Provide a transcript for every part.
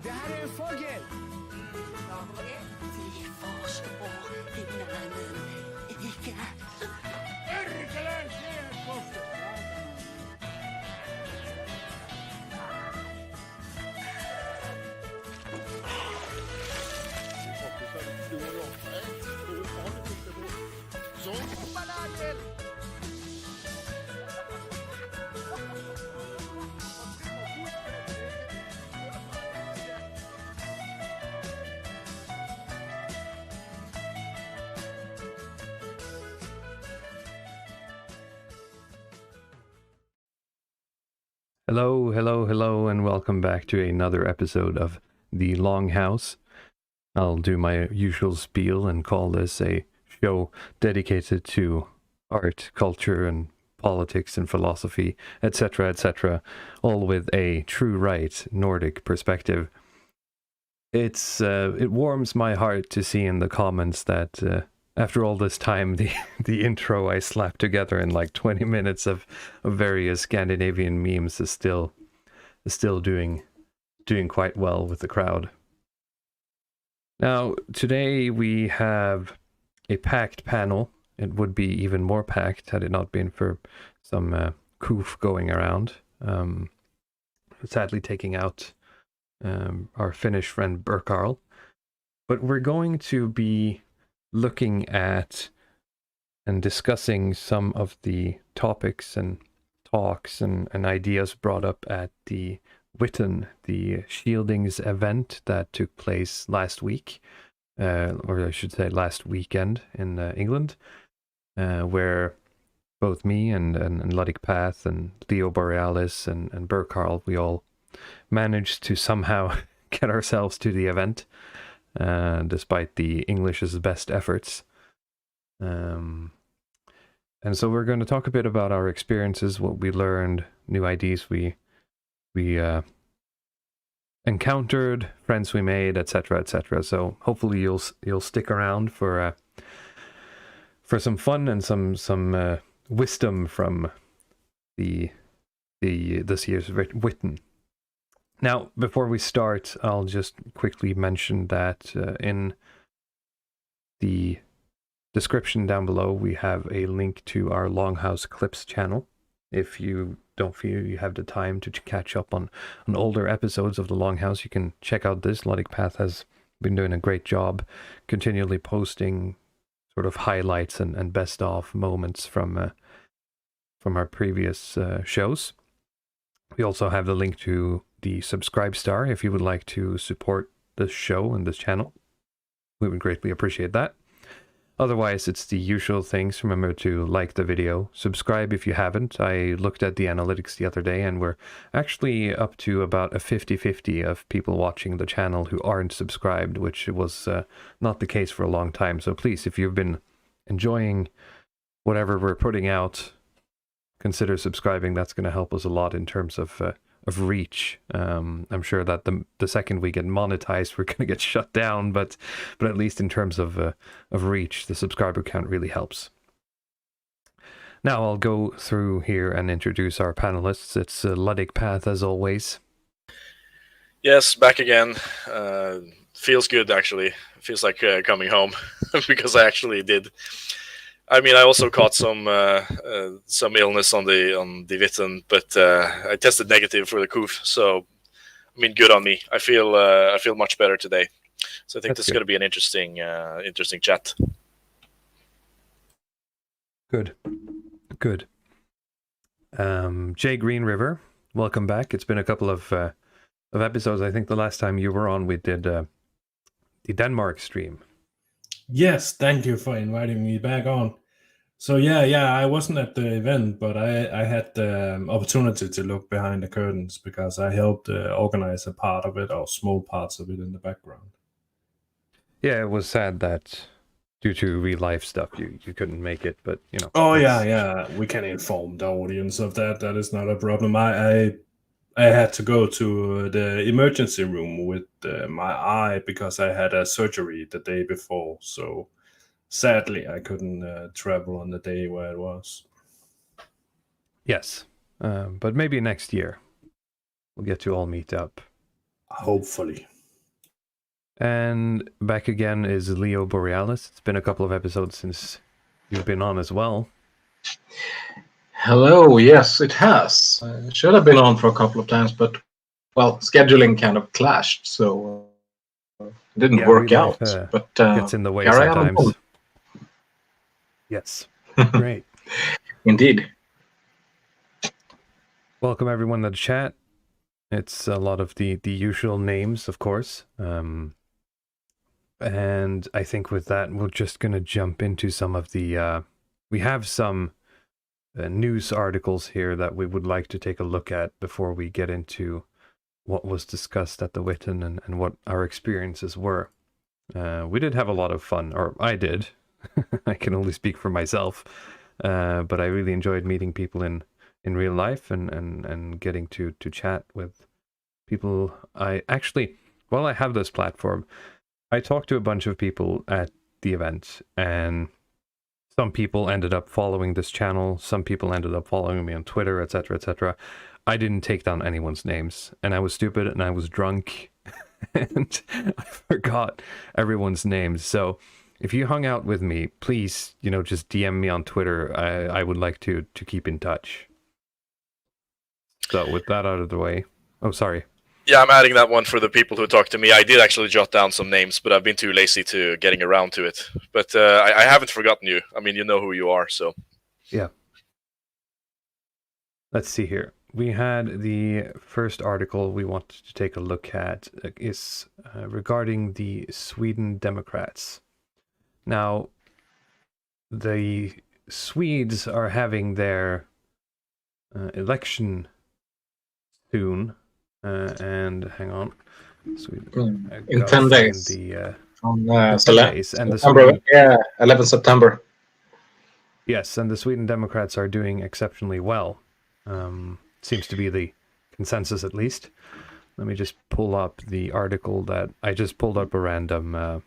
Det här är en fågel! Tifos och bananen. Ica. Örkelön, slenskofte! Bananen! Hello, and welcome back to another episode of the Longhouse. I'll do my usual spiel and call this a show dedicated to art, culture, and politics and philosophy, etc., etc., all with a true right Nordic perspective. It warms my heart to see in the comments that after all this time, the intro I slapped together in like 20 minutes of various Scandinavian memes is still doing quite well with the crowd. Now, today we have a packed panel. It would be even more packed had it not been for some coof going around. Sadly taking out our Finnish friend Birkarl. But we're going to be looking at and discussing some of the topics and talks and ideas brought up at the Witan, the Shieldings event that took place last week, or I should say last weekend in England, where both me and Luddic Path and Leo Borealis and Birkarl, we all managed to somehow get ourselves to the event. Despite the English's best efforts. And so we're going to talk a bit about our experiences, what we learned, new ideas we encountered, friends we made, etc., etc. So hopefully you'll stick around for some fun and some wisdom from this year's Witan. Now, before we start, I'll just quickly mention that in the description down below, we have a link to our Longhouse Clips channel. If you don't feel you have the time to catch up on older episodes of the Longhouse, you can check out this. Luddic Path has been doing a great job continually posting sort of highlights and best-of moments from our previous shows. We also have the link to the subscribe star if you would like to support this show and this channel. We would greatly appreciate that. Otherwise, it's the usual things. Remember to like the video, subscribe if you haven't. I looked at the analytics the other day and we're actually up to about a 50-50 of people watching the channel who aren't subscribed, which was not the case for a long time. So please, if you've been enjoying whatever we're putting out, consider subscribing. That's going to help us a lot in terms of reach. I'm sure that the second we get monetized, we're going to get shut down, but at least in terms of reach, the subscriber count really helps. Now I'll go through here and introduce our panelists. It's Luddic Path as always. Yes, back again. Feels good actually. Feels like coming home because I actually did. I mean, I also caught some illness on the Witan, but I tested negative for the coof. So, I mean, good on me. I feel much better today. So I think this is going to be an interesting chat. Good. JGreenriver, welcome back. It's been a couple of episodes. I think the last time you were on, we did the Denmark stream. Yes, thank you for inviting me back on. So yeah, I wasn't at the event, but I had the opportunity to look behind the curtains because I helped organize a part of it, or small parts of it in the background. Yeah, it was sad that due to real life stuff you couldn't make it, but you know. Oh yeah, we can inform the audience of that. That is not a problem. I had to go to the emergency room with my eye because I had a surgery the day before. So sadly, I couldn't travel on the day where it was. Yes, but maybe next year we'll get to all meet up. Hopefully. And back again is Leo Borealis. It's been a couple of episodes since you've been on as well. Hello, yes, it has. Should have been on for a couple of times, but, well, scheduling kind of clashed, so it didn't work out. But gets in the way here sometimes. I am. Yes, great. Indeed. Welcome everyone to the chat. It's a lot of the usual names, of course. And I think with that, we're just going to jump into some of the... we have some news articles here that we would like to take a look at before we get into what was discussed at the Witan and what our experiences were. We did have a lot of fun, or I did. I can only speak for myself. But I really enjoyed meeting people in real life and getting to chat with people. I actually, while I have this platform, I talked to a bunch of people at the event, and some people ended up following this channel, some people ended up following me on Twitter, etc., etc. I didn't take down anyone's names, and I was stupid and I was drunk and I forgot everyone's names. So if you hung out with me, please, just DM me on Twitter. I would like to keep in touch. So with that out of the way, oh, sorry. Yeah, I'm adding that one for the people who talked to me. I did actually jot down some names, but I've been too lazy to getting around to it. But I haven't forgotten you. I mean, you know who you are, so. Yeah. Let's see here. We had the first article we wanted to take a look at is regarding the Sweden Democrats. Now, the Swedes are having their election soon. And hang on, Sweden. In 10 days. On 10 days. And the September, 11 September. Yes, and the Sweden Democrats are doing exceptionally well. Seems to be the consensus, at least. Let me just pull up the article that I just pulled up, a random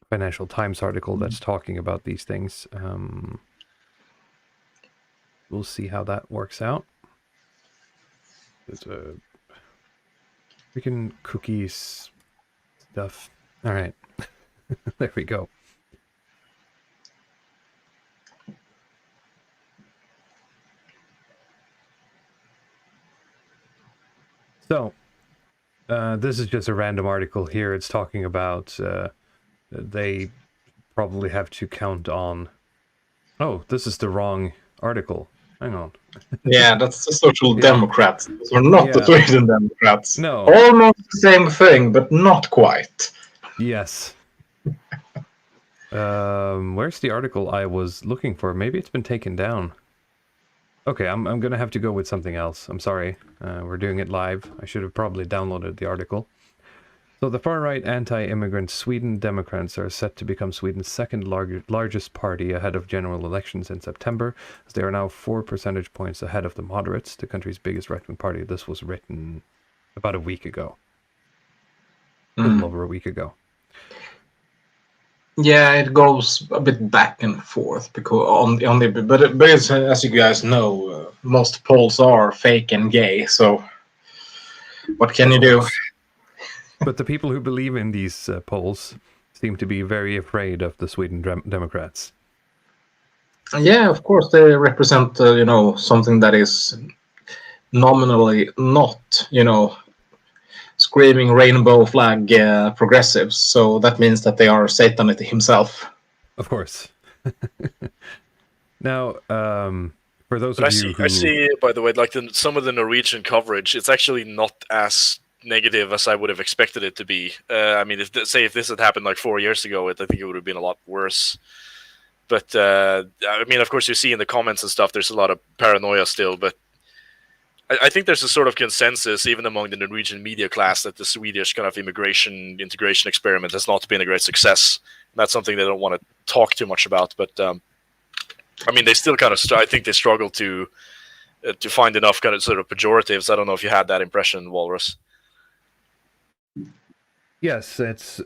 Financial Times article that's talking about these things. We'll see how that works out. There's a freaking cookies stuff. All right. There we go. So, this is just a random article here. It's talking about they probably have to count on... Oh, this is the wrong article. Hang on. Yeah, that's the Social Democrats. Those are not the Sweden Democrats. No. Almost the same thing, but not quite. Yes. Where's the article I was looking for? Maybe it's been taken down. Okay, I'm going to have to go with something else. I'm sorry. We're doing it live. I should have probably downloaded the article. So the far-right anti-immigrant Sweden Democrats are set to become Sweden's second largest party ahead of general elections in September, as they are now 4 percentage points ahead of the moderates, the country's biggest right-wing party. This was written about a week ago. A little over a week ago. Yeah, it goes a bit back and forth because but as you guys know, most polls are fake and gay. So what can you do? But the people who believe in these polls seem to be very afraid of the Sweden Democrats. Yeah, of course they represent something that is nominally not screaming rainbow flag progressives. So that means that they are Satan himself. Of course. Now, for those of you who... I see, by the way, like some of the Norwegian coverage, it's actually not as negative as I would have expected it to be. I mean, if this had happened like 4 years ago, I think it would have been a lot worse. But, I mean, of course, you see in the comments and stuff, there's a lot of paranoia still, but I think there's a sort of consensus, even among the Norwegian media class, that the Swedish kind of immigration integration experiment has not been a great success. And that's something they don't want to talk too much about. But I mean, they still kind of, I think they struggle to find enough kind of sort of pejoratives. I don't know if you had that impression, Walrus. Yes, it's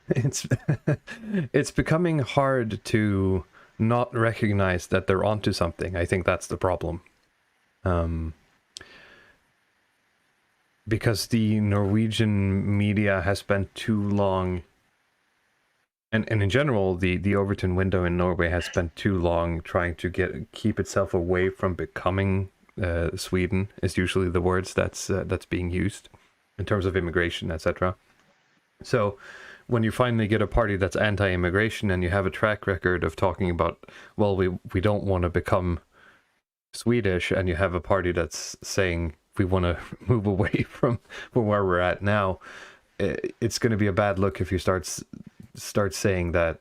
it's becoming hard to not recognize that they're onto something. I think that's the problem. Because the Norwegian media has spent too long, and in general, the Overton window in Norway has spent too long trying to keep itself away from becoming Sweden, is usually the words that's being used in terms of immigration, etc. So when you finally get a party that's anti-immigration and you have a track record of talking about, well, we don't want to become Swedish, and you have a party that's saying we want to move away from where we're at now, it's going to be a bad look if you start saying that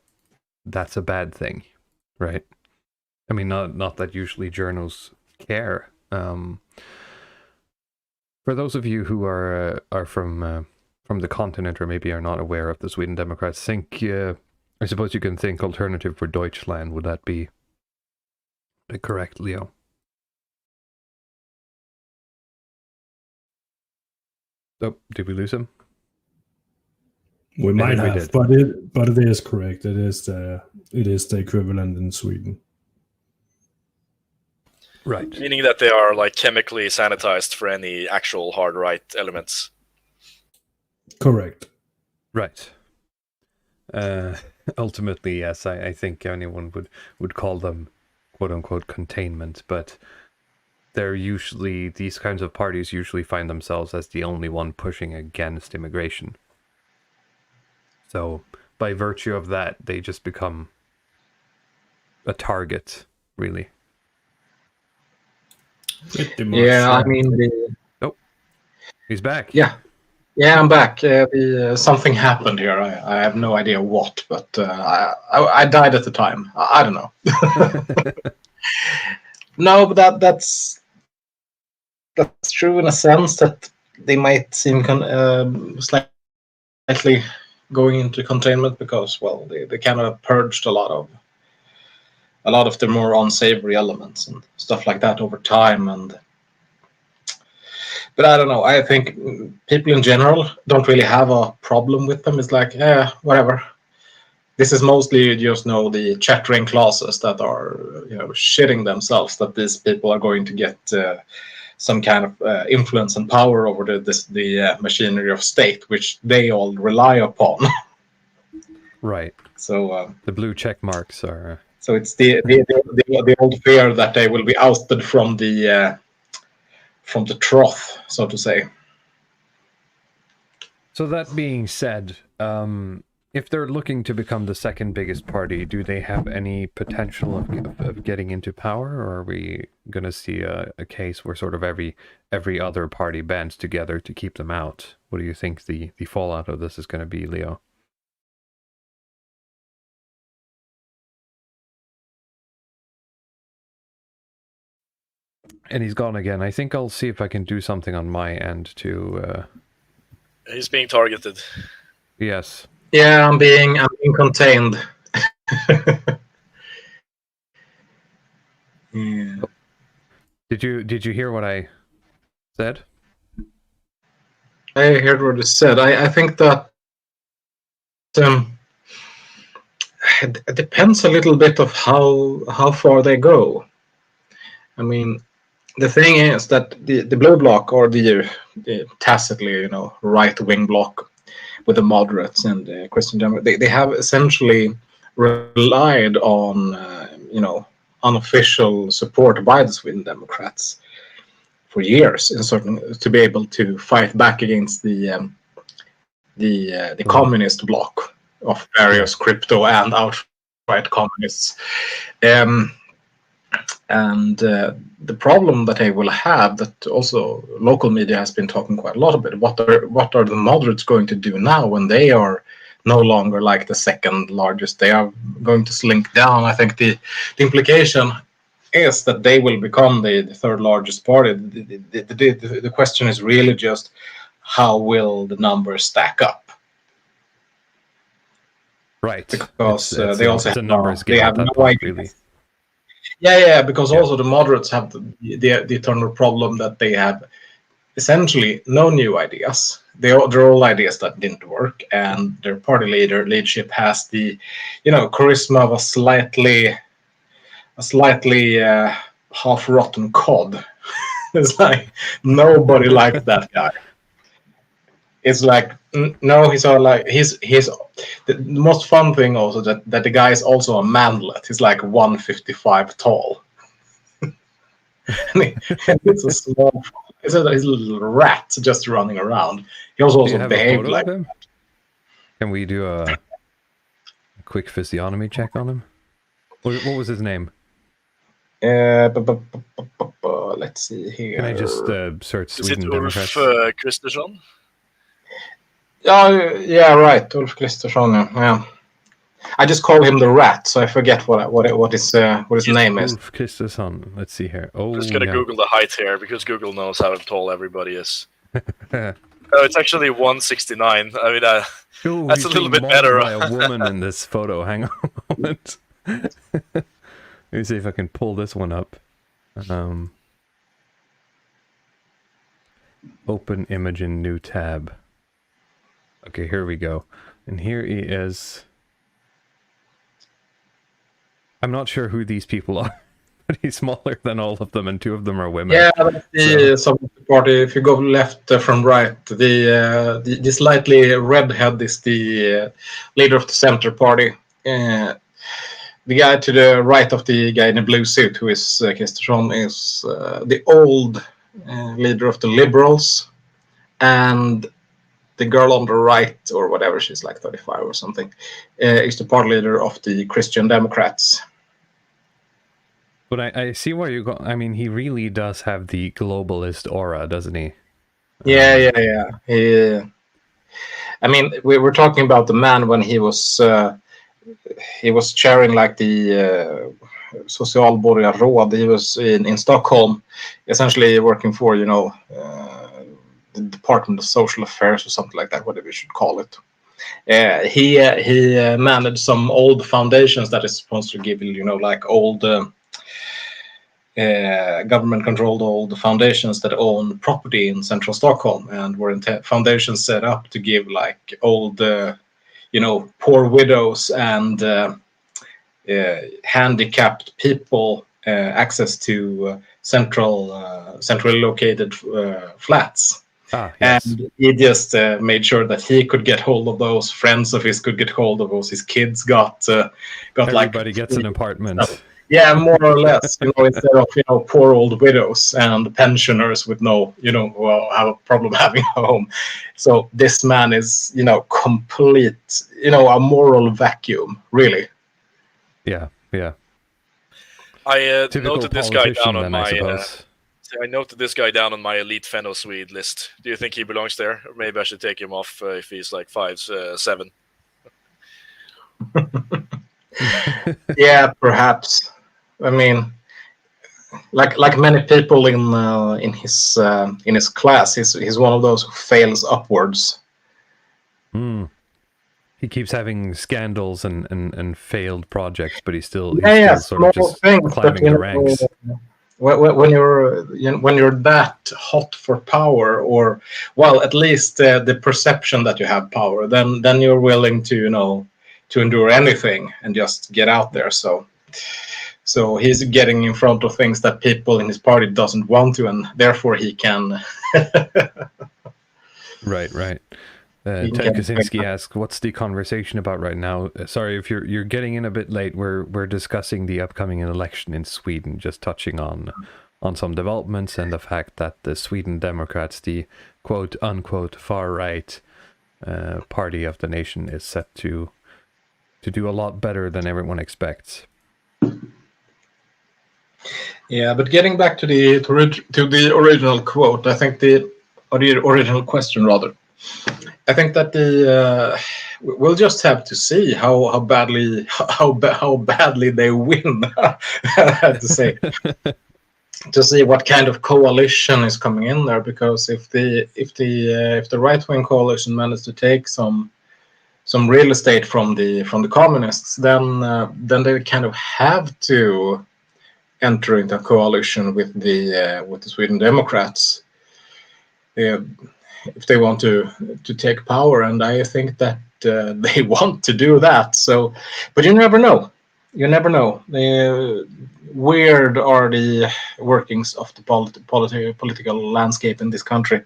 that's a bad thing, right? I mean, not that usually journals care. For those of you who are from the continent, or maybe are not aware of the Sweden Democrats, think I suppose you can think alternative for Deutschland. Would that be correct, Leo? Oh, did we lose him? We might we have, did. but it is correct. It is the equivalent in Sweden. Right. Meaning that they are like chemically sanitized for any actual hard right elements. Correct. Right. Ultimately, yes, I think anyone would call them quote unquote containment, but these kinds of parties usually find themselves as the only one pushing against immigration. So by virtue of that, they just become a target, really. Yeah, I mean, He's back. yeah, I'm back. Something happened here. I have no idea what, but I died at the time. I don't know. No, but that's true in a sense that they might seem slightly going into containment because, well, they kind of purged a lot of the more unsavory elements and stuff like that over time. But I don't know. I think people in general don't really have a problem with them. It's like, yeah, whatever. This is mostly just the chattering classes that are shitting themselves that these people are going to get some kind of influence and power over the machinery of state, which they all rely upon. Right. So the blue check marks are. So it's the old fear that they will be ousted from the trough, so to say. So that being said, if they're looking to become the second biggest party, do they have any potential of getting into power, or are we going to see a case where sort of every other party bands together to keep them out? What do you think the fallout of this is going to be, Leo? And he's gone again. I think I'll see if I can do something on my end to... He's being targeted. Yes. Yeah, I'm being contained. Yeah. Did you hear what I said? I heard what you said. I think that it depends a little bit of how far they go. I mean, the thing is that the blue bloc, or the tacitly right-wing bloc with the moderates and Christian Democrats, they have essentially relied on unofficial support by the Sweden Democrats for years to be able to fight back against the communist bloc of various crypto and outright communists. And the problem that they will have, that also local media has been talking quite a lot about, what are the moderates going to do now when they are no longer like the second largest? They are going to slink down. I think the implication is that they will become the third largest party. The question is really just how will the numbers stack up? Right. Because they also have numbers they have no idea. Really. Yeah, because also the moderates have the eternal problem that they have essentially no new ideas. They're all ideas that didn't work, and their party leadership has the charisma of a slightly slightly half-rotten cod. It's like nobody likes that guy. It's like no, he's all like he's the most fun thing also that the guy is also a manlet. He's like 155 tall. and it's a small, it's a little rat just running around. He also behaved like. Him? Can we do a quick physiognomy check on him? What was his name? Let's see here. Can I just search Sweden Democrats? Is it Ulf Kristersson? Oh, yeah, right. Ulf Kristersson. Yeah. I just call him the rat, so I forget what his name is. Ulf Kristersson. Let's see here. Oh, I'm just gonna Google the height here because Google knows how tall everybody is. Oh, it's actually 169. I mean, that's a little bit better. By a woman in this photo. Hang on a moment. Let me see if I can pull this one up. Open image in new tab. Okay, here we go. And here he is. I'm not sure who these people are, but he's smaller than all of them, and two of them are women. Yeah, that's the Socialist Party. If you go left from right, the slightly redhead is the leader of the Center Party. The guy to the right of the guy in the blue suit, who is Kristersson, is the old leader of the Liberals, and the girl on the right, or whatever, she's like 35 or something, is the party leader of the Christian Democrats. But I see where you go. I mean, he really does have the globalist aura, doesn't he? Yeah. I mean, we were talking about the man when he was chairing like the Socialborgarråd. He was in Stockholm, essentially working for, the Department of Social Affairs or something like that, whatever you should call it. He managed some old foundations that is supposed to give, like old government-controlled old foundations that own property in central Stockholm, and were foundations set up to give like old, poor widows and handicapped people access to centrally located flats. Yes. And he just made sure that he could get hold of those. Friends of his could get hold of those. His kids got everybody gets an apartment. Stuff. Yeah, more or less. Instead of poor old widows and pensioners with no, who have a problem having a home. So this man is, complete, a moral vacuum, really. Yeah. I noted this guy down on I noted this guy down on my elite Fenno Swede list. Do you think he belongs there? Or maybe I should take him off if he's like 5'7". Yeah, perhaps. I mean, like many people in his class, he's one of those who fails upwards. He keeps having scandals and failed projects, but he's still sort of just climbing the ranks. When you're that hot for power, or at least the perception that you have power, then you're willing to to endure anything and just get out there. So he's getting in front of things that people in his party doesn't want to, and therefore he can. Right. Ted Kaczynski asks, "What's the conversation about right now?" Sorry if you're getting in a bit late. We're discussing the upcoming election in Sweden, just touching on some developments and the fact that the Sweden Democrats, the quote unquote far right party of the nation, is set to do a lot better than everyone expects. Yeah, but getting back to the original quote, I think the original question rather. I think that we'll just have to see how badly they win. I have to say, to see what kind of coalition is coming in there. Because if the right wing coalition manages to take some real estate from the communists, then they kind of have to enter into a coalition with the Sweden Democrats. If they want to take power, and I think that they want to do that. So, but you never know. you never know. Weird are the workings of the political landscape in this country.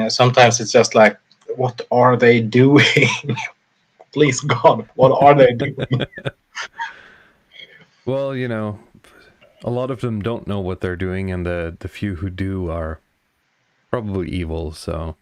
Sometimes it's just like, what are they doing? Please God, what are they doing? Well, you know, a lot of them don't know what they're doing, and the few who do are probably evil, so...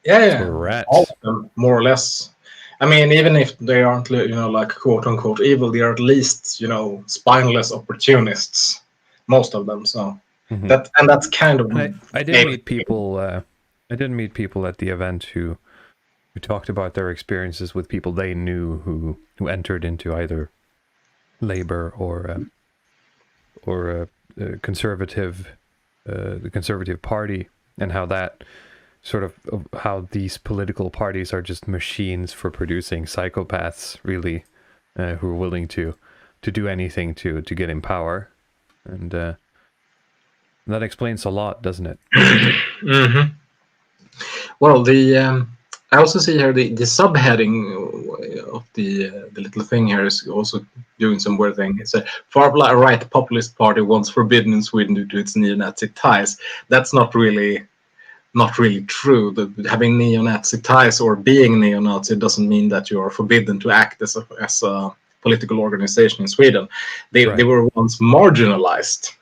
Yeah, we're at. all of them, more or less. I mean, even if they aren't, you know, like quote-unquote evil, they are at least, you know, spineless opportunists, most of them, so... Mhm. That's kind of... I did meet people. I did meet people at the event who talked about their experiences with people they knew who entered into either Labour or conservative, the Conservative Party, and how that sort of how these political parties are just machines for producing psychopaths, really, who are willing to do anything to get in power, and that explains a lot, doesn't it? Mm-hmm. Well, I also see here the subheading of the little thing here is also doing some weird thing. It's a far-right populist party once forbidden in Sweden due to its neo-Nazi ties. That's not really true. Having neo-Nazi ties or being neo-Nazi doesn't mean that you are forbidden to act as a political organization in Sweden. They were once marginalized.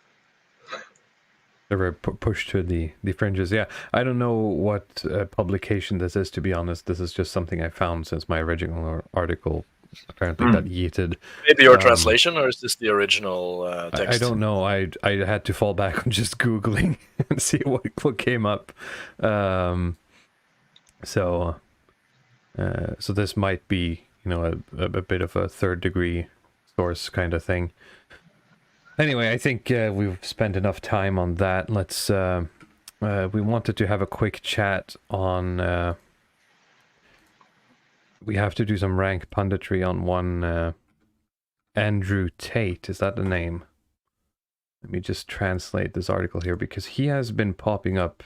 They were pushed to the fringes. Yeah, I don't know what publication this is, to be honest. This is just something I found since my original article apparently got yeeted. Maybe your translation, or is this the original text? I don't know. I had to fall back on just Googling and see what came up. So this might be, you know, a bit of a third degree source kind of thing. Anyway, I think we've spent enough time on that. Let's. We wanted to have a quick chat on. We have to do some rank punditry on one. Andrew Tate, is that the name? Let me just translate this article here, because he has been popping up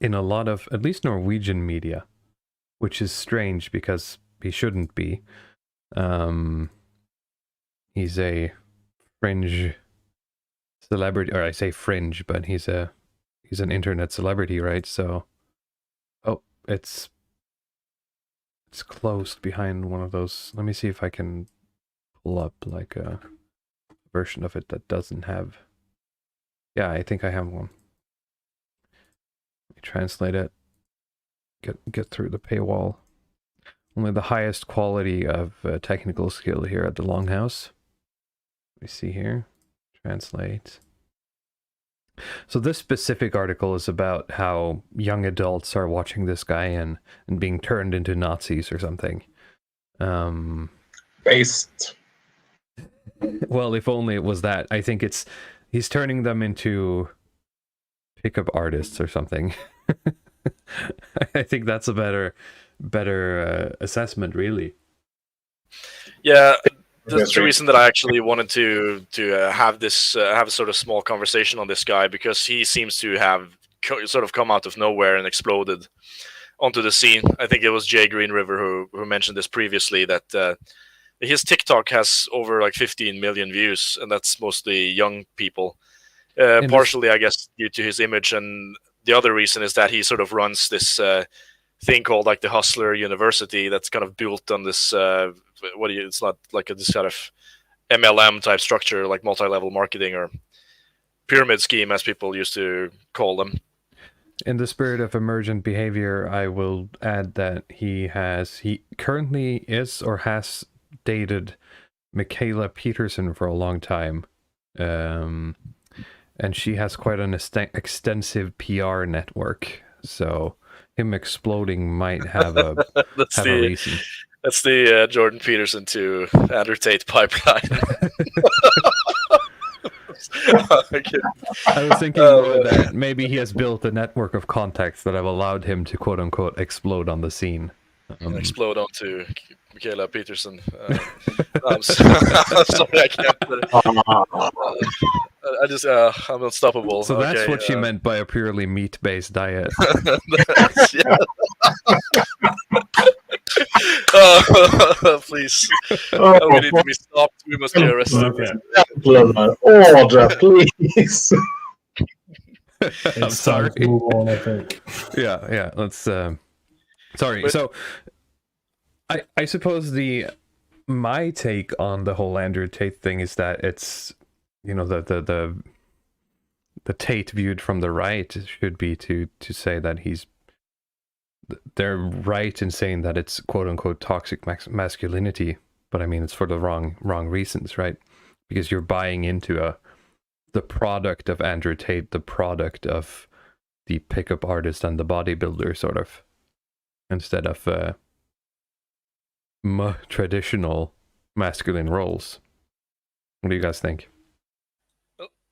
in a lot of, at least Norwegian media, which is strange because he shouldn't be. He's a fringe celebrity, or I say fringe, but he's an internet celebrity, right? So, oh, it's closed behind one of those. Let me see if I can pull up like a version of it that doesn't have. Yeah, I think I have one. Let me translate it. Get through the paywall. Only the highest quality of technical skill here at the Longhouse. Let me see here. Translate. So this specific article is about how young adults are watching this guy and being turned into Nazis or something. Based. Well, if only it was that. I think he's turning them into pickup artists or something. I think that's a better assessment, really. Yeah, that's the reason that I actually wanted to have this have a sort of small conversation on this guy, because he seems to have sort of come out of nowhere and exploded onto the scene. I think it was JGreenriver who mentioned this previously, that his TikTok has over like 15 million views, and that's mostly young people. Partially, I guess, due to his image, and the other reason is that he sort of runs this thing called like the Hustler University that's kind of built on this it's not like this kind of MLM type structure, like multi-level marketing or pyramid scheme, as people used to call them. In the spirit of emergent behavior, I will add that he currently is or has dated Michaela Peterson for a long time, and she has quite an extensive PR network, so him exploding might have a reason. That's the Jordan Peterson to Andrew Tate pipeline. I was thinking more that maybe he has built a network of contacts that have allowed him to quote unquote explode on the scene. Explode onto Michaela Peterson. I'm sorry, I can't. I just, I'm unstoppable. So that's what she meant by a purely meat-based diet. Please. Oh, We need to be stopped. We must be arrested. Okay. gentlemen, order, please. I'm It's sorry. time to move on, I think. Yeah. Let's. Sorry. But- So, I suppose my take on the whole Andrew Tate thing is that it's, the Tate viewed from the right should be to say that they're right in saying that it's quote unquote toxic masculinity, but I mean it's for the wrong reasons, right? Because you're buying into the product of Andrew Tate, the product of the pickup artist and the bodybuilder, sort of, instead of traditional masculine roles. What do you guys think?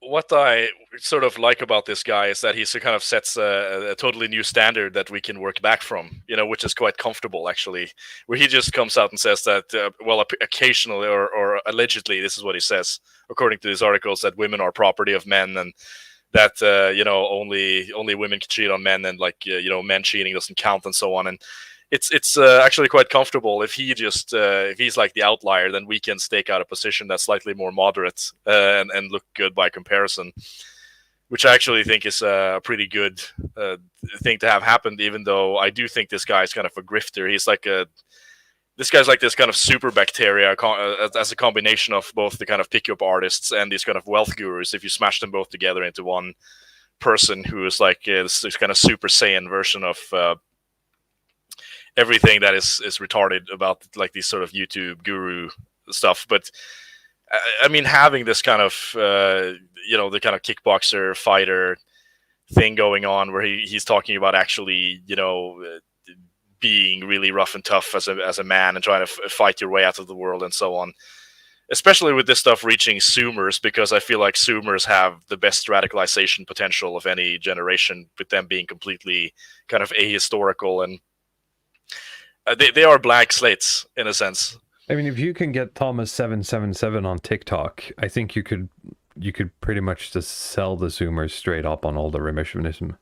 What I sort of like about this guy is that he kind of sets a totally new standard that we can work back from, which is quite comfortable, actually, where he just comes out and says that, occasionally or allegedly, this is what he says, according to these articles, that women are property of men, and that, only women can cheat on men, and men cheating doesn't count, and so on. And it's actually quite comfortable if if he's like the outlier, then we can stake out a position that's slightly more moderate and look good by comparison, which I actually think is a pretty good thing to have happened. Even though I do think this guy's kind of a grifter. This guy's like this kind of super bacteria as a combination of both the kind of pickup artists and these kind of wealth gurus. If you smash them both together into one person who is like this kind of super Saiyan version of everything that is retarded about like these sort of YouTube guru stuff. But I mean, having this kind of the kind of kickboxer fighter thing going on, where he's talking about actually being really rough and tough as a man and trying to fight your way out of the world and so on. Especially with this stuff reaching Zoomers, because I feel like Zoomers have the best radicalization potential of any generation, with them being completely kind of ahistorical, and they are blank slates in a sense. I mean, if you can get Thomas777 on TikTok, I think you could pretty much just sell the Zoomers straight up on all the remissionism.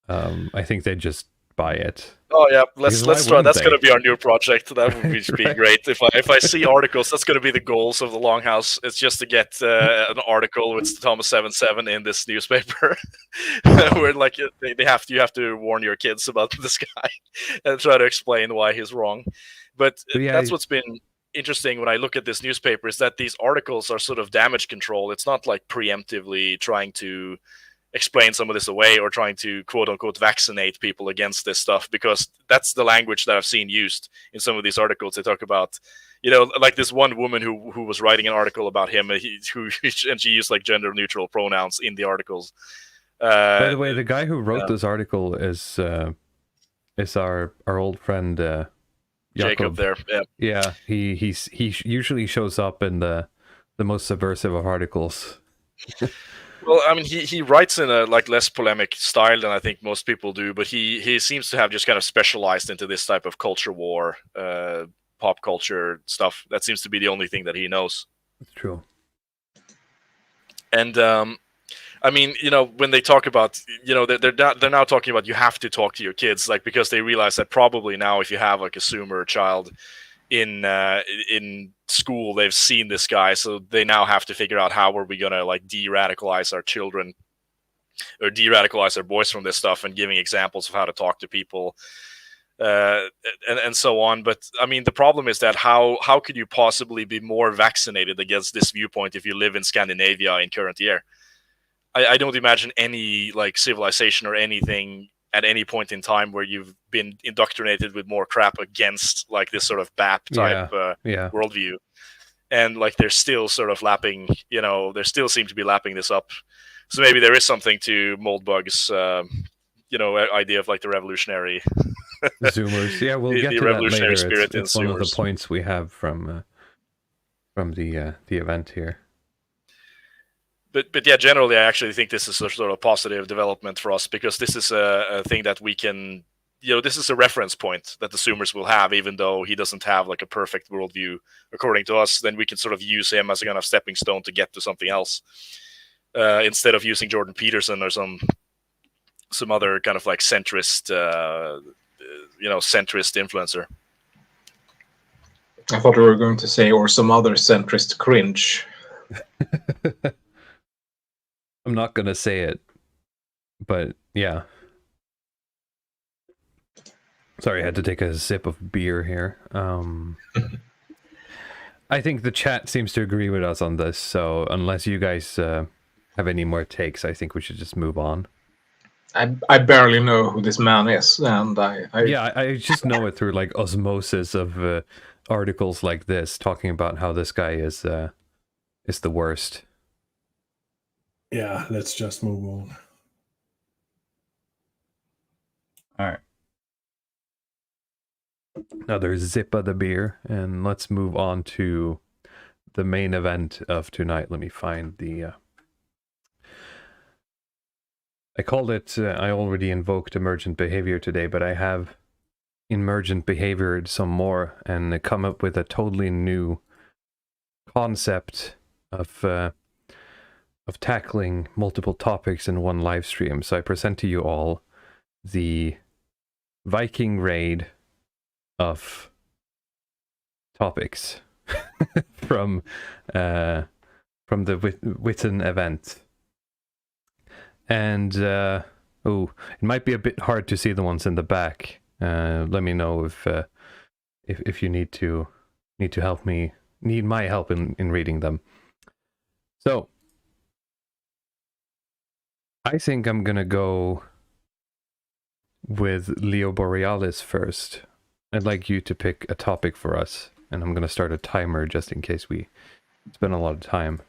I think they just buy it. Oh yeah, let's try. That's they? going to be our new project. That would be Right. great. If I see articles, that's going to be the goals of the Longhouse. It's just to get an article with Thomas77 in this newspaper, where like you have to warn your kids about this guy and try to explain why he's wrong. But yeah, that's what's been interesting when I look at this newspaper, is that these articles are sort of damage control. It's not like preemptively trying to explain some of this away or trying to quote unquote vaccinate people against this stuff, because that's the language that I've seen used in some of these articles. They talk about, like this one woman who was writing an article about him, and she used like gender neutral pronouns in the articles. By the way, the guy who wrote this article is our old friend Jacob there. Yeah, he usually shows up in the most subversive of articles. Well, I mean, he writes in a like less polemic style than I think most people do, but he seems to have just kind of specialized into this type of culture war, pop culture stuff. That seems to be the only thing that he knows. It's true. And I mean, when they talk about, they're now talking about you have to talk to your kids, like, because they realize that probably now if you have like a Zoomer child in school, they've seen this guy, so they now have to figure out how are we gonna like de-radicalize our children or de-radicalize our boys from this stuff, and giving examples of how to talk to people and so on. But I mean, the problem is that how could you possibly be more vaccinated against this viewpoint if you live in Scandinavia in current year? I don't imagine any like civilization or anything at any point in time where you've been indoctrinated with more crap against like this sort of BAP type worldview. And like they're still sort of lapping, they still seem to be lapping this up. So maybe there is something to Moldbug's, idea of like the revolutionary Zoomers. Yeah, we'll get the to revolutionary that later. spirit in It's one of the Zoomers. points we have from the event here. But yeah, generally, I actually think this is a sort of positive development for us, because this is a thing that we can, this is a reference point that the Zoomers will have, even though he doesn't have like a perfect worldview according to us. Then we can sort of use him as a kind of stepping stone to get to something else, instead of using Jordan Peterson or some other kind of like centrist, centrist influencer. I thought you were going to say, or some other centrist cringe. I'm not gonna say it, but yeah. Sorry, I had to take a sip of beer here. I think the chat seems to agree with us on this, so unless you guys have any more takes, I think we should just move on. I barely know who this man is, and I just know it through like osmosis of articles like this talking about how this guy is the worst. Yeah, let's just move on. All right. Another zip of the beer, and let's move on to the main event of tonight. Let me find the... I called it, I already invoked emergent behavior today, but I have emergent behaviored some more and come up with a totally new concept of tackling multiple topics in one live stream. So I present to you all the Viking raid of topics from the Witan event. And it might be a bit hard to see the ones in the back. Let me know if you need to help me, need my help in reading them. So I think I'm gonna go with Leo Borealis first. I'd like you to pick a topic for us, and I'm gonna start a timer just in case we spend a lot of time.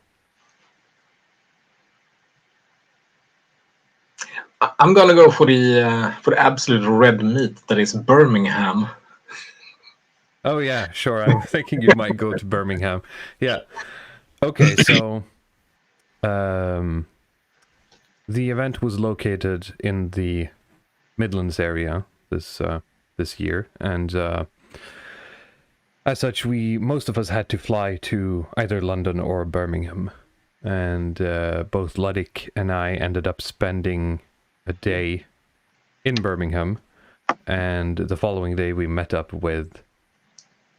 I'm gonna go for the absolute red meat that is Birmingham. Oh yeah, sure. I'm thinking you might go to Birmingham. Yeah. Okay, so the event was located in the Midlands area this year, and as such, most of us had to fly to either London or Birmingham, and both Luddic and I ended up spending a day in Birmingham, and the following day we met up with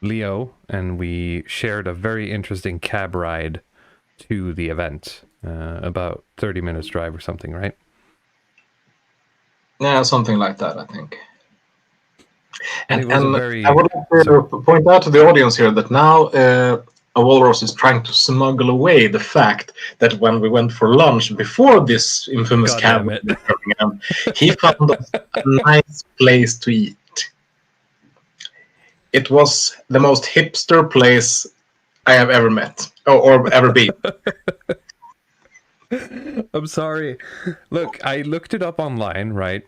Leo, and we shared a very interesting cab ride to the event, about 30 minutes drive or something, right? Yeah, something like that, I think. And it was a very... I would like to point out to the audience here that now a walrus is trying to smuggle away the fact that when we went for lunch before this infamous cab, he found us a nice place to eat. It was the most hipster place I have ever met or ever been. I'm sorry. Look, I looked it up online, right?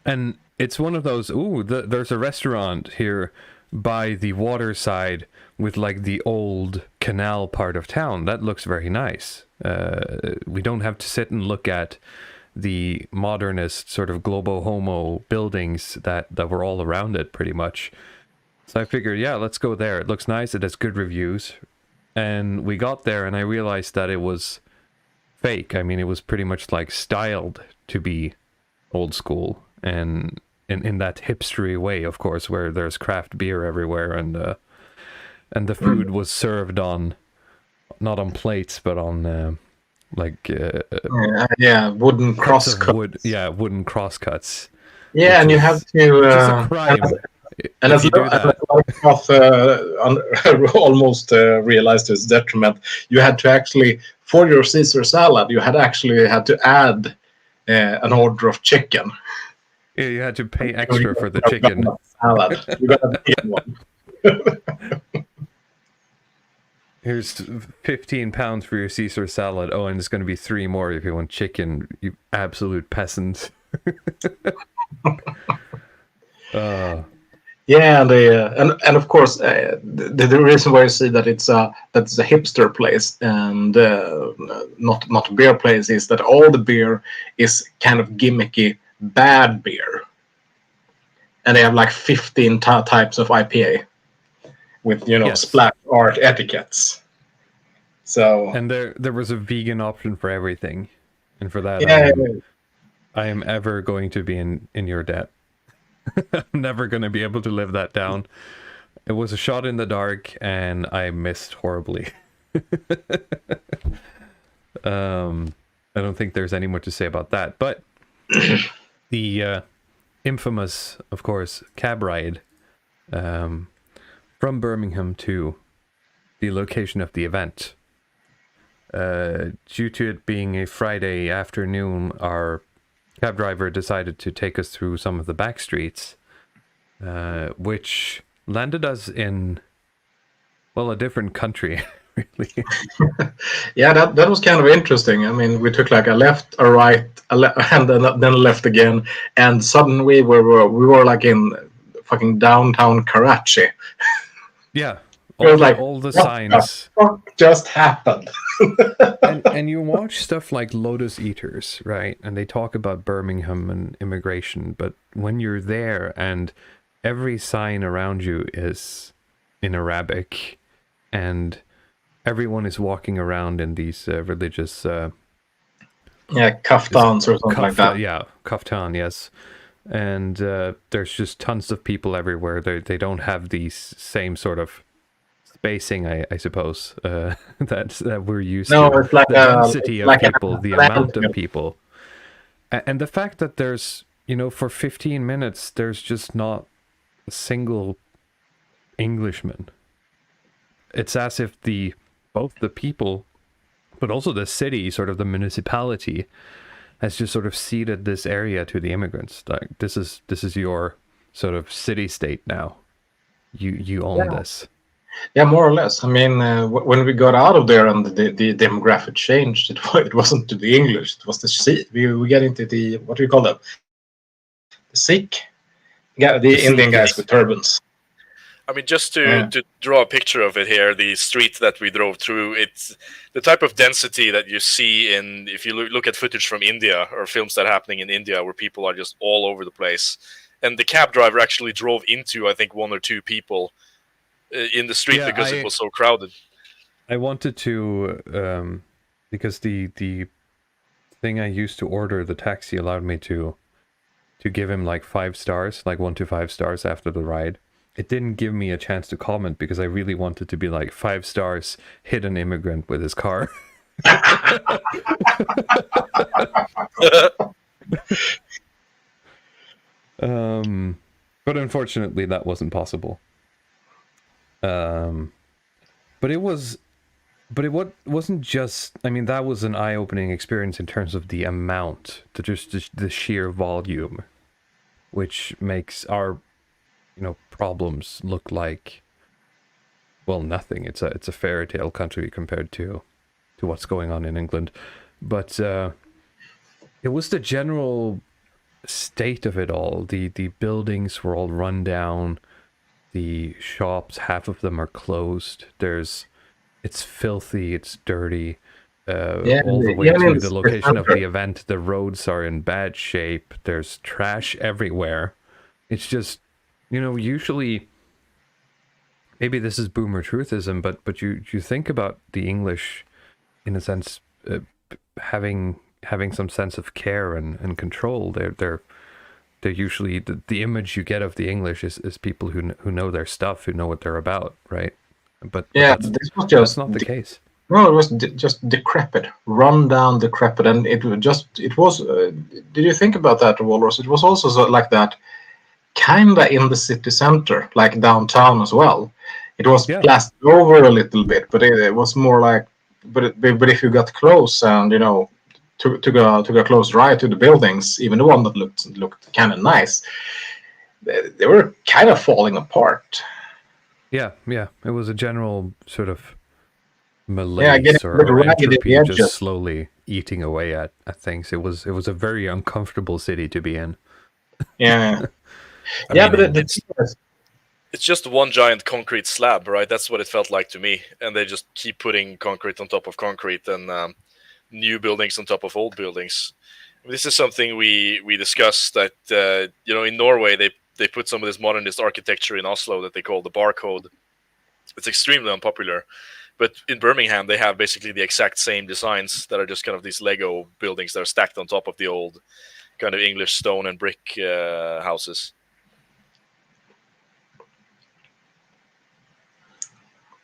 And it's one of those, there's a restaurant here by the water side with like the old canal part of town. That looks very nice. We don't have to sit and look at the modernist sort of globo homo buildings that were all around it pretty much. So I figured, yeah, let's go there. It looks nice. It has good reviews. And we got there and I realized that it was fake. I mean, it was pretty much like styled to be old school and in that hipstery way, of course, where there's craft beer everywhere and the food was served on, not on plates, but on wooden crosscuts. Wooden crosscuts. Yeah, and you have to. Which is a crime. And as almost realized to its detriment, you had to actually, for your Caesar salad, you had to add an order of chicken. Yeah, you had to pay extra for the chicken. Salad. You got a big one. Here's 15 pounds for your Caesar salad. Oh, and it's going to be 3 more if you want chicken, you absolute peasant. Yeah, and of course, the reason why you see that it's a hipster place and not a beer place is that all the beer is kind of gimmicky bad beer, and they have like 15 types of IPA with splash art etiquettes. So and there was a vegan option for everything, and for that, I am ever going to be in your debt. I'm never going to be able to live that down. It was a shot in the dark, and I missed horribly. I don't think there's any more to say about that. But the infamous, of course, cab ride from Birmingham to the location of the event. Due to it being a Friday afternoon, our cab driver decided to take us through some of the back streets, which landed us in, well, a different country, really. Yeah, that was kind of interesting. I mean, we took like a left, a right, and then a left again, and suddenly we were like in fucking downtown Karachi. Yeah, It was like, all the what signs. the fuck just happened? and you watch stuff like Lotus Eaters, right? And they talk about Birmingham and immigration, but when you're there and every sign around you is in Arabic, and everyone is walking around in these religious... kaftans or something like that. Yeah, kaftan, yes. And there's just tons of people everywhere. They don't have these same sort of spacing, I suppose, that we're used to. It's like the density of people, the amount of people. And the fact that there's, for 15 minutes, there's just not a single Englishman. It's as if both the people, but also the city, sort of the municipality, has just sort of ceded this area to the immigrants. Like, this is your sort of city-state now. You own this. Yeah, more or less. I mean, when we got out of there and the demographic changed, it wasn't to the English, it was the Sikh. We get into the, what do you call them? The Sikh? Yeah, the Indian guys with turbans. I mean, just to draw a picture of it here, the street that we drove through, it's the type of density that you see if you look at footage from India or films that are happening in India where people are just all over the place. And the cab driver actually drove into, I think, one or two people in the street because it was so crowded. I wanted to, because the thing I used to order, the taxi allowed me to give him like 5 stars, like 1 to 5 stars after the ride. It didn't give me a chance to comment because I really wanted to be like 5 stars, hit an immigrant with his car. But unfortunately that wasn't possible. But it wasn't just, I mean, that was an eye-opening experience in terms of the amount, just the sheer volume, which makes our problems look like, well, nothing. It's a fairy tale country compared to what's going on in England. But it was the general state of it all. The buildings were all run down. The shops, half of them are closed. It's filthy, it's dirty. All the way to the location of the event, the roads are in bad shape. There's trash everywhere. It's just, usually, maybe this is boomer truthism, but you think about the English, in a sense, having some sense of care and control. They're usually, the image you get of the English is people who know their stuff, who know what they're about, right? But that's not the case. No, it was just decrepit, run down, decrepit, and it was. Did you think about that, Walrus? It was also like that, kinda in the city center, like downtown as well. It was plastered over a little bit, but it was more like. But if you got close and took a close drive to the buildings, even the one that looked kind of nice, they were kind of falling apart. Yeah. It was a general sort of malaise or entropy just slowly eating away at things. It was a very uncomfortable city to be in. Yeah. It's just one giant concrete slab, right? That's what it felt like to me. And they just keep putting concrete on top of concrete and new buildings on top of old buildings. This is something we discussed that, in Norway, they put some of this modernist architecture in Oslo that they call the barcode. It's extremely unpopular. But in Birmingham, they have basically the exact same designs that are just kind of these Lego buildings that are stacked on top of the old kind of English stone and brick houses.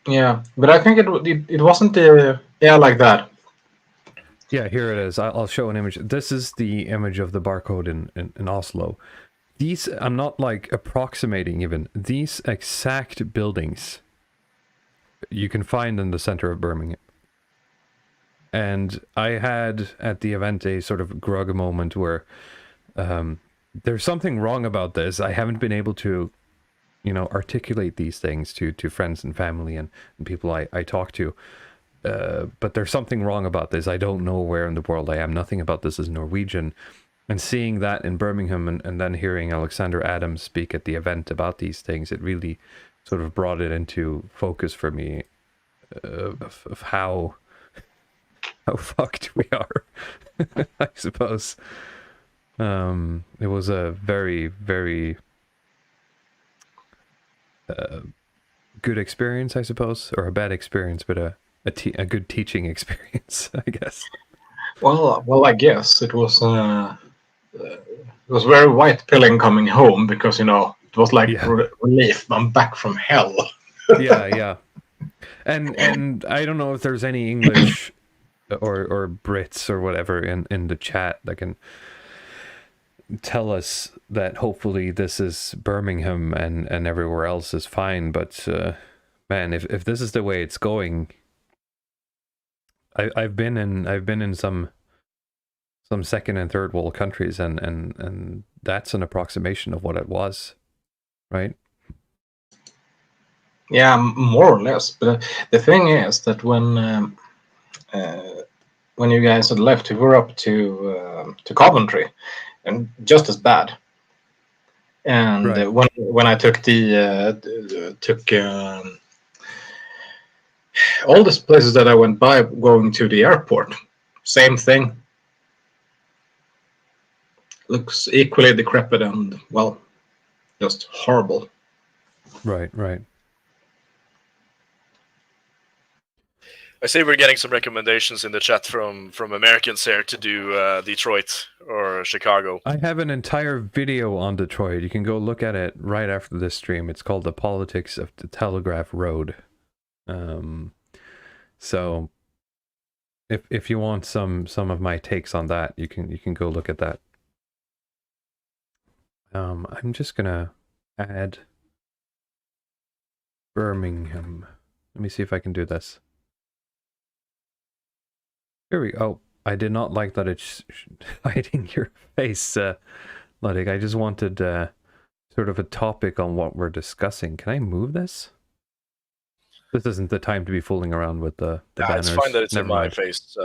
Yeah, but I think it wasn't like that. Yeah, here it is. I'll show an image. This is the image of the barcode in Oslo. These, I'm not like approximating even, these exact buildings you can find in the center of Birmingham. And I had at the event a sort of grug moment where there's something wrong about this. I haven't been able to, articulate these things to friends and family and people I talk to. But there's something wrong about this. I don't know where in the world I am. Nothing about this is Norwegian. And seeing that in Birmingham and then hearing Alexander Adams speak at the event about these things, it really sort of brought it into focus for me of how fucked we are, I suppose. It was a very, very good experience, I suppose, or a bad experience, but a good teaching experience, I guess. Well, I guess it was very white pilling coming home because it was like relief. I'm back from hell. yeah. And I don't know if there's any English or Brits or whatever in the chat that can tell us that hopefully this is Birmingham and everywhere else is fine. But man, if this is the way it's going, I've been in some second and third world countries and that's an approximation of what it was, right? Yeah, more or less. But the thing is that when you guys had left, we were up to Coventry, and just as bad. And Right. When I took all these places that I went by going to the airport, same thing. Looks equally decrepit and, well, just horrible. Right. I see we're getting some recommendations in the chat from Americans here to do Detroit or Chicago. I have an entire video on Detroit. You can go look at it right after this stream. It's called The Politics of the Telegraph Road. So if you want some of my takes on that, you can go look at that. I'm just gonna add Birmingham. Let me see if I can do this. Here we go. I did not like that it's hiding your face, Luddic. I just wanted sort of a topic on what we're discussing. Can I move this? This isn't the time to be fooling around with the banners. It's fine that it's Never in my mind. face.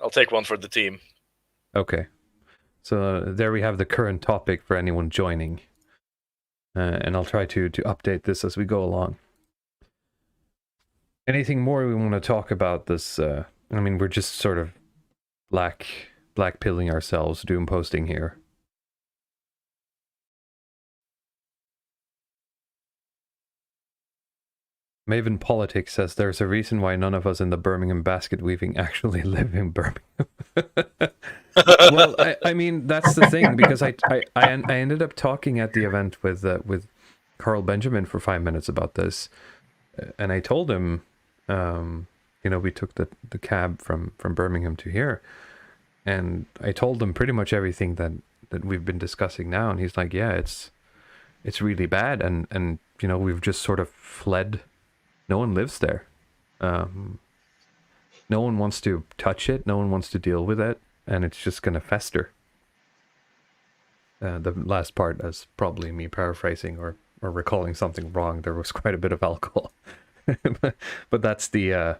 I'll take one for the team. Okay. So there we have the current topic for anyone joining. And I'll try to update this as we go along. Anything more we want to talk about this? I mean, we're just sort of black pilling ourselves, doom posting here. Maven Politics says there's a reason why none of us in the Birmingham basket weaving actually live in Birmingham. Well, I mean, that's the thing, because I ended up talking at the event with Carl Benjamin for 5 minutes about this, and I told him, we took the cab from Birmingham to here, and I told him pretty much everything that we've been discussing now, and he's like, yeah, it's really bad, and we've just sort of fled. No one lives there. No one wants to touch it. No one wants to deal with it. And it's just going to fester. The last part is probably me paraphrasing or recalling something wrong. There was quite a bit of alcohol. But that's the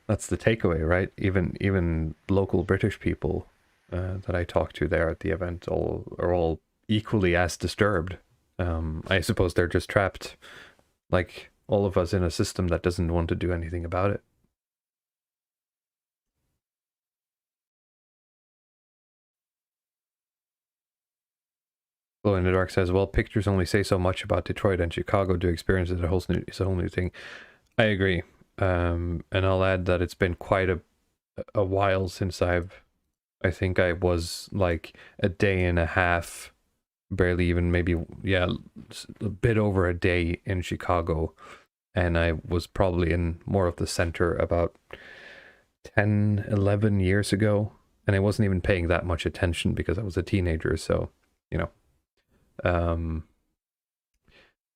takeaway, right? Even local British people that I talked to there at the event are all equally as disturbed. I suppose they're just trapped, like all of us, in a system that doesn't want to do anything about it. Glow in the Dark says, well, pictures only say so much about Detroit, and Chicago to experience it is a whole new thing. I agree. And I'll add that it's been quite a while since I think I was like a day and a half, barely even, maybe, yeah, a bit over a day in Chicago. and I was probably in more of the center about 10, 11 years ago, and I wasn't even paying that much attention because I was a teenager, so, you know.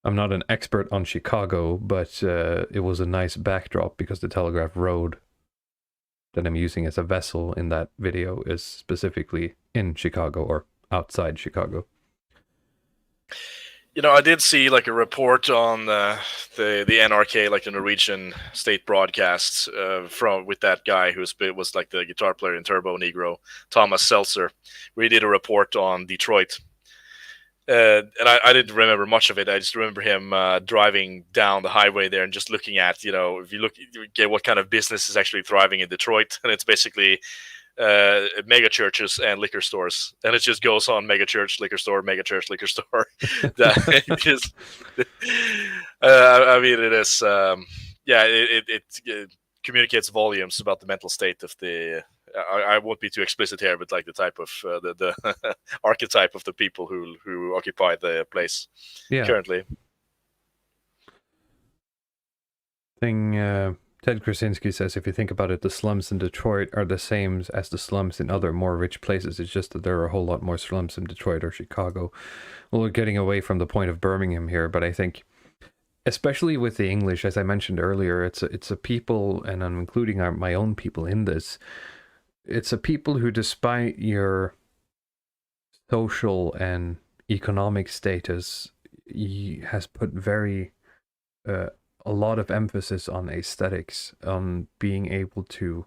I'm not an expert on Chicago, but it was a nice backdrop because the Telegraph Road that I'm using as a vessel in that video is specifically in Chicago or outside Chicago. You know, I did see like a report on the NRK, like the Norwegian state broadcast, with that guy who was like the guitar player in Turbo Negro, Thomas Seltzer, where he did a report on Detroit. And I didn't remember much of it. I just remember him driving down the highway there and just looking at, you know, if you get what kind of business is actually thriving in Detroit, and it's basically mega churches and liquor stores, and it just goes on mega church, liquor store, mega church, liquor store. It is, I mean, it is, it communicates volumes about the mental state of the. I won't be too explicit here, but like the type of the archetype of the people who occupy the place currently. Ted Krasinski says, if you think about it, the slums in Detroit are the same as the slums in other more rich places. It's just that there are a whole lot more slums in Detroit or Chicago. Well, we're getting away from the point of Birmingham here, but I think, especially with the English, as I mentioned earlier, it's a people, and I'm including my own people in this. It's a people who, despite your social and economic status, has put a lot of emphasis on aesthetics, on being able to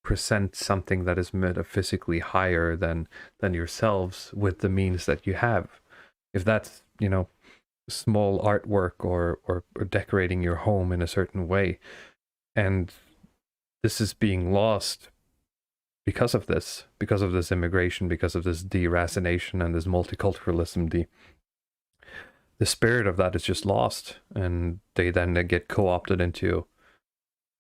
present something that is metaphysically higher than yourselves with the means that you have. If that's, you know, small artwork or decorating your home in a certain way. And this is being lost because of this immigration, because of this deracination and this multiculturalism. The spirit of that is just lost, and they then get co-opted into, you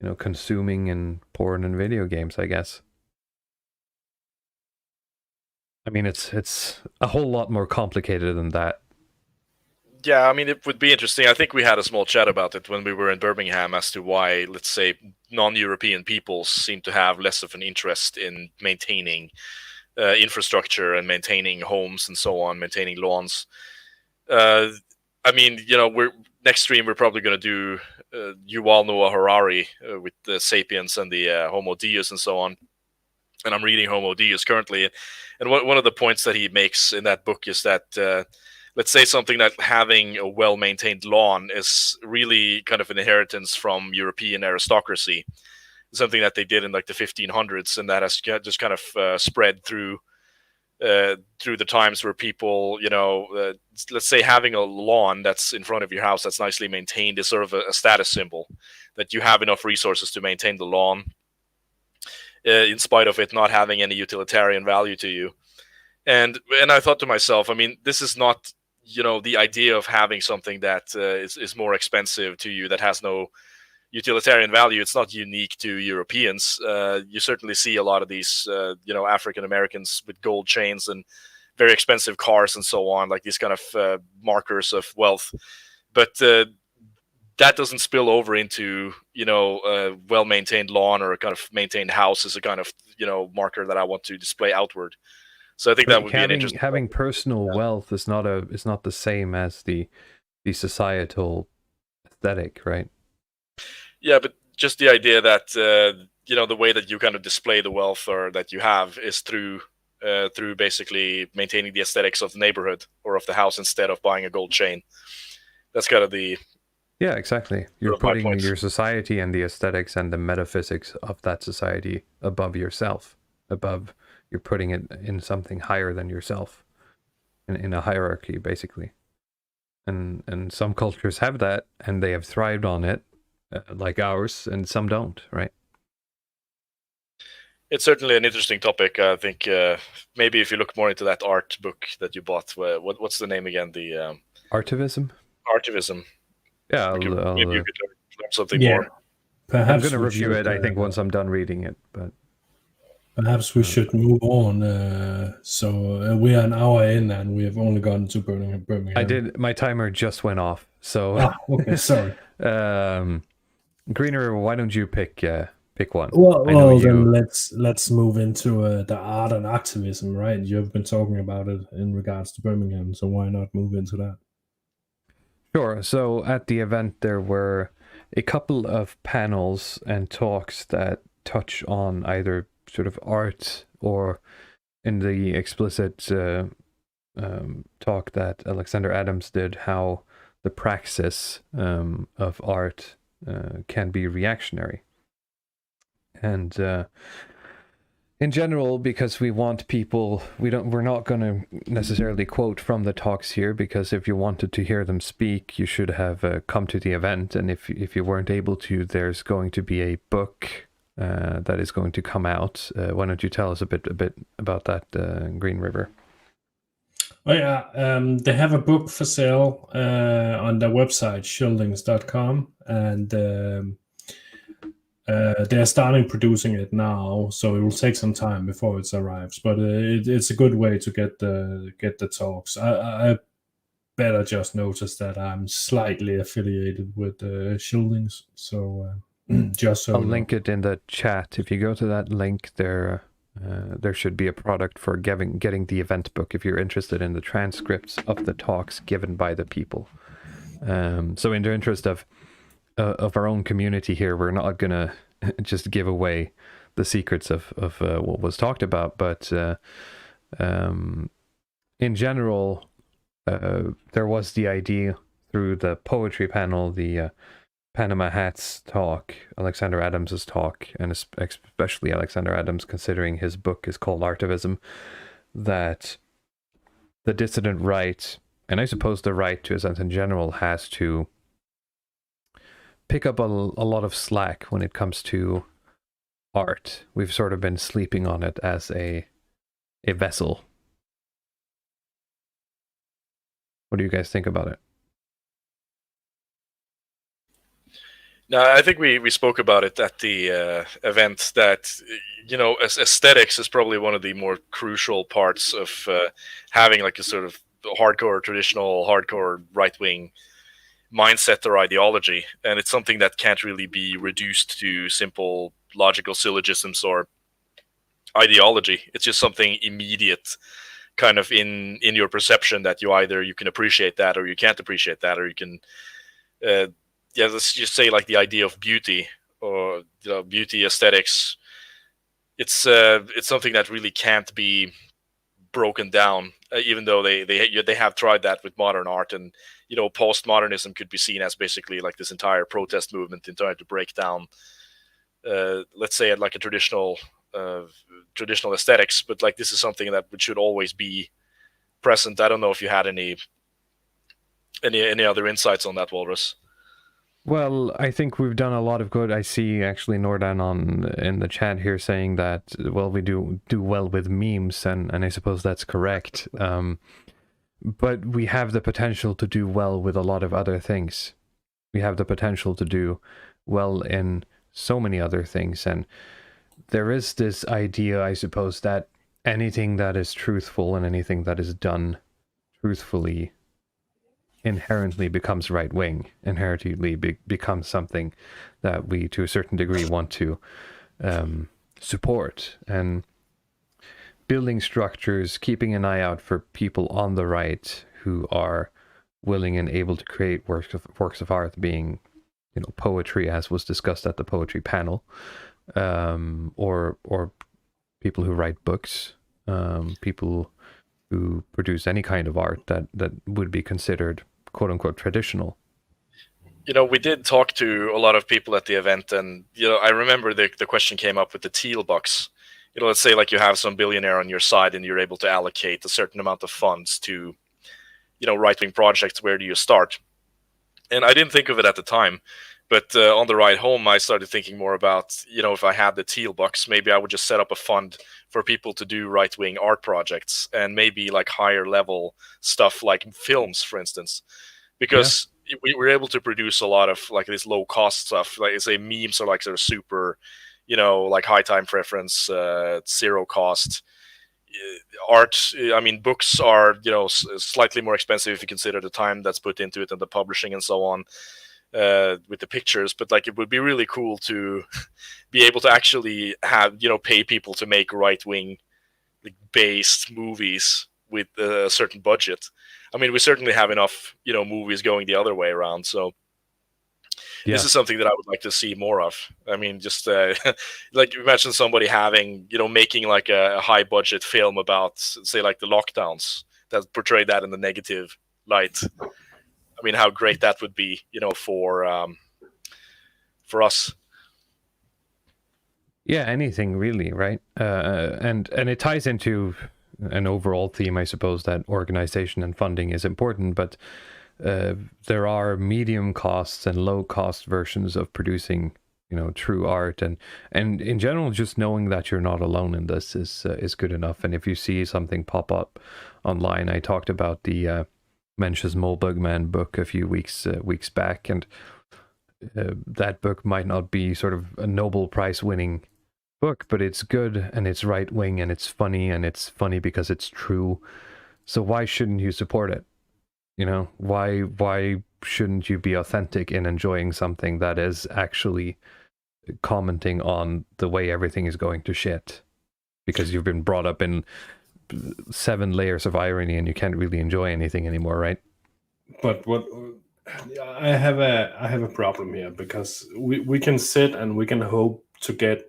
know, consuming and porn and video games, I guess. I mean, it's a whole lot more complicated than that. Yeah, I mean, it would be interesting. I think we had a small chat about it when we were in Birmingham as to why, let's say, non-European peoples seem to have less of an interest in maintaining infrastructure and maintaining homes and so on, maintaining lawns. I mean, you know, next stream we're probably going to do Yuval Noah Harari with the Sapiens and the Homo Deus and so on. And I'm reading Homo Deus currently. And one of the points that he makes in that book is that let's say something like having a well-maintained lawn is really kind of an inheritance from European aristocracy, something that they did in like the 1500s, and that has just kind of spread through the times where people, you know, let's say having a lawn that's in front of your house that's nicely maintained is sort of a status symbol, that you have enough resources to maintain the lawn, in spite of it not having any utilitarian value to you. And I thought to myself, I mean, this is not, you know, the idea of having something that is more expensive to you, that has no utilitarian value. It's not unique to Europeans. You certainly see a lot of these, you know, African Americans with gold chains and very expensive cars and so on, like these kind of markers of wealth. But that doesn't spill over into, you know, a well-maintained lawn or a kind of maintained house as a kind of, you know, marker that I want to display outward. So I think that would be an interesting. Having personal wealth is not the same as the societal aesthetic, right? Yeah, but just the idea that you know, the way that you kind of display the wealth or that you have is through basically maintaining the aesthetics of the neighborhood or of the house instead of buying a gold chain. That's kind of the. Yeah, exactly. You're putting your society and the aesthetics and the metaphysics of that society above yourself, you're putting it in something higher than yourself, in a hierarchy, basically. And some cultures have that, and they have thrived on it, like ours, and some don't, right? It's certainly an interesting topic. I think maybe if you look more into that art book that you bought, what's the name again? The Artivism? Artivism. Yeah, maybe you could learn something more. Perhaps I'm going to review it, I think, once I'm done reading it, but... Perhaps we should move on. So we are an hour in, and we have only gotten to Birmingham. I did. My timer just went off. So okay, sorry. Greener, why don't you pick one? Well, then let's move into the art and activism, right? You've been talking about it in regards to Birmingham, so why not move into that? Sure. So at the event, there were a couple of panels and talks that touch on either sort of art or, in the explicit talk that Alexander Adams did, how the praxis of art can be reactionary. And in general, because we want people, we're not going to necessarily quote from the talks here, because if you wanted to hear them speak, you should have come to the event. And if you weren't able to, there's going to be a book that is going to come out. Why don't you tell us a bit about that, JGreenriver? Oh yeah, they have a book for sale on their website, shieldings.com, and they're starting producing it now, so it will take some time before it arrives. But it's a good way to get the talks. I better just notice that I'm slightly affiliated with Shieldings, so just so I'll link it in the chat. If you go to that link, there should be a product for getting the event book if you're interested in the transcripts of the talks given by the people. So in the interest of our own community here, we're not gonna just give away the secrets of what was talked about, but in general, there was the idea through the poetry panel, the Panama Hats talk, Alexander Adams's talk, and especially Alexander Adams, considering his book is called Activism, that the dissident right, and I suppose the right to a sense in general, has to pick up a lot of slack when it comes to art. We've sort of been sleeping on it as a vessel. What do you guys think about it? No, I think we spoke about it at the event that, aesthetics is probably one of the more crucial parts of having like a sort of traditional hardcore right-wing mindset or ideology. And it's something that can't really be reduced to simple logical syllogisms or ideology. It's just something immediate kind of in your perception that you can appreciate that or you can't appreciate that, or you can let's just say like the idea of beauty or beauty aesthetics. It's something that really can't be broken down, even though they have tried that with modern art, and postmodernism could be seen as basically like this entire protest movement in trying to break down, let's say, like a traditional aesthetics. But like this is something that should always be present. I don't know if you had any other insights on that, Walrus. Well, I think we've done a lot of good. I see actually Nordan in the chat here saying that, well, we do well with memes, and I suppose that's correct. But we have the potential to do well with a lot of other things. We have the potential to do well in so many other things, and there is this idea, I suppose, that anything that is truthful and anything that is done truthfully inherently becomes right-wing, inherently becomes something that we, to a certain degree, want to support. And building structures, keeping an eye out for people on the right who are willing and able to create works of art, being, poetry, as was discussed at the poetry panel, or people who write books, people who produce any kind of art that would be considered quote-unquote traditional. We did talk to a lot of people at the event, and I remember the question came up with the teal box. Let's say like you have some billionaire on your side and you're able to allocate a certain amount of funds to right-wing projects. Where do you start? And I didn't think of it at the time, but on the ride home I started thinking more about, if I had the teal box, maybe I would just set up a fund for people to do right-wing art projects, and maybe like higher level stuff like films, for instance, because we were able to produce a lot of like this low cost stuff, like say memes are like sort of super, like high time preference, zero cost. Art, I mean, books are slightly more expensive if you consider the time that's put into it and the publishing and so on. with the pictures, but like it would be really cool to be able to actually have, you know, pay people to make right-wing based movies with a certain budget. I mean, we certainly have enough, you know, movies going the other way around. So this is something that I would like to see more of. I mean, just like you mentioned, somebody having, you know, making like a high budget film about, say, like the lockdowns that portrayed that in the negative light. I mean, how great that would be, you know, for us. Yeah, anything really, right? And it ties into an overall theme, I suppose, that organization and funding is important, but there are medium costs and low cost versions of producing, you know, true art, and in general, just knowing that you're not alone in this is good enough. And if you see something pop up online, I talked about the Mensch's Molebugman book a few weeks back, and that book might not be sort of a Nobel Prize winning book, but it's good and it's right wing and it's funny because it's true. So why shouldn't you support it? You know, why shouldn't you be authentic in enjoying something that is actually commenting on the way everything is going to shit because you've been brought up in 7 layers of irony and you can't really enjoy anything anymore, right? But what I have a problem here, because we can sit and we can hope to get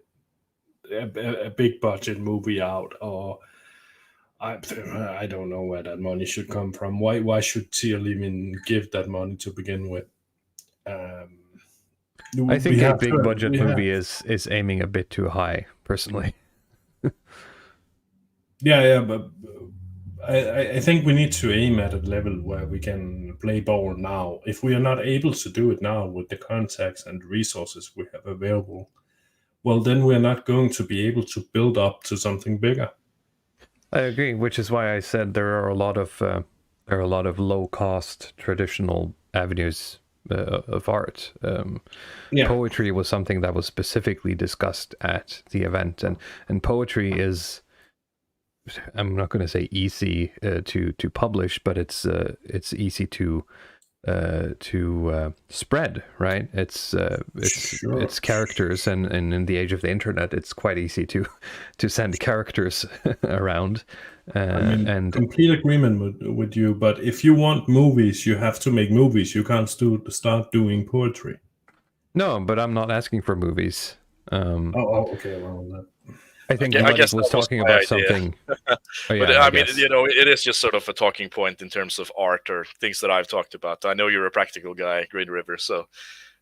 a big budget movie out, or I don't know where that money should come from. Why should TL even give that money to begin with? I think a big budget movie is aiming a bit too high, personally. Yeah, but I think we need to aim at a level where we can play ball now. If we are not able to do it now with the contacts and resources we have available, well, then we're not going to be able to build up to something bigger. I agree, which is why I said there are a lot of low cost traditional avenues of art. Poetry was something that was specifically discussed at the event, and poetry is, I'm not going to say easy to publish, but it's easy to spread, right? It's characters, and in the age of the internet, it's quite easy to send characters around. And complete agreement with you. But if you want movies, you have to make movies. You can't start doing poetry. No, but I'm not asking for movies. Okay. Well, I think Luddic was talking about something. But I mean, you know, it is just sort of a talking point in terms of art or things that I've talked about. I know you're a practical guy, JGreenriver, so.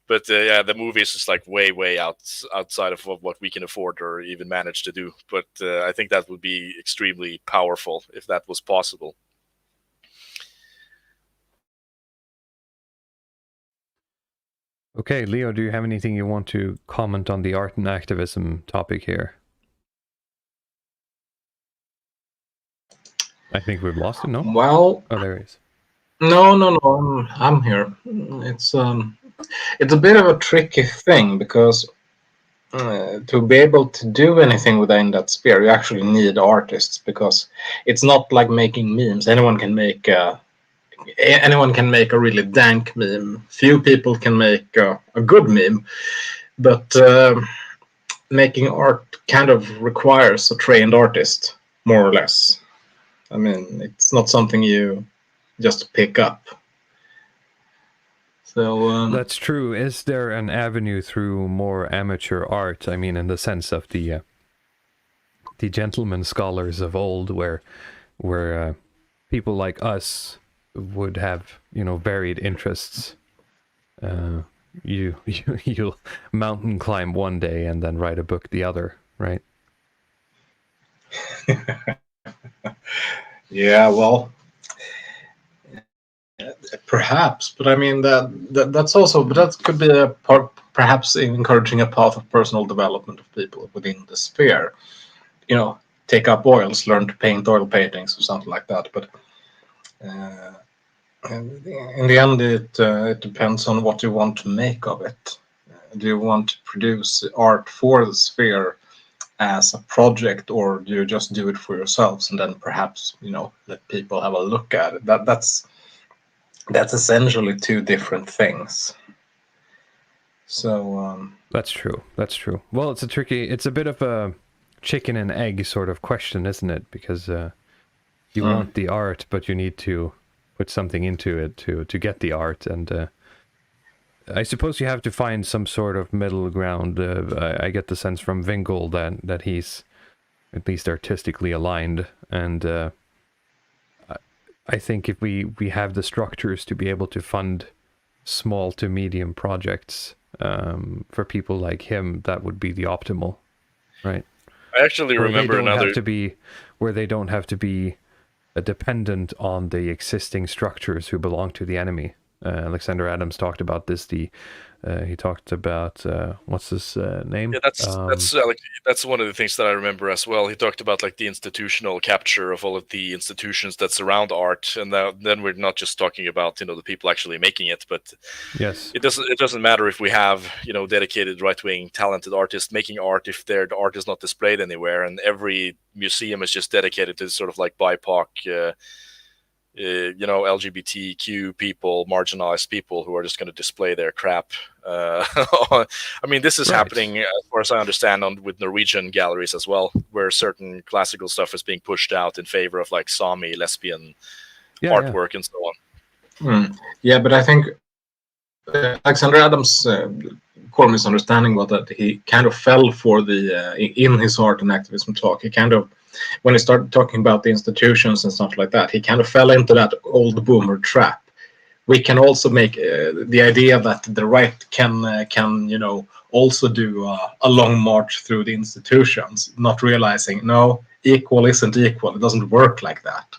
But yeah, the movies is like way outside of what we can afford or even manage to do. But I think that would be extremely powerful if that was possible. Okay, Leo, do you have anything you want to comment on the art and activism topic here? I think we've lost him, no? Well, oh, there he is. No, I'm here. It's a bit of a tricky thing, because to be able to do anything within that sphere, you actually need artists, because it's not like making memes. Anyone can make a really dank meme. Few people can make a good meme, but making art kind of requires a trained artist, more or less. I mean, it's not something you just pick up. So that's true. Is there an avenue through more amateur art? I mean, in the sense of the gentleman scholars of old, where people like us would have, you know, varied interests. You'll mountain climb one day and then write a book the other, right? Yeah, well, perhaps, but I mean that's also, but that could be a part, perhaps encouraging a path of personal development of people within the sphere. You know, take up oils, learn to paint oil paintings or something like that. But in the end, it depends on what you want to make of it. Do you want to produce art for the sphere as a project, or do you just do it for yourselves and then perhaps, you know, let people have a look at it? That's essentially two different things. So That's true. That's true. Well, it's a bit of a chicken and egg sort of question, isn't it? Because you want the art, but you need to put something into it to get the art, and I suppose you have to find some sort of middle ground. I get the sense from Vingel that he's at least artistically aligned, and I think if we have the structures to be able to fund small to medium projects for people like him, that would be the optimal, right? I actually remember where they don't have to be dependent on the existing structures who belong to the enemy. Alexander Adams talked about this. He talked about what's his name? Yeah, that's one of the things that I remember as well. He talked about like the institutional capture of all of the institutions that surround art, and then we're not just talking about the people actually making it, but yes, it doesn't matter if we have dedicated right-wing talented artists making art if their art is not displayed anywhere, and every museum is just dedicated to sort of like BIPOC. LGBTQ people, marginalized people who are just going to display their crap. I mean, this is happening, as far as I understand, with Norwegian galleries as well, where certain classical stuff is being pushed out in favor of like Sami, lesbian artwork and so on. Yeah, but I think Alexander Adams' core misunderstanding was that he kind of fell for in his art and activism talk. He kind of, when he started talking about the institutions and stuff like that, he kind of fell into that old boomer trap. We can also make the idea that the right can also do a long march through the institutions, not realizing, no, equal isn't equal. It doesn't work like that.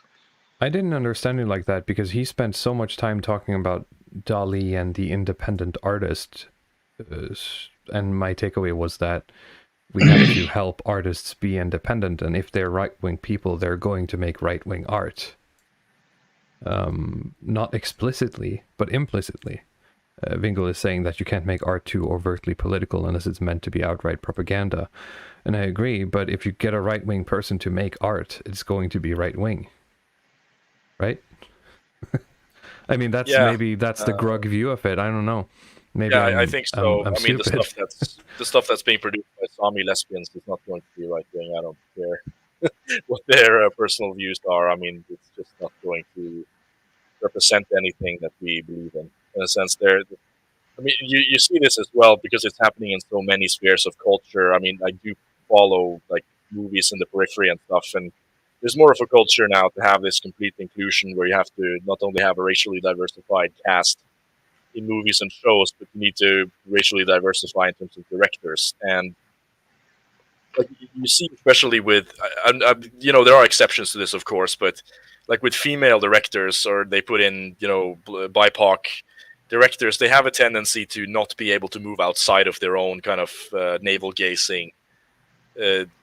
I didn't understand it like that because he spent so much time talking about Dali and the independent artist, and my takeaway was that we have to help artists be independent, and if they're right-wing people, they're going to make right-wing art. Not explicitly, but implicitly. Vingel is saying that you can't make art too overtly political unless it's meant to be outright propaganda. And I agree, but if you get a right-wing person to make art, it's going to be right-wing. Right? I mean, maybe that's the grug view of it. I don't know. Maybe I think so. I'm I mean, stupid. the stuff that's being produced by Sami lesbians is not going to be right wing. I don't care what their personal views are. I mean, it's just not going to represent anything that we believe in. In a sense, I mean, you see this as well because it's happening in so many spheres of culture. I mean, I do follow like movies in the periphery and stuff, and there's more of a culture now to have this complete inclusion where you have to not only have a racially diversified cast in movies and shows, but you need to racially diversify in terms of directors. And like you see, especially with, there are exceptions to this, of course, but like with female directors, or they put in, BIPOC directors, they have a tendency to not be able to move outside of their own kind of navel-gazing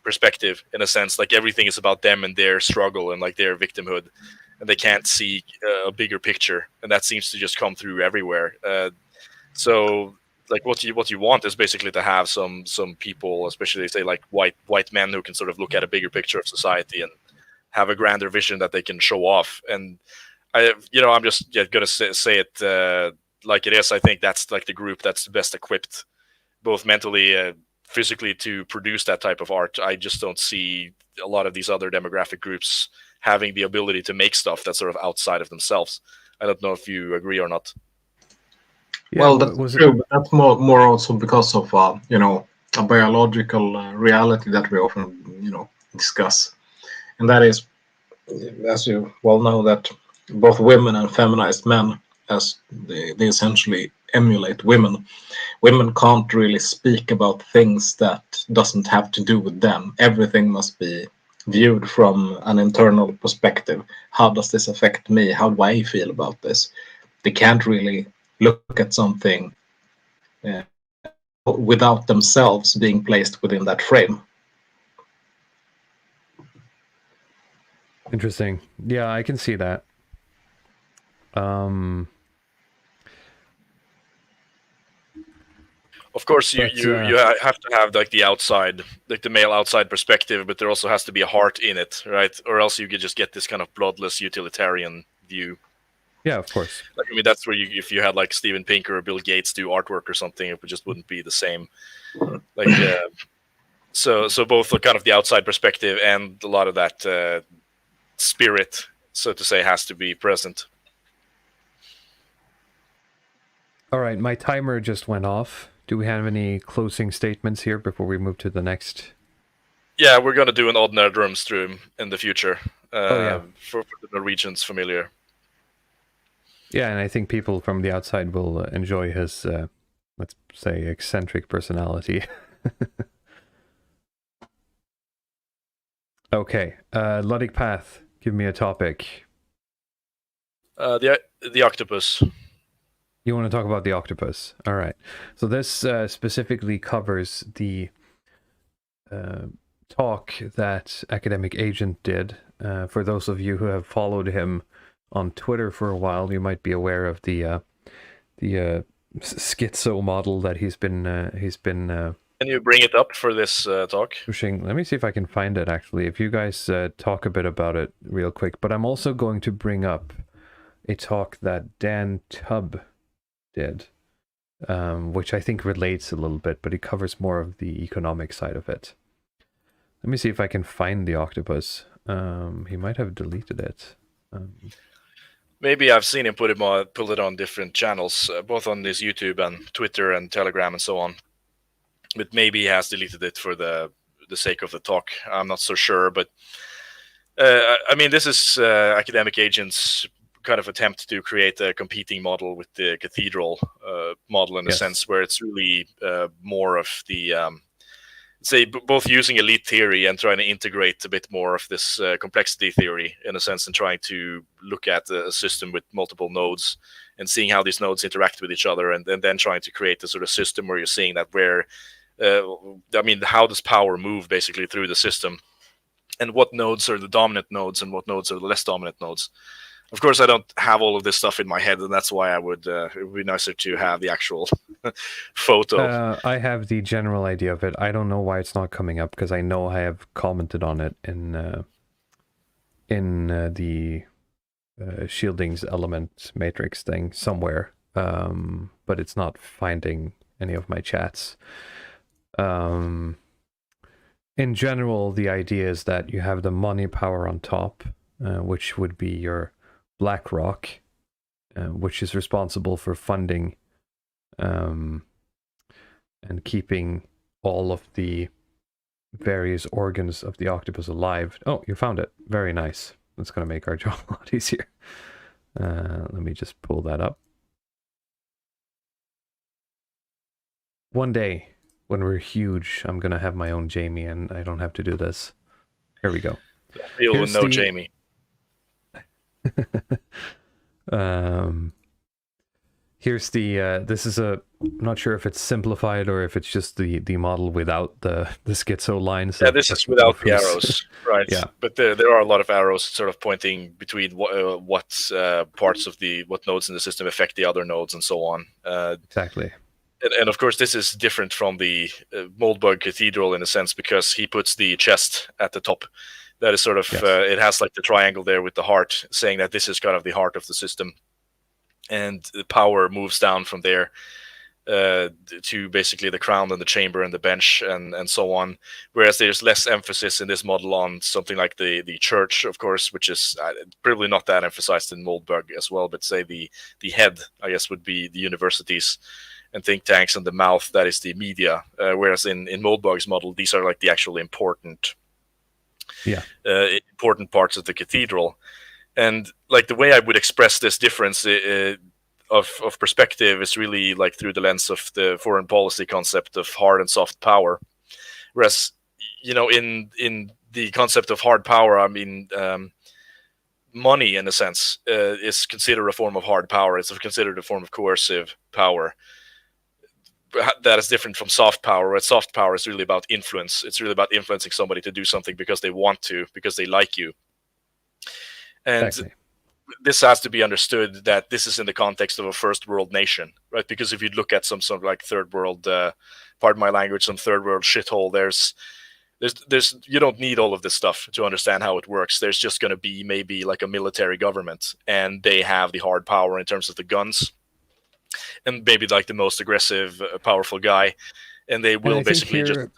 perspective, in a sense. Like everything is about them and their struggle and like their victimhood, and they can't see a bigger picture, and that seems to just come through everywhere. So like what you want is basically to have some people, especially say like white men, who can sort of look at a bigger picture of society and have a grander vision that they can show off. And I'm just gonna say it like it is. I think that's like the group that's the best equipped, both mentally, physically, to produce that type of art. I just don't see a lot of these other demographic groups having the ability to make stuff that's sort of outside of themselves. I don't know if you agree or not. Yeah, well, that's true, but that's more also because of a biological reality that we often discuss, and that is, as you well know, that both women and feminized men, as they essentially emulate women can't really speak about things that doesn't have to do with them. Everything must be viewed from an internal perspective. How does this affect me? How do I feel about this? They can't really look at something without themselves being placed within that frame. Interesting. Yeah, I can see that. Of course, you have to have like the outside, like the male outside perspective, but there also has to be a heart in it, right? Or else you could just get this kind of bloodless utilitarian view. Yeah, of course. Like, I mean, that's where if you had like Steven Pinker or Bill Gates do artwork or something, it just wouldn't be the same. Like, so both kind of the outside perspective and a lot of that spirit, so to say, has to be present. All right, my timer just went off. Do we have any closing statements here before we move to the next? Yeah, we're going to do an Odd Nerdrum stream in the future yeah. for the Norwegians familiar. Yeah, and I think people from the outside will enjoy his, let's say, eccentric personality. Okay, Luddic Path, give me a topic. The octopus. You want to talk about the octopus? All right. So this specifically covers the talk that Academic Agent did. For those of you who have followed him on Twitter for a while, you might be aware of the schizo model that he's been Can you bring it up for this talk? pushing. Let me see if I can find it, actually. If you guys talk a bit about it real quick. But I'm also going to bring up a talk that Dan Tubb did, which I think relates a little bit, but it covers more of the economic side of it. Let me see if I can find the octopus. He might have deleted it. Maybe I've seen him pull it on different channels, both on his YouTube and Twitter and Telegram and so on. But maybe he has deleted it for the sake of the talk. I'm not so sure, but I mean, this is Academic Agent's kind of attempt to create a competing model with the cathedral model in a sense where it's really more of the say both using elite theory and trying to integrate a bit more of this complexity theory in a sense, and trying to look at a system with multiple nodes and seeing how these nodes interact with each other, and then trying to create a sort of system where you're seeing that where I mean, how does power move basically through the system, and what nodes are the dominant nodes and what nodes are the less dominant nodes. Of course, I don't have all of this stuff in my head, and that's why I would. It would be nicer to have the actual photo. I have the general idea of it. I don't know why it's not coming up, because I know I have commented on it in the shieldings element matrix thing somewhere, but it's not finding any of my chats. In general, the idea is that you have the money power on top, which would be your BlackRock, which is responsible for funding and keeping all of the various organs of the octopus alive. Oh, you found it. Very nice. That's going to make our job a lot easier. Let me just pull that up. One day, when we're huge, I'm going to have my own Jamie, and I don't have to do this. Here we go. You'll know Jamie. Here's the this is I'm not sure if it's simplified or if it's just the model without the schizo lines. Yeah, this is without the arrows, right? Yeah, but there are a lot of arrows sort of pointing between what parts of what nodes in the system affect the other nodes and so on. Exactly. And of course, this is different from the Moldbug Cathedral in a sense, because he puts the chest at the top. That is sort of, it has like the triangle there with the heart, saying that this is kind of the heart of the system. And the power moves down from there to basically the crown and the chamber and the bench and so on. Whereas there's less emphasis in this model on something like the church, of course, which is probably not that emphasized in Moldbug as well. But say the head, I guess, would be the universities and think tanks, and the mouth, that is the media. Whereas in Moldbug's model, these are like the actual important parts of the cathedral. And like the way I would express this difference of perspective is really like through the lens of the foreign policy concept of hard and soft power. Whereas, you know, in the concept of hard power, I mean, money in a sense is considered a form of hard power. It's considered a form of coercive power. That is different from soft power, where soft power is really about influence. It's really about influencing somebody to do something because they want to, because they like you. And this has to be understood that this is in the context of a first world nation, right? Because if you look at some sort of like third world, pardon my language, some third world shithole, there's There's you don't need all of this stuff to understand how it works. There's just going to be maybe like a military government, and they have the hard power in terms of the guns, and maybe like the most aggressive, powerful guy, and they will basically just.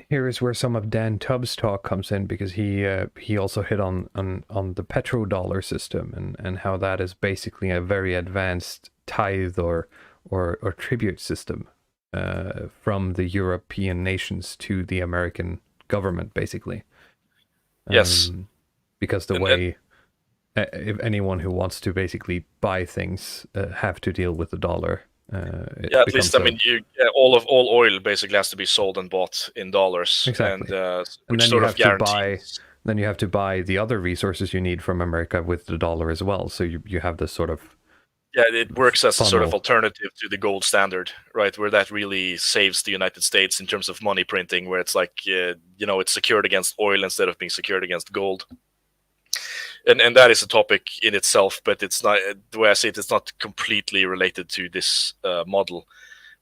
Here is where some of Dan Tubbs' talk comes in, because he also hit on the petrodollar system and how that is basically a very advanced tithe or tribute system from the European nations to the American government, basically. Yes. Because if anyone who wants to basically buy things have to deal with the dollar. At least all oil basically has to be sold and bought in dollars. Exactly. And then sort you of have guarantees. then you have to buy the other resources you need from America with the dollar as well. So you have this sort of it works as a sort of funnel. alternative to the gold standard, right? Where that really saves the United States in terms of money printing, where it's like it's secured against oil instead of being secured against gold. And that is a topic in itself, but it's not, the way I see it, it's not completely related to this model.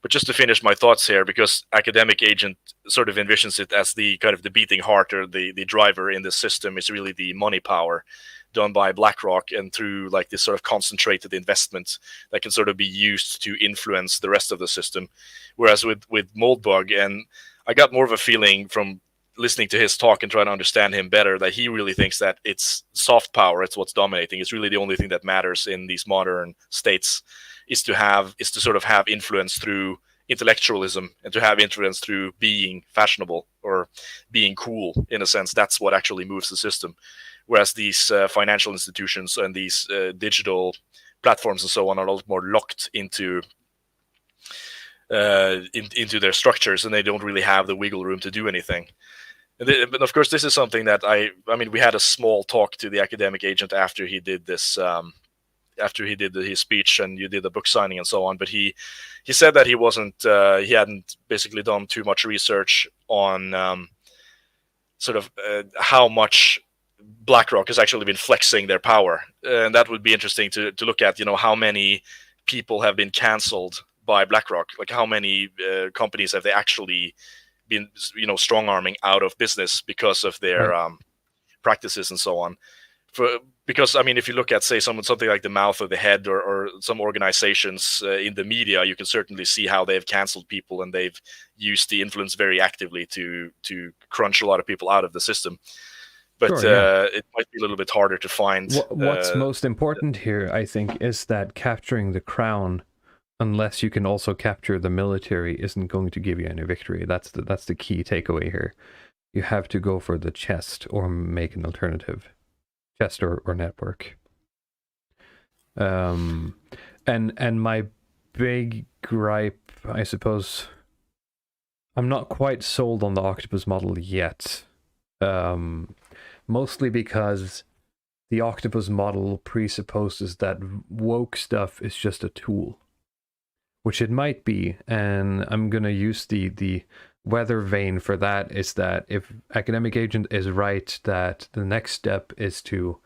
But just to finish my thoughts here, because Academic Agent sort of envisions it as the kind of the beating heart, or the driver in this system is really the money power done by BlackRock, and through like this sort of concentrated investment that can sort of be used to influence the rest of the system. Whereas with Moldbug, and I got more of a feeling from listening to his talk and trying to understand him better, that he really thinks that it's soft power, it's what's dominating. It's really the only thing that matters in these modern states, is to sort of have influence through intellectualism, and to have influence through being fashionable or being cool, in a sense. That's what actually moves the system. Whereas these financial institutions and these digital platforms and so on are a lot more locked into their structures, and they don't really have the wiggle room to do anything. But of course, this is something that I mean, we had a small talk to the Academic Agent after he did this, after he did his speech, and you did the book signing and so on. But he said that he hadn't basically done too much research on sort of how much BlackRock has actually been flexing their power, and that would be interesting to look at. How many people have been cancelled by BlackRock? Like, how many companies have they actually been strong arming out of business because of their practices and so on? Because I mean, if you look at, say, something like the Mouth or the Head, or some organizations in the media, you can certainly see how they've canceled people, and they've used the influence very actively to crunch a lot of people out of the system. But Sure, it might be a little bit harder to find. What's most important here, I think, is that capturing the crown, unless you can also capture the military, isn't going to give you any victory. That's the key takeaway here. You have to go for the chest, or make an alternative chest or network. And my big gripe, I suppose, I'm not quite sold on the octopus model yet. Mostly because the octopus model presupposes that woke stuff is just a tool, which it might be, and I'm going to use the weather vane for that. Is that if Academic Agent is right, that the next step is to,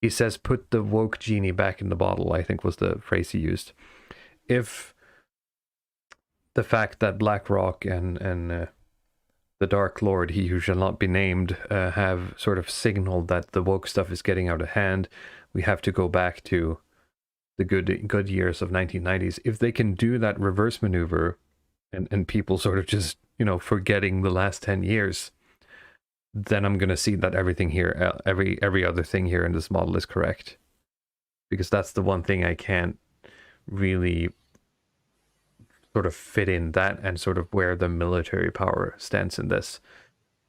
he says, put the woke genie back in the bottle, I think was the phrase he used. If the fact that BlackRock and the Dark Lord, he who shall not be named, have sort of signaled that the woke stuff is getting out of hand, we have to go back to the good years of 1990s. If they can do that reverse maneuver, and people sort of just forgetting the last 10 years, then I'm going to see that everything here, every other thing here in this model is correct, because that's the one thing I can't really sort of fit in, that and sort of where the military power stands in this.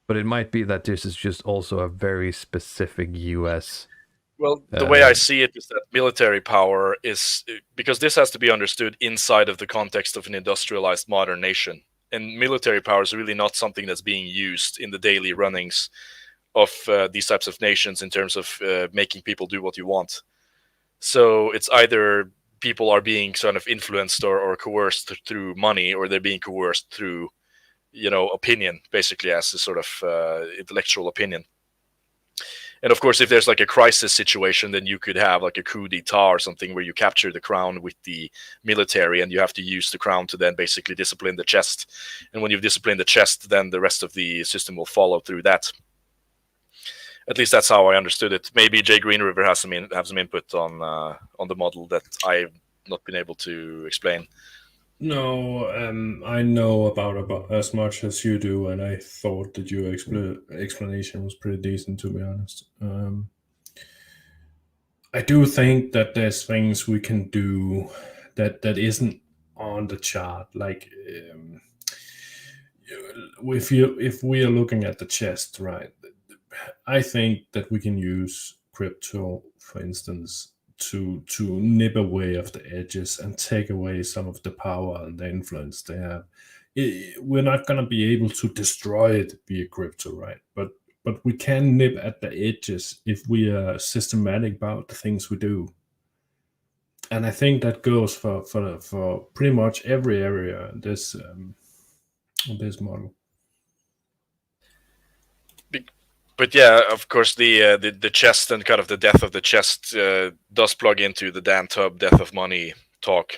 But it might be that this is just also a very specific US. Well, the way I see it is that military power is, because this has to be understood inside of the context of an industrialized modern nation. And military power is really not something that's being used in the daily runnings of these types of nations in terms of making people do what you want. So it's either people are being sort of influenced or coerced through money, or they're being coerced through, opinion, basically, as a sort of intellectual opinion. And of course, if there's like a crisis situation, then you could have like a coup d'etat or something where you capture the crown with the military, and you have to use the crown to then basically discipline the chest. And when you've disciplined the chest, then the rest of the system will follow through that. At least that's how I understood it. Maybe JGreenriver has some input on the model that I've not been able to explain. No, I know about as much as you do, and I thought that your explanation was pretty decent, to be honest. I do think that there's things we can do that isn't on the chart. Like if we are looking at the chest, right? I think that we can use crypto, for instance, to nip away of the edges and take away some of the power and the influence they have. We're not going to be able to destroy it via crypto, right? But we can nip at the edges if we are systematic about the things we do. And I think that goes for pretty much every area in this model. But yeah, of course, the chest and kind of the death of the chest does plug into the Dan Tubb death of money talk.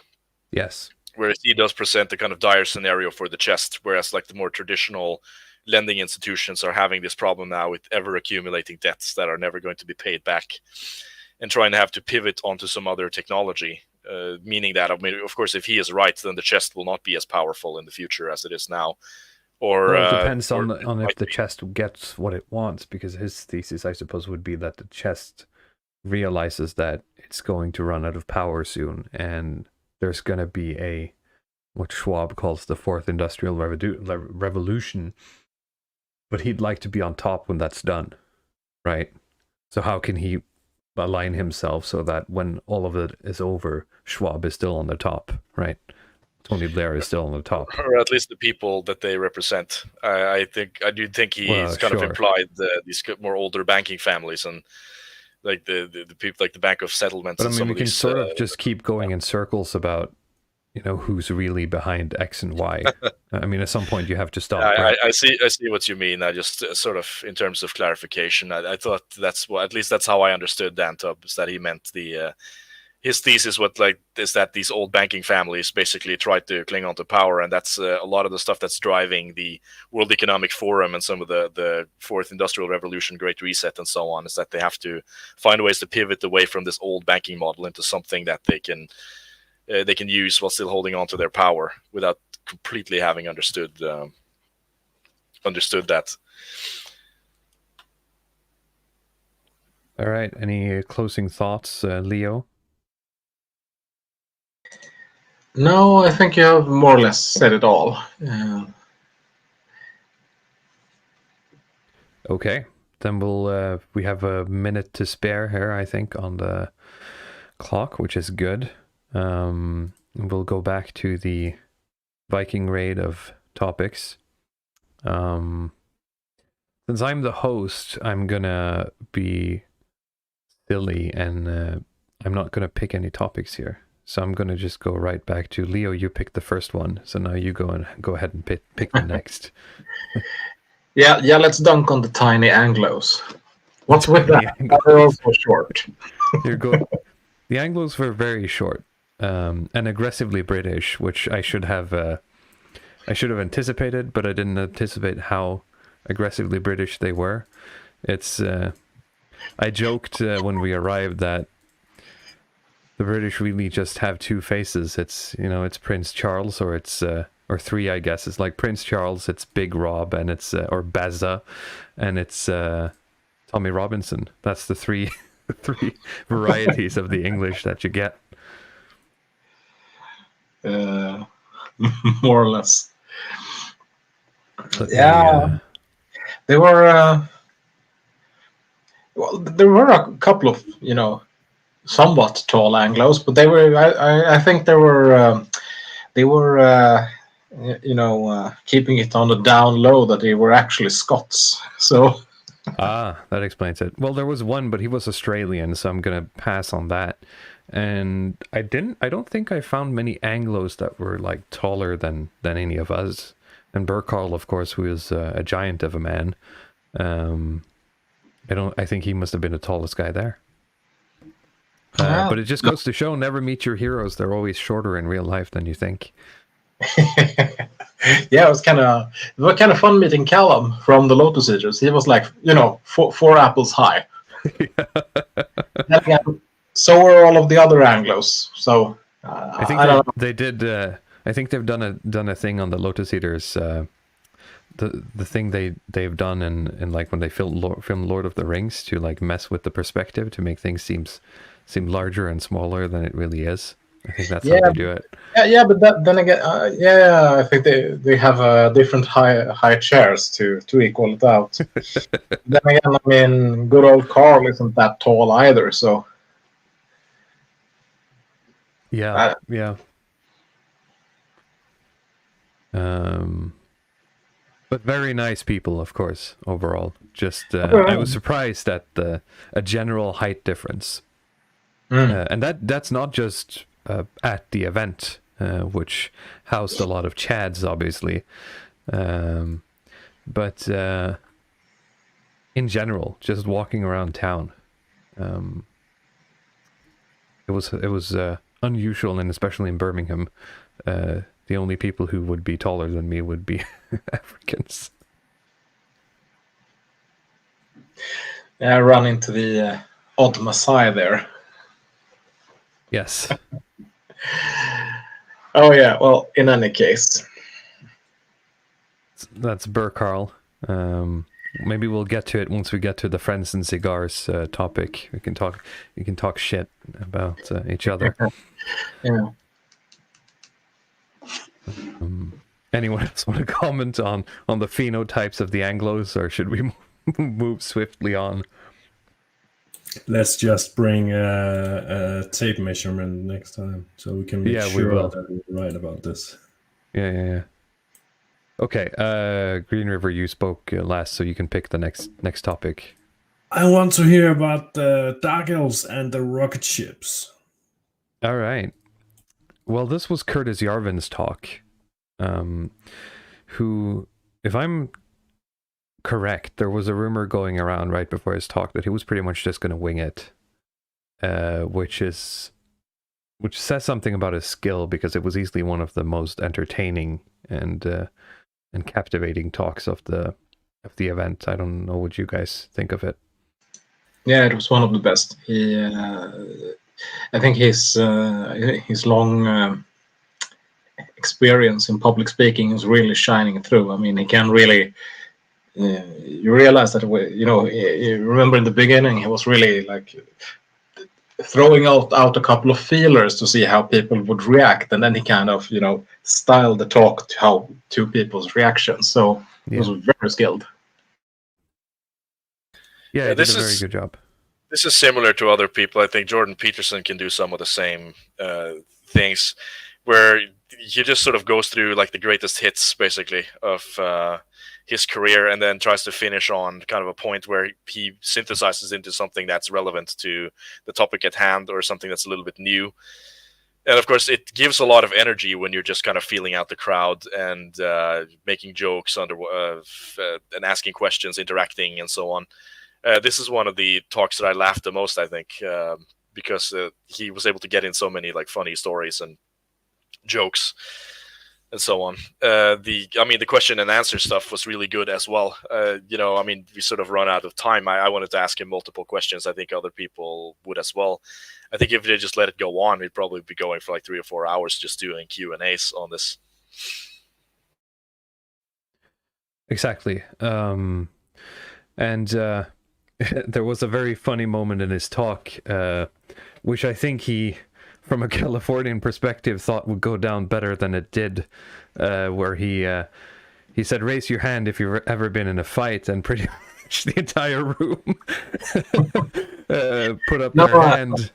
Yes. Whereas he does present a kind of dire scenario for the chest, whereas like the more traditional lending institutions are having this problem now with ever accumulating debts that are never going to be paid back, and trying to have to pivot onto some other technology. Meaning that, I mean, of course, if he is right, then the chest will not be as powerful in the future as it is now. Or well, it depends on if the chest gets what it wants, because his thesis, I suppose, would be that the chest realizes that it's going to run out of power soon, and there's going to be what Schwab calls the fourth industrial revolution, but he'd like to be on top when that's done, right? So how can he align himself so that when all of it is over, Schwab is still on the top, right? Tony Blair is still on the top, or at least the people that they represent. I do think he's kind of implied these more older banking families and like the people like the Bank of Settlements. But I mean, we can sort of just keep going in circles about who's really behind X and Y. I mean, at some point you have to stop. I see what you mean. I just sort of in terms of clarification, I thought that's what, at least that's how I understood Dan Tubb, is that he meant his thesis is that these old banking families basically tried to cling on to power, and that's a lot of the stuff that's driving the World Economic Forum and some of the Fourth Industrial Revolution, Great Reset, and so on, is that they have to find ways to pivot away from this old banking model into something that they can use while still holding on to their power without completely having understood that. All right. Any closing thoughts, Leo? No, I think you have more or less said it all. Okay, then we have a minute to spare here, I think, on the clock, which is good. We'll go back to the Viking raid of topics. Since I'm the host, I'm gonna be silly and I'm not gonna pick any topics here. So I'm going to just go right back to Leo. You picked the first one, so now you go ahead and pick the next. Yeah. Let's dunk on the tiny Anglos. What's with that? They're also short. The Anglos were very short and aggressively British, which I should have anticipated, but I didn't anticipate how aggressively British they were. It's I joked when we arrived that the British really just have two faces. It's Prince Charles, or it's or three, I guess. It's like Prince Charles, it's Big Rob, and it's or Bazza, and it's Tommy Robinson. That's the three varieties of the English that you get. More or less. Yeah, they were. Well, there were a couple of somewhat tall Anglos, but they were. I think they were keeping it on the down low that they were actually Scots. So. That explains it. Well, there was one, but he was Australian, so I'm gonna pass on that. And I don't think I found many Anglos that were like taller than any of us. And Birkarl, of course, who is a giant of a man. I think he must have been the tallest guy there. Yeah. But it just goes to show, never meet your heroes. They're always shorter in real life than you think. Yeah, it was kind of fun meeting Callum from the Lotus Eaters. He was like, four apples high. Then again, so were all of the other Anglos. So I think they did. I think they've done a thing on the Lotus Eaters. The thing they've done in like when they filmed Lord of the Rings to like mess with the perspective to make things seem larger and smaller than it really is. I think that's how they do it. Yeah, but then again, I think they have different high chairs to equal it out. Then again, I mean, good old Carl isn't that tall either, so. Yeah. But very nice people, of course, overall. Just I was surprised at a general height difference. And that's not just at the event, which housed a lot of Chads, obviously. But in general, just walking around town, it was unusual, and especially in Birmingham, the only people who would be taller than me would be Africans. I run into the odd Maasai there. Yes. Oh yeah, well, in any case. That's Birkarl. Maybe we'll get to it once we get to the friends and cigars topic. We can talk shit about each other. Yeah. Anyone else want to comment on the phenotypes of the Anglos, or should we move swiftly on? Let's just bring a tape measurement next time, so we can make sure that we're right about this. Yeah. Okay, JGreenriver, you spoke last, so you can pick the next topic. I want to hear about the Dark Elves and the rocket ships. All right. Well, this was Curtis Yarvin's talk, who, if I'm correct, there was a rumor going around right before his talk that he was pretty much just going to wing it, which says something about his skill, because it was easily one of the most entertaining and captivating talks of the event. I don't know what you guys think of it. Yeah, it was one of the best. I think his long experience in public speaking is really shining through. I mean, he can really. You realize that, you remember in the beginning, he was really like throwing out a couple of feelers to see how people would react, and then he kind of, styled the talk to people's reactions. So he was very skilled. Yeah, he did a very good job. This is similar to other people. I think Jordan Peterson can do some of the same things, where he just sort of goes through like the greatest hits, basically, of his career, and then tries to finish on kind of a point where he synthesizes into something that's relevant to the topic at hand, or something that's a little bit new. And of course, it gives a lot of energy when you're just kind of feeling out the crowd and making jokes and asking questions, interacting, and so on. This is one of the talks that I laughed the most, I think, because he was able to get in so many like funny stories and jokes and so on. The question and answer stuff was really good as well. We sort of run out of time. I wanted to ask him multiple questions. I think other people would as well. I think if they just let it go on, we'd probably be going for like 3 or 4 hours just doing Q&As on this. Exactly. And there was a very funny moment in his talk, which I think he, from a Californian perspective, thought would go down better than it did, where he said, "Raise your hand if you've ever been in a fight," and pretty much the entire room put up their hand.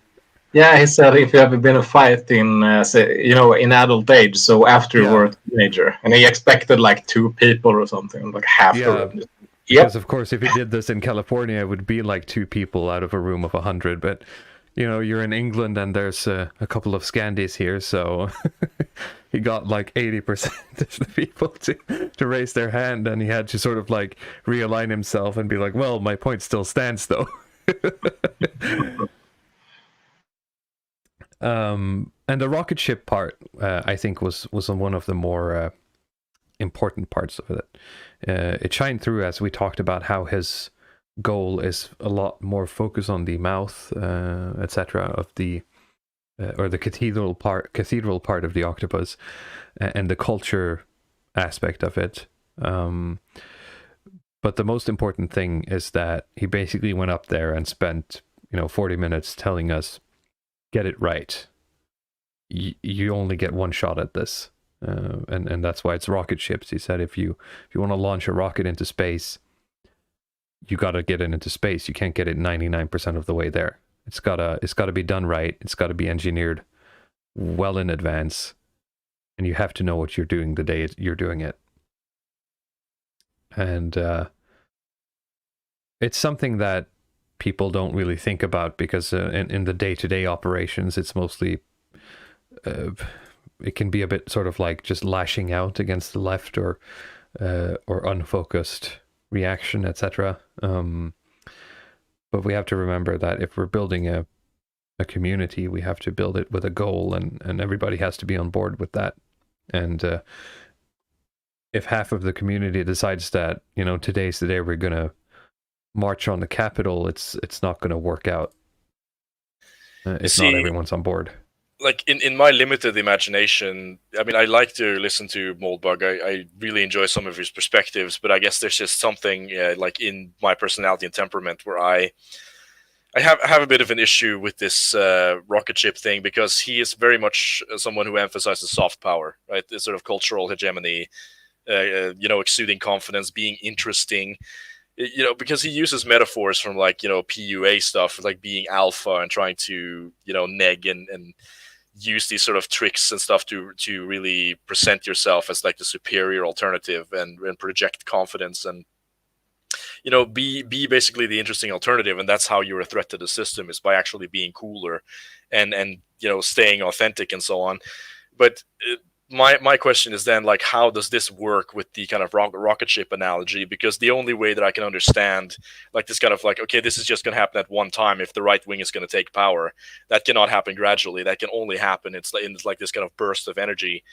Yeah, he said, if you ever been in a fight in adult age, so after you were a teenager, and he expected like 2 people or something, like half the room. Because of course, if he did this in California, it would be like 2 people out of a room of 100. But you're in England, and there's a couple of Scandies here, so he got like 80% of the people to raise their hand, and he had to sort of like realign himself and be like, well, my point still stands though. And the rocket ship part, I think, was one of the more important parts of it. It shined through as we talked about how his goal is a lot more focus on the mouth, etc., of the or the cathedral part of the octopus, and the culture aspect of it. But the most important thing is that he basically went up there and spent 40 minutes telling us, get it right. You only get one shot at this, and that's why it's rocket ships. He said if you want to launch a rocket into space, you got to get it into space. You can't get it 99% of the way there. It's gotta be done right. It's got to be engineered well in advance, and you have to know what you're doing the day you're doing it. And it's something that people don't really think about, because in the day-to-day operations, it's mostly it can be a bit sort of like just lashing out against the left or unfocused reaction, etc. But we have to remember that if we're building a community, we have to build it with a goal, and everybody has to be on board with that. And if half of the community decides that today's the day we're gonna march on the Capitol, it's not gonna work out if not everyone's on board. Like in my limited imagination, I mean, I like to listen to Moldbug. I really enjoy some of his perspectives, but I guess there's just something like in my personality and temperament where I have a bit of an issue with this rocket ship thing, because he is very much someone who emphasizes soft power, right? This sort of cultural hegemony, exuding confidence, being interesting. Because he uses metaphors from like PUA stuff, like being alpha and trying to neg and use these sort of tricks and stuff to really present yourself as like the superior alternative and project confidence and be basically the interesting alternative. And that's how you're a threat to the system, is by actually being cooler and staying authentic and so on. But my question is then, like, how does this work with the kind of rocket ship analogy? Because the only way that I can understand, like, this kind of like, okay, this is just going to happen at one time if the right wing is going to take power. That cannot happen gradually. That can only happen. It's like this kind of burst of energy,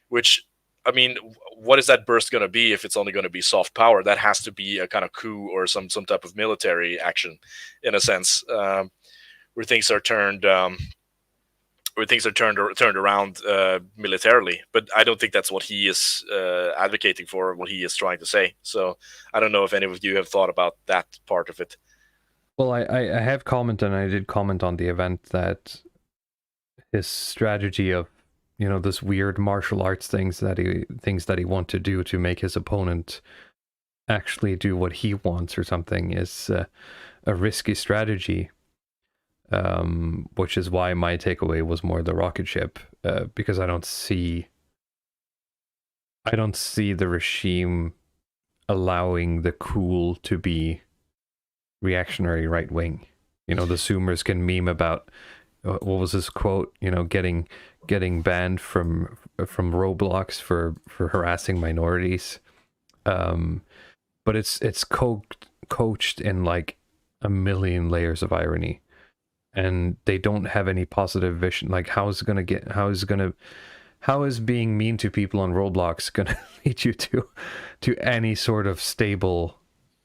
which, I mean, what is that burst going to be if it's only going to be soft power? That has to be a kind of coup or some type of military action, in a sense, where things are turned around militarily. But I don't think that's what he is advocating for, what he is trying to say. So I don't know if any of you have thought about that part of it. Well, I have commented, and I did comment on the event, that his strategy of this weird martial arts things that he wants to do to make his opponent actually do what he wants or something is a risky strategy. Which is why my takeaway was more the rocket ship, because I don't see the regime allowing the cool to be reactionary right wing. The Zoomers can meme about what was his quote? Getting banned from Roblox for harassing minorities. But it's coached in like a million layers of irony. And they don't have any positive vision. Like, how is being mean to people on Roblox gonna lead you to any sort of stable,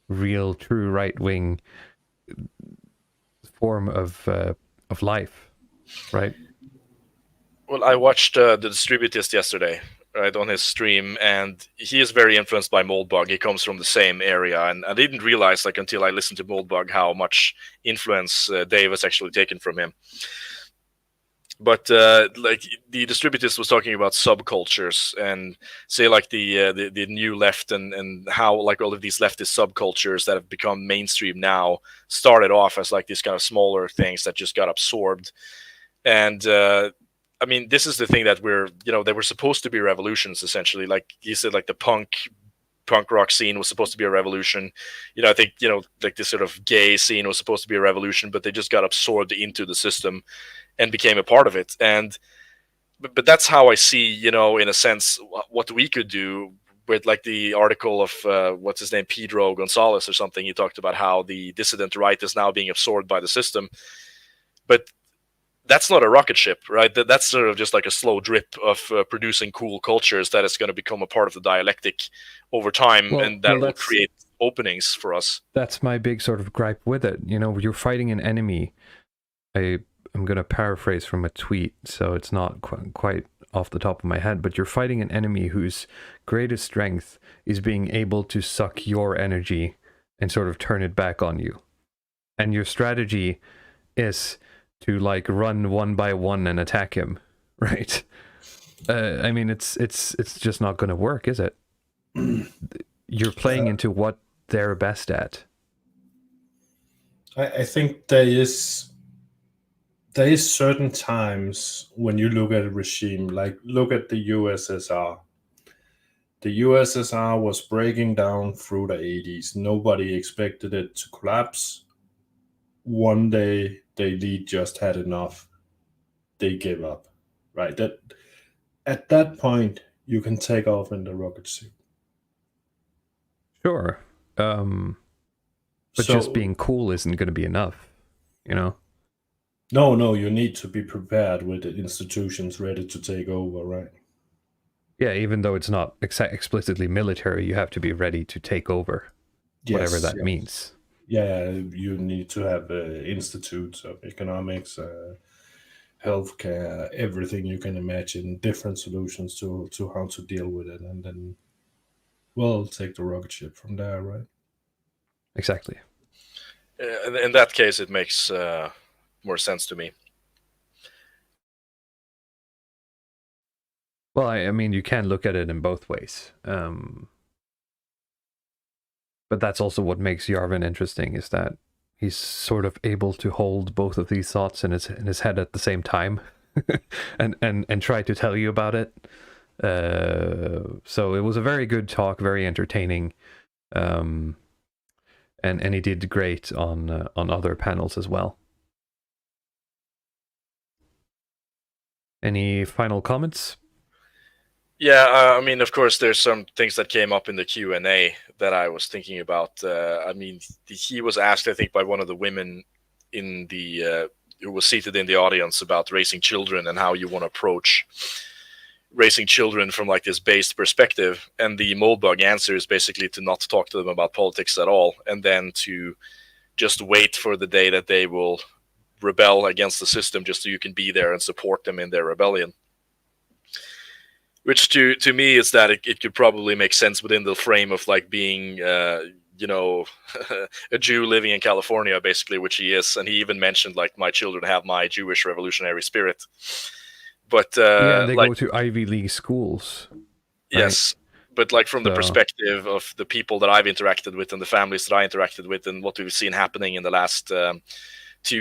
real, true right wing form of life, right? Well, I watched the Distributist yesterday, right, on his stream, and he is very influenced by Moldbug. He comes from the same area, and I didn't realize, like, until I listened to Moldbug, how much influence Dave has actually taken from him. But like, the Distributist was talking about subcultures, and say like the new left, and how like all of these leftist subcultures that have become mainstream now started off as like these kind of smaller things that just got absorbed. And I mean, this is the thing that they were supposed to be revolutions, essentially. Like you said, like the punk rock scene was supposed to be a revolution. I think, like this sort of gay scene was supposed to be a revolution, but they just got absorbed into the system and became a part of it. And but that's how I see, you know, in a sense, what we could do with like the article of what's his name, Pedro Gonzalez or something. He talked about how the dissident right is now being absorbed by the system, but that's not a rocket ship, right? That's sort of just like a slow drip of producing cool cultures that is going to become a part of the dialectic over time, and that will create openings for us. That's my big sort of gripe with it. You know, you're fighting an enemy. I'm going to paraphrase from a tweet, so it's not quite off the top of my head, but you're fighting an enemy whose greatest strength is being able to suck your energy and sort of turn it back on you. And your strategy is to like run one by one and attack him, right? I mean, it's just not going to work, is it? You're playing into what they're best at. I think there is certain times when you look at a regime, like look at the USSR. The USSR was breaking down through the 80s. Nobody expected it to collapse. One day, the elite just had enough. They gave up, right? That at that point, you can take off in the rocket suit. Sure. But just being cool isn't going to be enough, you know? No, you need to be prepared with the institutions ready to take over, right? Yeah, even though it's not explicitly military, you have to be ready to take over, whatever that means. Yeah, you need to have institutes of economics, healthcare, everything you can imagine, different solutions to how to deal with it, and then we'll take the rocket ship from there, right? Exactly. In that case, it makes more sense to me. Well, I mean, you can look at it in both ways. But that's also what makes Yarvin interesting, is that he's sort of able to hold both of these thoughts in his head at the same time and try to tell you about it. So it was a very good talk, very entertaining. And he did great on other panels as well. Any final comments? Yeah, I mean, of course, there's some things that came up in the Q&A that I was thinking about. I mean, he was asked, I think, by one of the women in the who was seated in the audience about raising children and how you want to approach raising children from like this based perspective. And the Moldbug answer is basically to not talk to them about politics at all, and then to just wait for the day that they will rebel against the system, just so you can be there and support them in their rebellion. Which to me is that it could probably make sense within the frame of like being, you know, a Jew living in California, basically, which he is. And he even mentioned like, my children have my Jewish revolutionary spirit. But yeah, they go to Ivy League schools. Right? Yes, but like from the perspective of the people that I've interacted with and the families that I interacted with and what we've seen happening in the last 2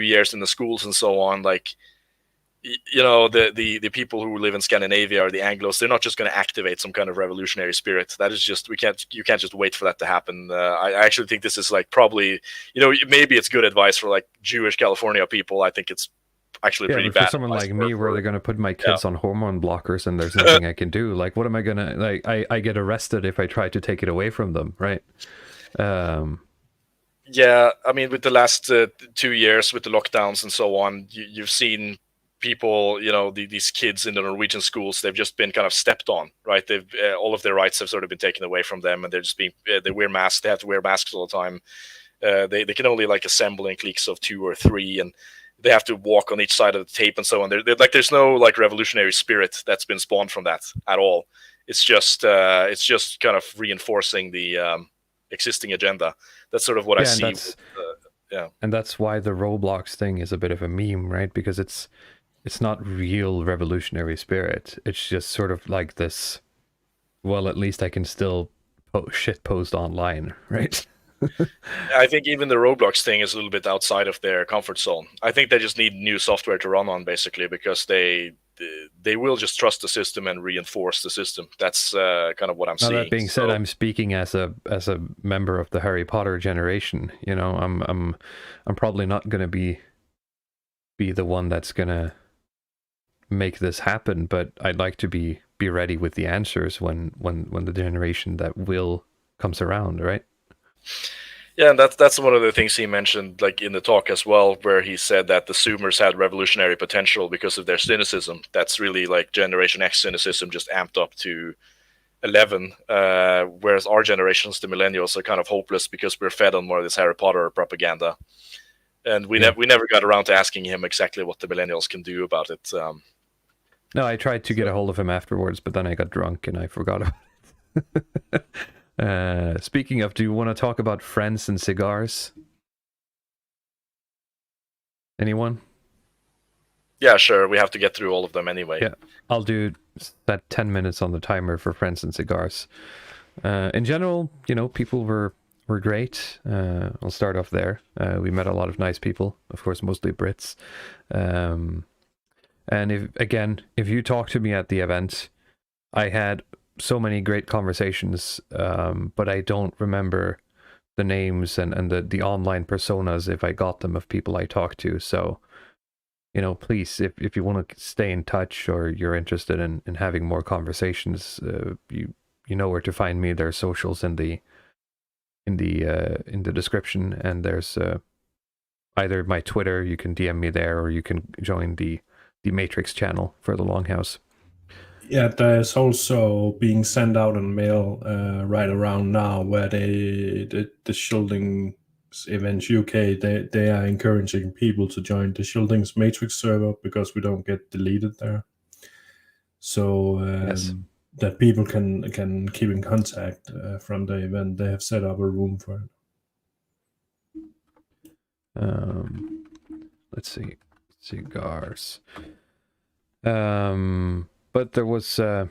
years in the schools and so on, like, you know, the people who live in Scandinavia or the Anglos, they're not just going to activate some kind of revolutionary spirit. That is just, you can't just wait for that to happen. I actually think this is like probably, you know, maybe it's good advice for like Jewish California people. I think it's actually pretty bad. For someone like me, where they're going to put my kids on hormone blockers and there's nothing I can do. Like, what am I going to, like, I get arrested if I try to take it away from them, right? Yeah, I mean, with the last 2 years with the lockdowns and so on, you've seen people, you know, these kids in the Norwegian schools, they've just been kind of stepped on, right? They've all of their rights have sort of been taken away from them, and they're just being they wear masks. They have to wear masks all the time. They can only like assemble in cliques of 2 or 3, and they have to walk on each side of the tape and so on. They're like, there's no like revolutionary spirit that's been spawned from that at all. It's just kind of reinforcing the existing agenda. That's sort of what I see. And that's why the Roblox thing is a bit of a meme, right? Because it's not real revolutionary spirit. It's just sort of like this, well, at least I can still post online, right? I think even the Roblox thing is a little bit outside of their comfort zone. I think they just need new software to run on, basically, because they will just trust the system and reinforce the system. That's kind of what I'm seeing. That being said, I'm speaking as a member of the Harry Potter generation. You know, I'm probably not going to be the one that's going to make this happen, but I'd like to be ready with the answers when the generation that will comes around, right? Yeah, and that's one of the things he mentioned, like in the talk as well, where he said that the Zoomers had revolutionary potential because of their cynicism. That's really like Generation X cynicism just amped up to 11, whereas our generations, the millennials, are kind of hopeless because we're fed on more of this Harry Potter propaganda, and we never got around to asking him exactly what the millennials can do about it. No, I tried to get a hold of him afterwards, but then I got drunk and I forgot about it. Speaking of, do you want to talk about friends and cigars? Anyone? Yeah, sure. We have to get through all of them anyway. Yeah, I'll do that 10 minutes on the timer for friends and cigars. In general, people were great. I'll start off there. We met a lot of nice people, of course, mostly Brits. And if you talk to me at the event, I had so many great conversations, but I don't remember the names and the online personas if I got them of people I talked to. So, please, if you want to stay in touch or you're interested in having more conversations, you know where to find me. There's socials in the description, and there's either my Twitter, you can DM me there, or you can join the Matrix channel for the Longhouse. Yeah, there's also being sent out in mail right around now where the Shielding Events UK, they are encouraging people to join the Shielding's Matrix server because we don't get deleted there. So Yes. that people can keep in contact from the event. They have set up a room for it. Let's see, cigars. But there was a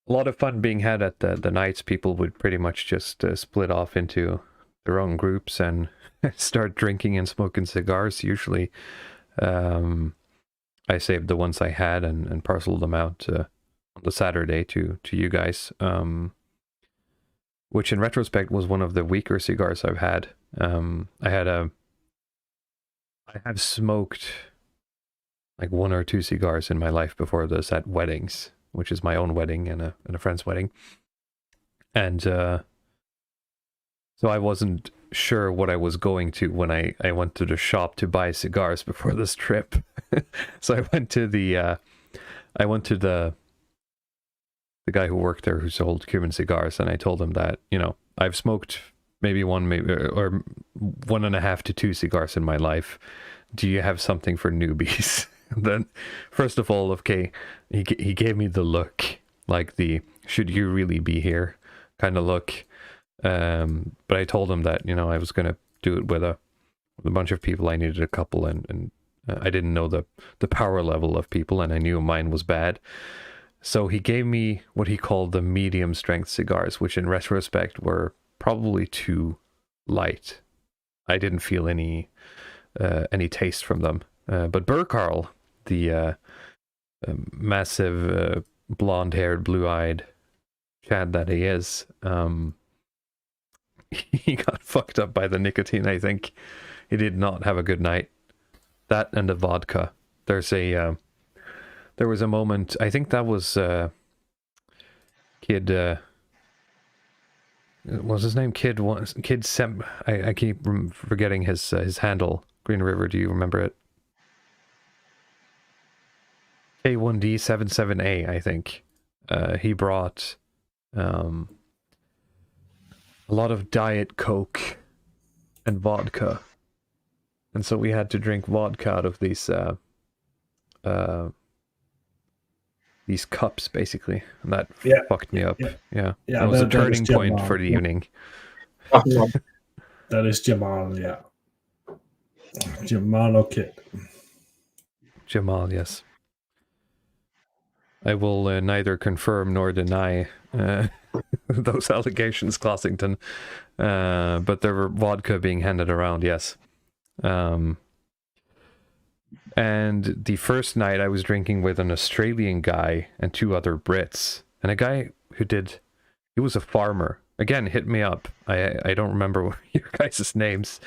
lot of fun being had at the nights. People would pretty much just split off into their own groups and start drinking and smoking cigars. Usually, I saved the ones I had and parceled them out on the Saturday to you guys, which in retrospect was one of the weaker cigars I've had. I have smoked like 1 or 2 cigars in my life before this at weddings, which is my own wedding and a friend's wedding. And so I wasn't sure what I was going to when I went to the shop to buy cigars before this trip. So I went to the guy who worked there who sold Cuban cigars, and I told him that, I've smoked maybe 1.5 to 2 cigars in my life. Do you have something for newbies? Then, first of all, okay, he gave me the look, like the "should you really be here" kind of look. But I told him that I was gonna do it with a bunch of people. I needed a couple, and I didn't know the power level of people, and I knew mine was bad. So he gave me what he called the medium strength cigars, which in retrospect were probably too light. I didn't feel any taste from them. But Birkarl, the massive blonde-haired, blue-eyed Chad that he is, he got fucked up by the nicotine, I think. He did not have a good night. That and the vodka. There was a moment, I think that was Kid, what was his name? Kid Sem, I keep forgetting his handle. JGreenriver, do you remember it? K1D77A, I think. He brought a lot of Diet Coke and vodka. And so we had to drink vodka out of these cups, basically. And that fucked me up. Yeah. That was a turning point for the evening. That is Jamal, yeah. Jamal or Kid. Jamal, yes. I will neither confirm nor deny those allegations, Clossington. But there were vodka being handed around, yes. And the first night I was drinking with an Australian guy and 2 other Brits. And a guy he was a farmer. Again, hit me up. I don't remember your guys' names.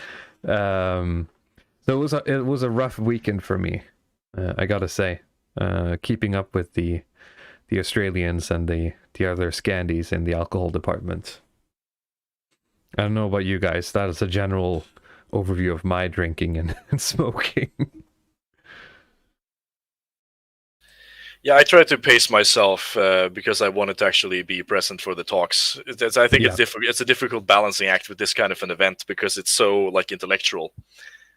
So it was a rough weekend for me, I gotta say. keeping up with the Australians and the other Scandies in the alcohol department. I don't know about you guys. That is a general overview of my drinking and smoking. Yeah, I try to pace myself because I wanted to actually be present for the talks. I think it's a difficult balancing act with this kind of an event because it's so like intellectual.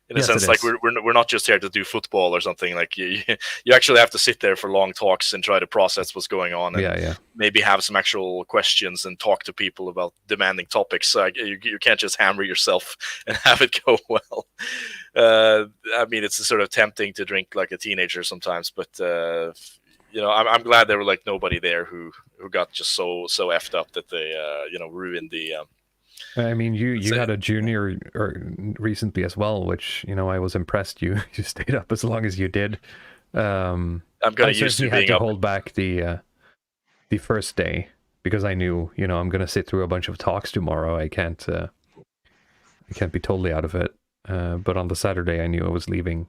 In a sense, like we're not just here to do football or something. Like you actually have to sit there for long talks and try to process what's going on, and maybe have some actual questions and talk to people about demanding topics. So you can't just hammer yourself and have it go well. I mean, it's sort of tempting to drink like a teenager sometimes, but I'm glad there were like nobody there who got just so effed up that they ruined the. I mean, you had a junior recently as well, which I was impressed. You stayed up as long as you did. I'm gonna use you being had to hold back the first day because I knew I'm gonna sit through a bunch of talks tomorrow. I can't be totally out of it. But on the Saturday, I knew I was leaving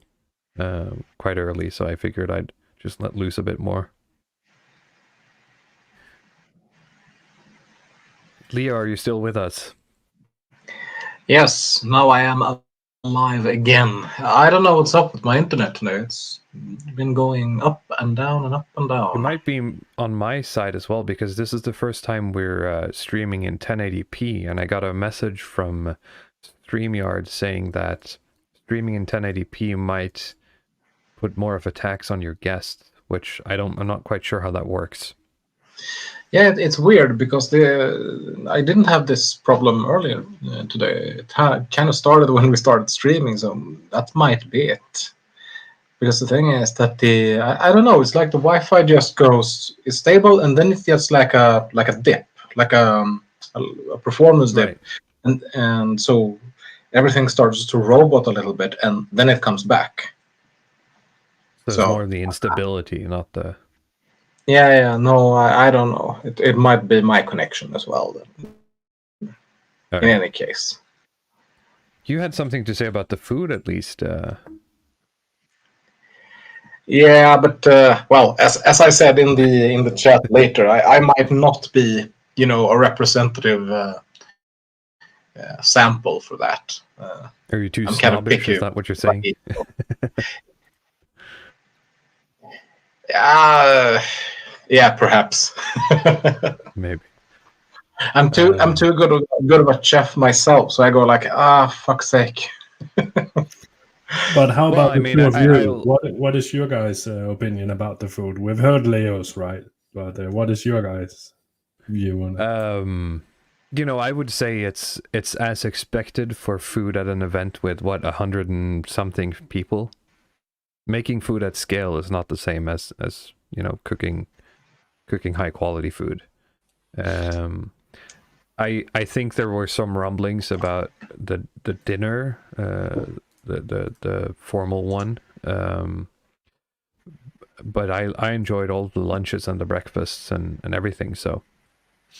quite early, so I figured I'd just let loose a bit more. Leah, are you still with us? Yes, now I am alive again. I don't know what's up with my internet today. It's been going up and down and up and down. It might be on my side as well, because this is the first time we're streaming in 1080p, and I got a message from StreamYard saying that streaming in 1080p might put more of a tax on your guests, which I'm not quite sure how that works. Yeah, it's weird because I didn't have this problem earlier today. It kind of started when we started streaming, so that might be it. Because the thing is that I don't know, it's like the Wi-Fi just is stable, and then it's just like a dip, like a performance dip, right. and so everything starts to robot a little bit, and then it comes back. So it's more of the instability, not the. Yeah, no, I don't know. It might be my connection as well. Then. Right. In any case, you had something to say about the food, at least. Yeah, but well, as I said in the chat later, I might not be a representative sample for that. Are you too snobbish? Is that what you're saying? Yeah, perhaps. Maybe. I'm too good of a chef myself, so I go like, fuck's sake. But how about the two of you? What is your guys' opinion about the food? We've heard Leo's, right? But what is your guys' view on it? I would say it's as expected for food at an event with 100 and something people. Making food at scale is not the same as cooking high quality food. I think there were some rumblings about the dinner, the formal one, but I enjoyed all the lunches and the breakfasts and everything. So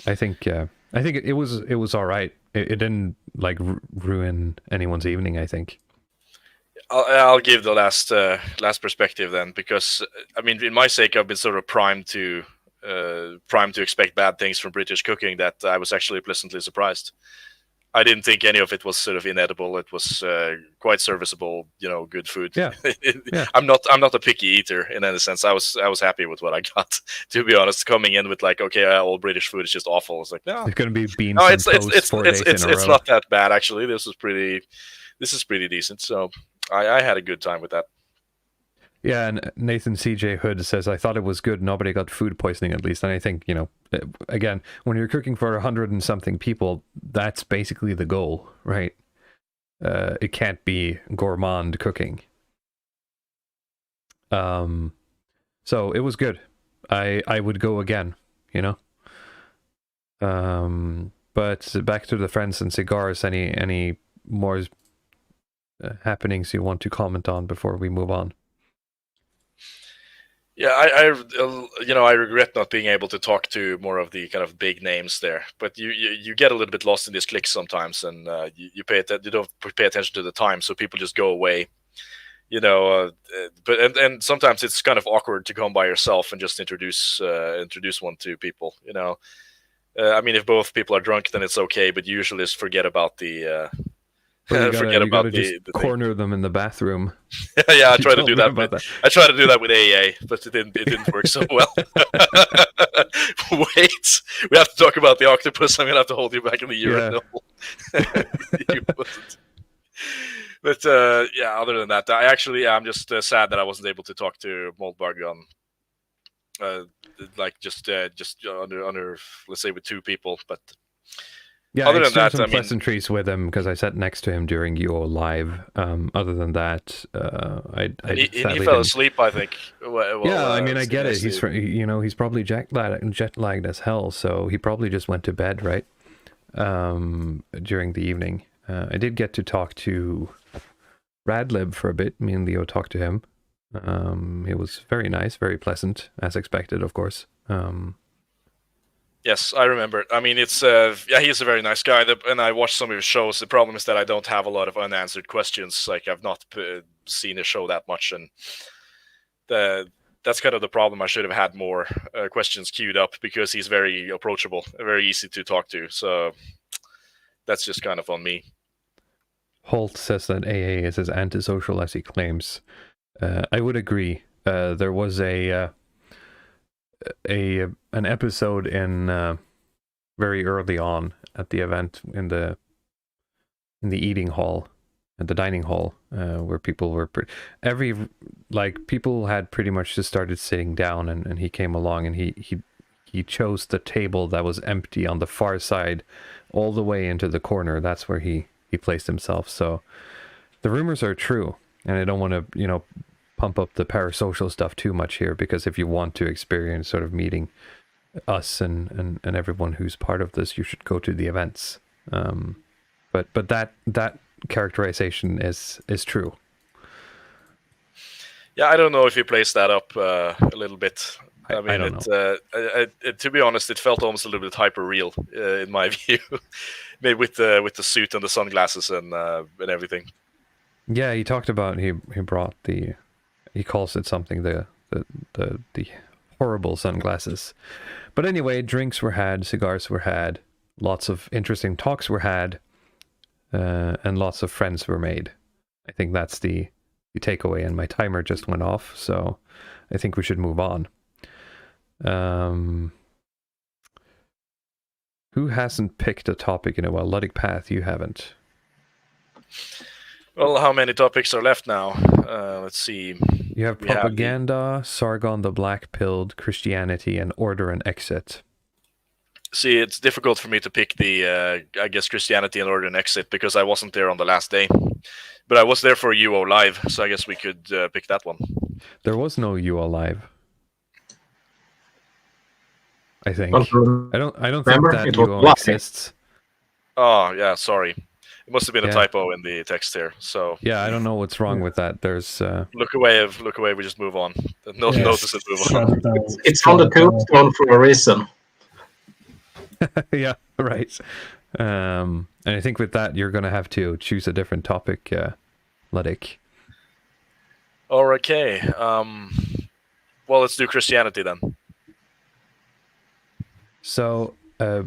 I think it was all right. It didn't like ruin anyone's evening, I think. I'll give the last perspective then, because I mean, in my sake, I've been sort of primed to expect bad things from British cooking, that I was actually pleasantly surprised. I didn't think any of it was sort of inedible. It was quite serviceable, good food. Yeah. Yeah. I'm not a picky eater in any sense. I was happy with what I got, to be honest. Coming in with like, okay, all British food is just awful. It's like, no, it's going to be beans. No, it's 4 days in a row. It's not that bad actually. This is pretty decent. So I had a good time with that. Yeah, and Nathan CJ Hood says, I thought it was good. Nobody got food poisoning, at least. And I think, again, when you're cooking for 100 and something people, that's basically the goal, right? It can't be gourmand cooking. So it was good. I would go again, But back to the friends and cigars, any more happenings you want to comment on before we move on? Yeah, I regret not being able to talk to more of the kind of big names there. But you get a little bit lost in this clique sometimes, and you don't pay attention to the time, so people just go away. you know, but and sometimes it's kind of awkward to come by yourself and just introduce one to people, you know. I mean, if both people are drunk, then it's okay, but you usually just forget about the But you gotta the just thing. corner them in the bathroom. Yeah, I You tried to told do me that. about that. I tried to do that with AA, but it didn't work so well. Wait, we have to talk about the octopus. I'm gonna have to hold you back in the urinal. You wasn't. But yeah, other than that, I'm just sad that I wasn't able to talk to Moldbug on, like just under let's say with 2 people. But Yeah, other I than that, exchanged some I mean, pleasantries with him because I sat next to him during UO Live. Other than that, I he sadly fell didn't. asleep, I think. Well, Yeah, I mean, I get it. next to- He's probably jet lagged as hell, so he probably just went to bed, right? During the evening. I did get to talk to Radlib for a bit. Me and Leo talked to him. It was very nice, very pleasant, as expected, of course. Yes, I remember. I mean, it's he's a very nice guy, and I watched some of his shows. The problem is that I don't have a lot of unanswered questions. Like, I've not seen his show that much, and that's kind of the problem. I should have had more questions queued up because he's very approachable, very easy to talk to. So that's just kind of on me. Holt says that AA is as antisocial as he claims. I would agree. There was an episode in very early on at the event in the eating hall, at the dining hall, where people were people had pretty much just started sitting down, and he came along and he chose the table that was empty on the far side, all the way into the corner. That's where he placed himself. So the rumors are true, and I don't want to pump up the parasocial stuff too much here, because if you want to experience sort of meeting us and everyone who's part of this, you should go to the events. But that characterization is true. Yeah, I don't know if you placed that up a little bit. I mean, I don't know. To be honest, it felt almost a little bit hyper real in my view, maybe with the suit and the sunglasses and everything. Yeah, he talked about he brought he calls it something the horrible sunglasses. But anyway, drinks were had, cigars were had, lots of interesting talks were had, and lots of friends were made. I think that's the takeaway, and my timer just went off, so I think we should move on. Who hasn't picked a topic in a while? Luddic Path, you haven't. Well, how many topics are left now? Let's see. You have propaganda, Sargon the Black-Pilled, Christianity, and Order and Exit. See, it's difficult for me to pick the, I guess, Christianity and Order and Exit, because I wasn't there on the last day. But I was there for UO Live, so I guess we could pick that one. There was no UO Live, I think. I don't think that UO exists. Oh, yeah, sorry. It must have been a typo in the text here. So yeah, I don't know what's wrong with that. There's look away. We just move on. Notice it. Move on. It's on the tombstone for a reason. Yeah, right. And I think with that, you're going to have to choose a different topic, Luddic. Okay. Well, let's do Christianity then. So there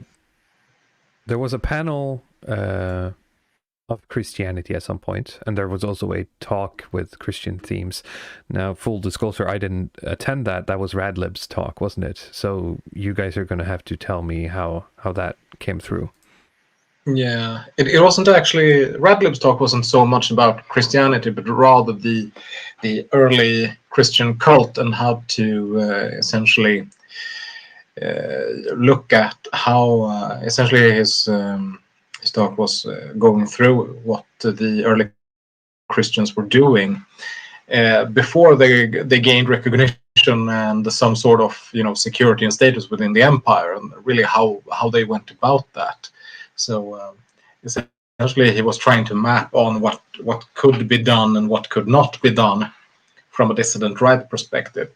was a panel of Christianity at some point, and there was also a talk with Christian themes. Now, full disclosure, I didn't attend that. That was Radlib's talk, wasn't it? So you guys are going to have to tell me how that came through. Yeah, it wasn't actually, Radlib's talk wasn't so much about Christianity, but rather the early Christian cult and how to essentially look at how essentially his talk was going through what the early Christians were doing before they gained recognition and some sort of security and status within the empire, and really how they went about that. So essentially he was trying to map on what could be done and what could not be done from a dissident right perspective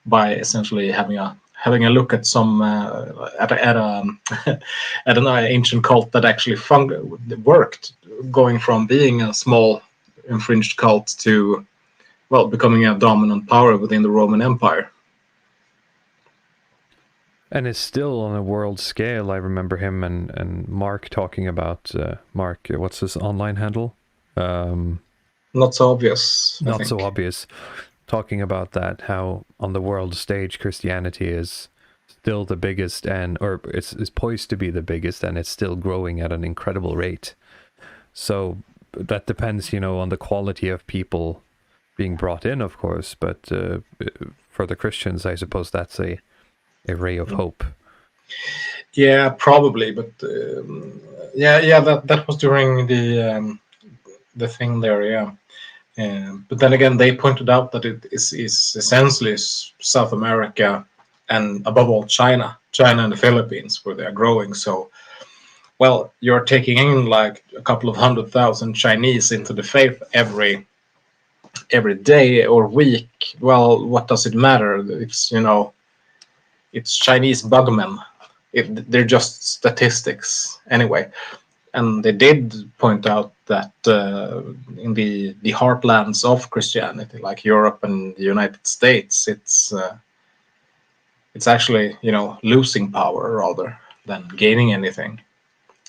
by essentially having a look at some at an ancient cult that actually worked, going from being a small infringed cult to becoming a dominant power within the Roman Empire. And it's still on a world scale. I remember him and Mark talking about Mark. What's his online handle? Not so obvious. Not so obvious. Talking about that, how on the world stage Christianity is still the biggest, or it's poised to be the biggest, and it's still growing at an incredible rate. So that depends, on the quality of people being brought in, of course. But for the Christians, I suppose that's a ray of hope. Yeah, probably, but that was during the thing there, yeah. But then again, they pointed out that it is essentially South America and above all China and the Philippines where they are growing. So, well, you're taking in like a couple of 100,000 Chinese into the faith every day or week. Well, what does it matter? It's it's Chinese bugmen. They're just statistics anyway. And they did point out that in the heartlands of Christianity, like Europe and the United States, it's actually losing power rather than gaining anything.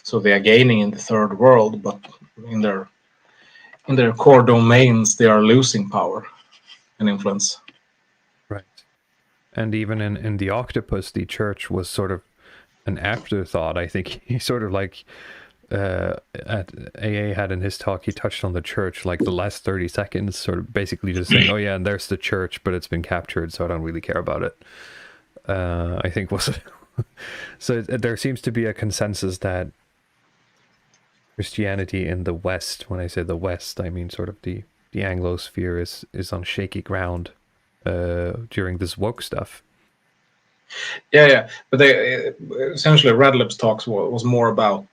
So they are gaining in the third world, but in their core domains, they are losing power and influence. Right. And even in the octopus, the church was sort of an afterthought. I think he sort of like at AA had in his talk, he touched on the church like the last 30 seconds, sort of basically just saying, oh yeah, and there's the church, but it's been captured, so I don't really care about it. I think was so there seems to be a consensus that Christianity in the West, when I say the West, I mean sort of the Anglosphere, is on shaky ground during this woke stuff. Yeah, but they essentially Radlib's talks was more about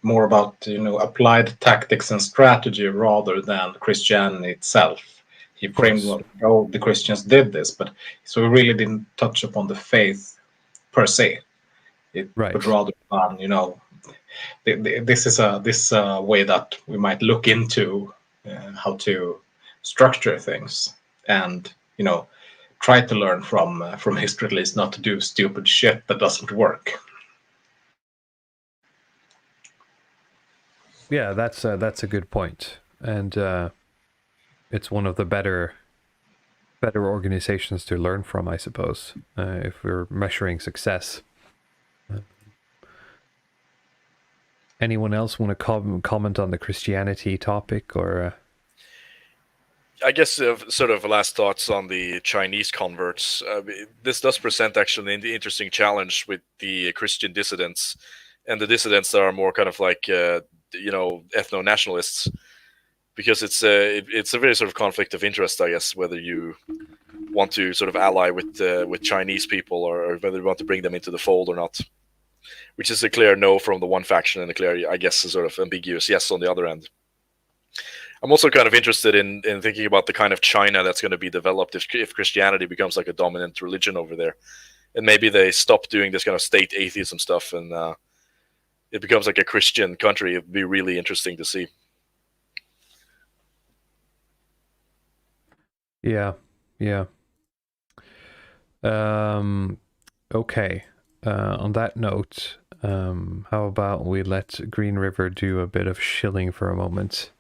applied tactics and strategy rather than Christianity itself. He framed how the Christians did this, but so he really didn't touch upon the faith per se. But rather this is a way that we might look into how to structure things and try to learn from history, at least not to do stupid shit that doesn't work. Yeah, that's a good point, and it's one of the better organizations to learn from, I suppose, if we're measuring success. Anyone else want to comment on the Christianity topic, or? I guess sort of last thoughts on the Chinese converts. This does present actually an interesting challenge with the Christian dissidents, and the dissidents that are more kind of like ethno-nationalists, because it's a very sort of conflict of interest, I guess, whether you want to sort of ally with Chinese people or whether you want to bring them into the fold or not, which is a clear no from the one faction and a clear, I guess, a sort of ambiguous yes on the other end. I'm also kind of interested in thinking about the kind of China that's going to be developed if Christianity becomes like a dominant religion over there, and maybe they stop doing this kind of state atheism stuff and it becomes like a Christian country. It'd be really interesting to see. Yeah. Okay. On that note, how about we let JGreenriver do a bit of shilling for a moment,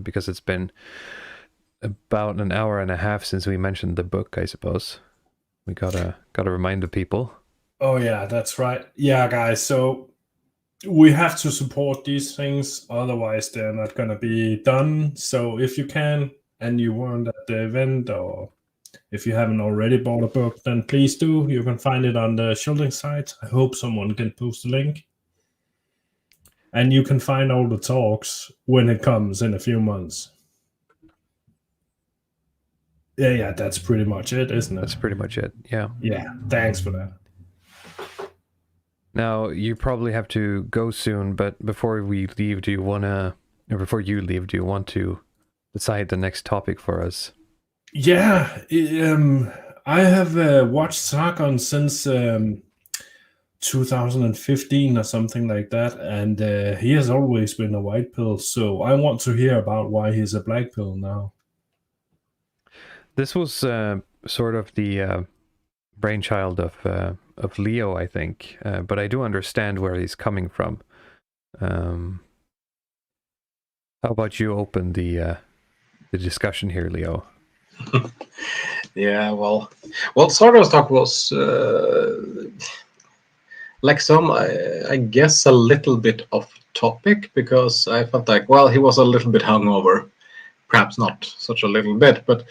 because it's been about an hour and a half since we mentioned the book, I suppose. We gotta remind the people. Oh yeah, that's right. Yeah, guys, so we have to support these things, otherwise they're not gonna be done. So if you can, and you weren't at the event, or if you haven't already bought a book, then please do. You can find it on the Shielding site. I hope someone can post a link. And you can find all the talks when it comes in a few months. Yeah, that's pretty much it, isn't it? That's pretty much it, yeah. Yeah, thanks for that. Now, you probably have to go soon, but before we leave, do you want to decide the next topic for us? Yeah, I have watched Sargon since 2015 or something like that, and he has always been a white pill, so I want to hear about why he's a black pill now. this was sort of the brainchild of Leo, I think, but I do understand where he's coming from. How about you open the discussion here, Leo? Yeah, well, Sardo's talk was like some, I guess, a little bit off topic, because I felt like, well, he was a little bit hungover, perhaps not such a little bit, but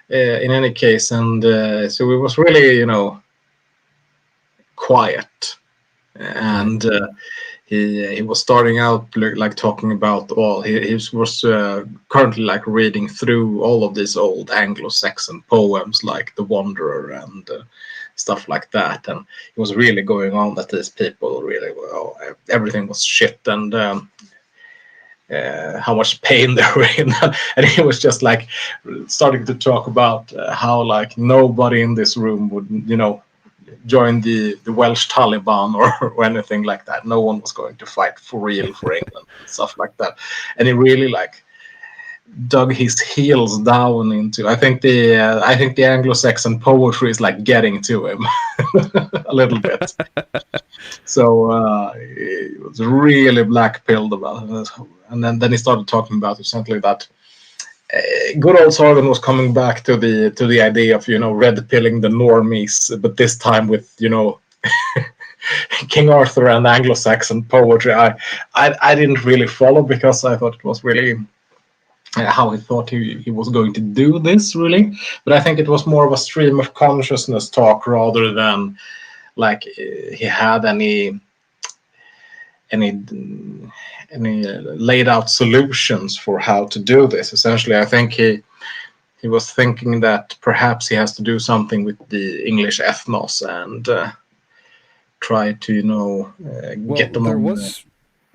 in any case, and so it was really, quiet, and he was starting out like talking about he was currently like reading through all of these old Anglo-Saxon poems like The Wanderer and stuff like that, and he was really going on that these people really, well, everything was shit, and how much pain they were in, and he was just like starting to talk about how like nobody in this room would join the Welsh Taliban or anything like that. No one was going to fight for real for England and stuff like that. And he really like dug his heels down into. I think the Anglo-Saxon poetry is like getting to him a little bit. So he was really black-pilled about it. And then he started talking about essentially that good old Sargon was coming back to the idea of red pilling the normies, but this time with King Arthur and Anglo-Saxon poetry. I didn't really follow, because I thought it was really how he thought he was going to do this, really. But I think it was more of a stream of consciousness talk rather than like he had any laid out solutions for how to do this. Essentially, I think he was thinking that perhaps he has to do something with the English ethnos and try to get them. There was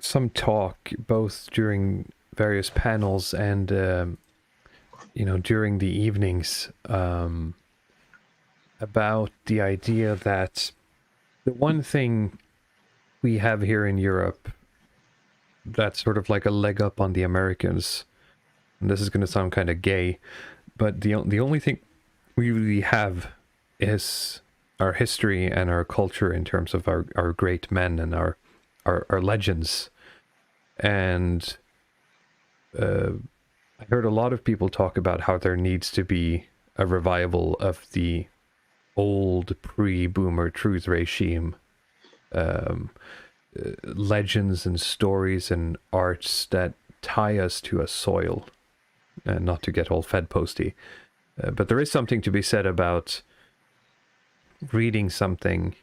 some talk both during various panels and during the evenings about the idea that the one thing we have here in Europe that's sort of like a leg up on the Americans, and this is going to sound kind of gay, but the only thing we really have is our history and our culture in terms of our great men and our legends. And I heard a lot of people talk about how there needs to be a revival of the old pre-boomer truth regime, legends and stories and arts that tie us to a soil, and not to get all Fed posty, but there is something to be said about reading something,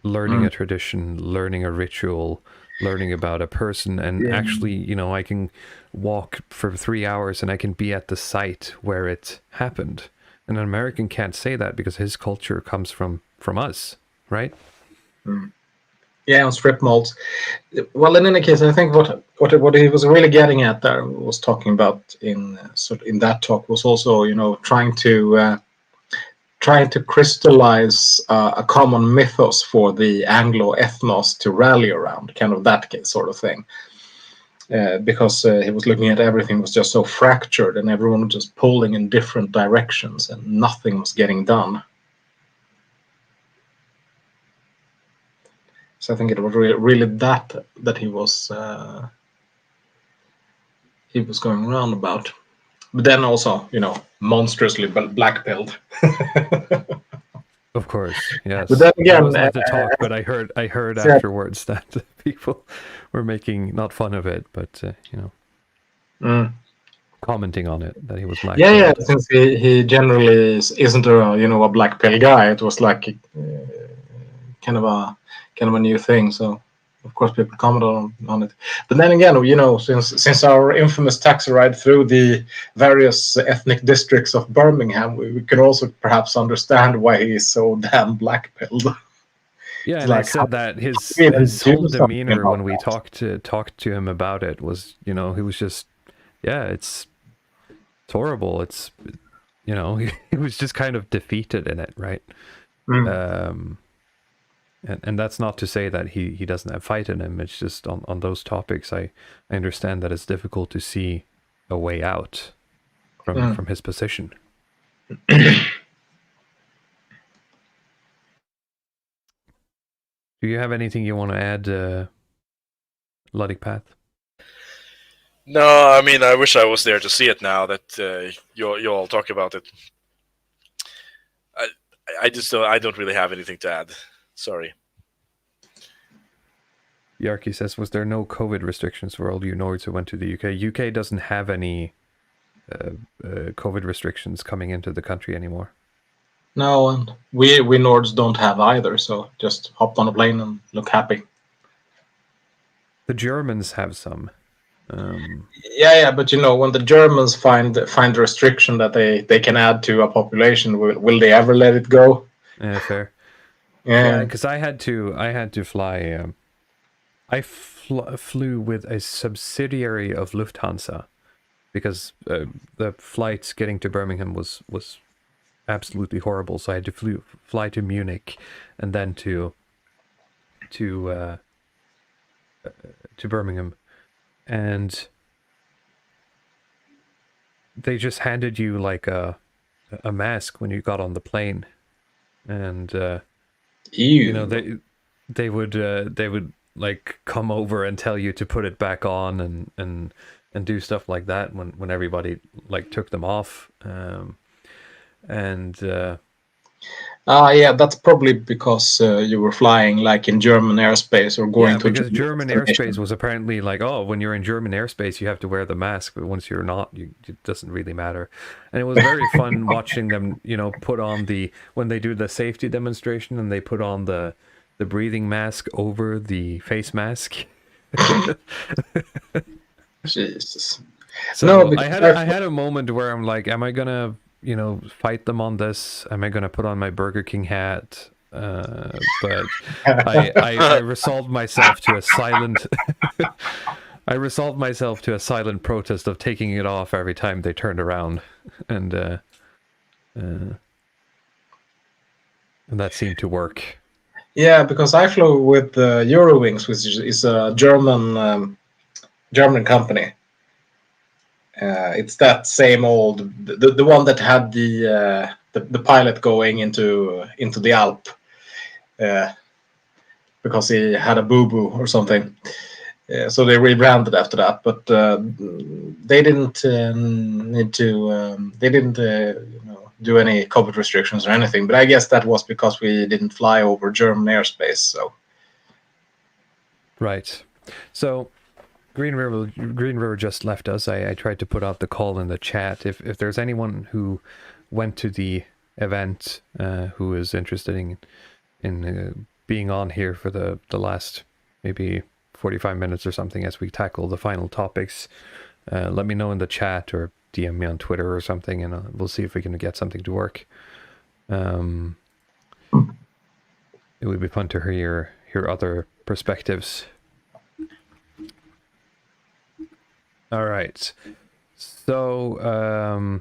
learning a tradition, learning a ritual, learning about a person, and actually, I can walk for 3 hours and I can be at the site where it happened. And an American can't say that because his culture comes from us, right? Yeah, on strip malls. Well, in any case, I think what he was really getting at there, was talking about in that talk, was also trying to crystallize a common mythos for the Anglo ethnos to rally around, kind of that sort of thing. Because he was looking at everything was just so fractured, and everyone was just pulling in different directions, and nothing was getting done. So I think it was really that he was going around about. But then also, monstrously black-pilled. Of course, yes. But then again, I wasn't at the talk, but I heard afterwards that people were making not fun of it, but commenting on it, that he was black. Yeah. Since he generally isn't a black pill guy, it was like kind of a new thing. So of course people commented on it. But then again, since our infamous taxi ride through the various ethnic districts of Birmingham, we can also perhaps understand why he is so damn black pilled. Yeah, and like, I said that his whole demeanor when we talked to him about it was, he was just, it's horrible. It's, he was just kind of defeated in it, right? And that's not to say that he doesn't have fight in him. It's just on those topics, I understand that it's difficult to see a way out from his position. Do you have anything you want to add, Luddic Path? No, I mean, I wish I was there to see it now that you all talk about it. I don't really have anything to add. Sorry. Yarki says, was there no COVID restrictions for all you Nords who went to the UK? UK doesn't have any COVID restrictions coming into the country anymore. No, and we Nords don't have either, so just hop on a plane and look happy. The Germans have some. Yeah, but you know, when the Germans find a restriction that they can add to a population, will they ever let it go? Yeah, fair. Yeah, because I had to fly. I flew with a subsidiary of Lufthansa because the flight getting to Birmingham was absolutely horrible. So I had to fly to Munich and then to Birmingham, and they just handed you like a mask when you got on the plane, and you know they would like come over and tell you to put it back on and do stuff like that when everybody like took them off, yeah, that's probably because you were flying like in German airspace or going to because German airspace was apparently like, oh, when you're in German airspace you have to wear the mask, but once you're not, it doesn't really matter. And it was very fun watching them, you know, put on when they do the safety demonstration and they put on the breathing mask over the face mask. Jesus. So No, I had a moment where I'm like, am I gonna, you know, fight them on this? Am I gonna put on my Burger King hat? But I resolved myself to a silent protest of taking it off every time they turned around, and that seemed to work. Yeah, because I flew with Eurowings, which is a German company. It's that same old, the one that had the pilot going into the Alp because he had a boo-boo or something. So they rebranded after that, but they didn't need to. They didn't do any COVID restrictions or anything. But I guess that was because we didn't fly over German airspace. So right. So JGreenriver just left us. I tried to put out the call in the chat. If there's anyone who went to the event who is interested in being on here for the last maybe 45 minutes or something as we tackle the final topics, let me know in the chat or DM me on Twitter or something, and we'll see if we can get something to work. It would be fun to hear other perspectives. All right. So,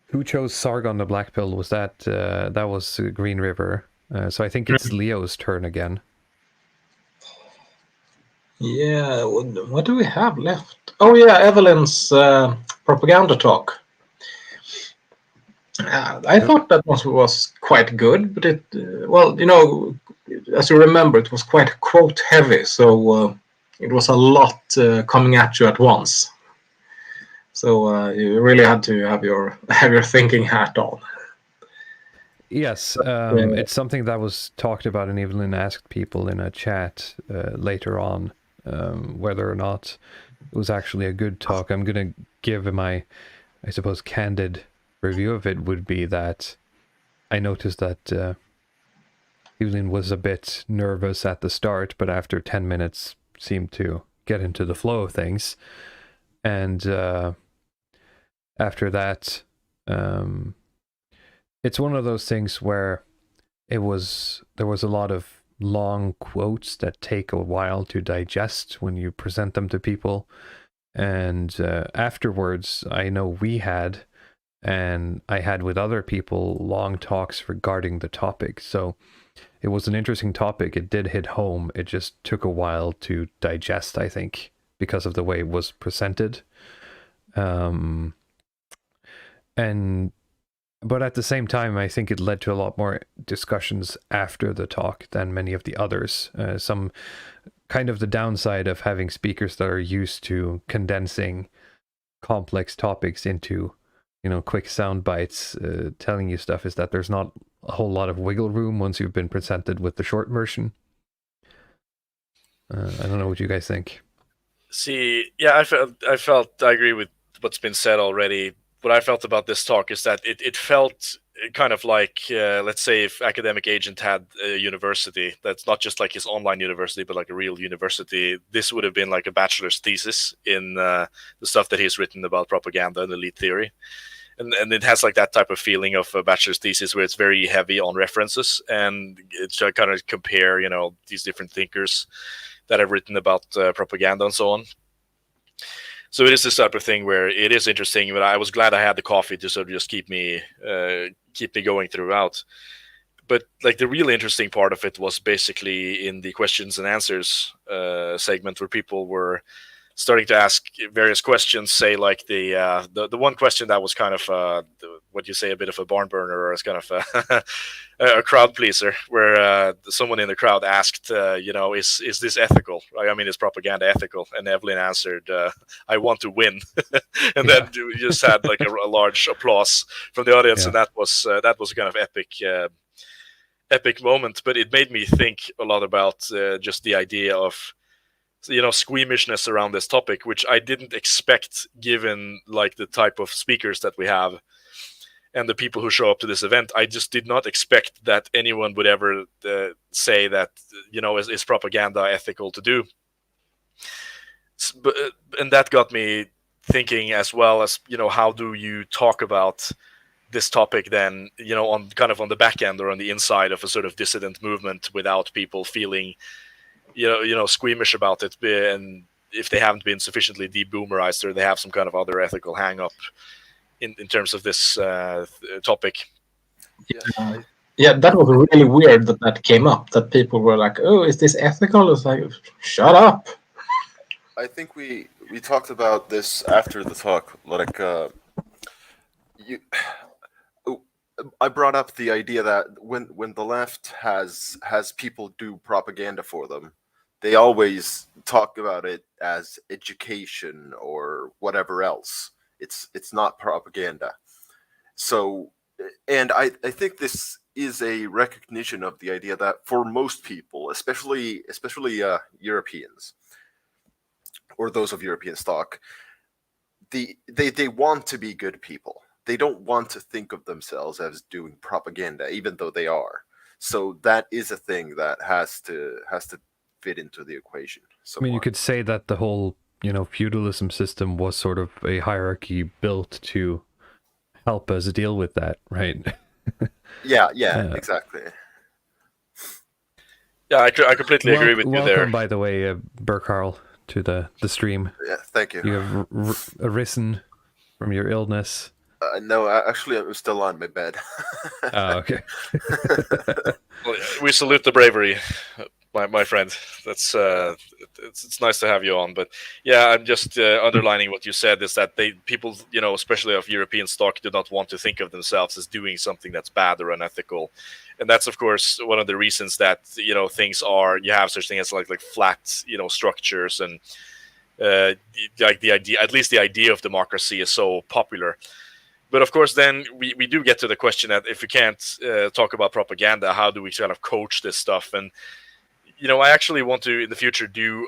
who chose Sargon the Black Pill? Was that was JGreenriver? So I think it's Leo's turn again. yeah, what do we have left? Oh yeah, Evelyn's propaganda talk. I thought that was quite good, but it well, you know, as you remember, it was quite quote heavy, so it was a lot coming at you at once. So you really had to have your thinking hat on. Yes, it's something that was talked about, and Evelyn asked people in a chat later on whether or not it was actually a good talk. I'm going to give my, I suppose, candid review of it would be that I noticed that Evelyn was a bit nervous at the start, but after 10 minutes seemed to get into the flow of things. And after that, it's one of those things where there was a lot of long quotes that take a while to digest when you present them to people. And afterwards, I know we had, and I had with other people, long talks regarding the topic. So it was an interesting topic. It did hit home. It just took a while to digest, I think, because of the way it was presented. And But at the same time, I think it led to a lot more discussions after the talk than many of the others. Some kind of the downside of having speakers that are used to condensing complex topics into, quick sound bites, telling you stuff, is that there's not a whole lot of wiggle room once you've been presented with the short version. I don't know what you guys think. See, yeah, I agree with what's been said already. What I felt about this talk is that it felt kind of like, let's say, if Academic Agent had a university that's not just like his online university, but like a real university, this would have been like a bachelor's thesis in the stuff that he's written about propaganda and elite theory. And it has like that type of feeling of a bachelor's thesis where it's very heavy on references, and it's kind of compare, these different thinkers that have written about propaganda and so on. So it is this type of thing where it is interesting, but I was glad I had the coffee to sort of just keep me going throughout. But like the really interesting part of it was basically in the questions and answers segment, where people were starting to ask various questions. Say like the one question that was kind of what you say, a bit of a barn burner, or it's kind of a crowd pleaser, where someone in the crowd asked, is this ethical? Right? I mean, is propaganda ethical? And Evelyn answered, I want to win. And then we just had like a large applause from the audience, and that was kind of epic moment. But it made me think a lot about just the idea of squeamishness around this topic, which I didn't expect given like the type of speakers that we have and the people who show up to this event. I just did not expect that anyone would ever say that, is propaganda ethical to do. And that got me thinking as well as, how do you talk about this topic then, on the back end or on the inside of a sort of dissident movement without people feeling squeamish about it, and if they haven't been sufficiently deboomerized or they have some kind of other ethical hang-up in terms of this topic. Yeah, that was really weird that came up, that people were like, oh, is this ethical? It's like, shut up. I think we talked about this after the talk. Like, I brought up the idea that when the left has people do propaganda for them, they always talk about it as education or whatever else. It's not propaganda. So, and I think this is a recognition of the idea that for most people, especially Europeans or those of European stock, they want to be good people. They don't want to think of themselves as doing propaganda, even though they are. So that is a thing that has to fit into the equation. You could say that the whole, feudalism system was sort of a hierarchy built to help us deal with that, right? Yeah, exactly. Yeah, I completely agree with you there. Welcome, by the way, Birkarl, to the stream. Yeah, thank you. You have arisen from your illness. No, actually, I'm still on my bed. Oh, okay. Well, we salute the bravery, my friend. That's it's nice to have you on. But yeah, I'm just underlining what you said, is that people, especially of European stock, do not want to think of themselves as doing something that's bad or unethical. And that's, of course, one of the reasons that, things are, you have such things as like flat, structures, and like the idea, at least the idea of democracy is so popular. But of course, then we do get to the question that if we can't talk about propaganda, how do we kind of coach this stuff? And, I actually want to, in the future, do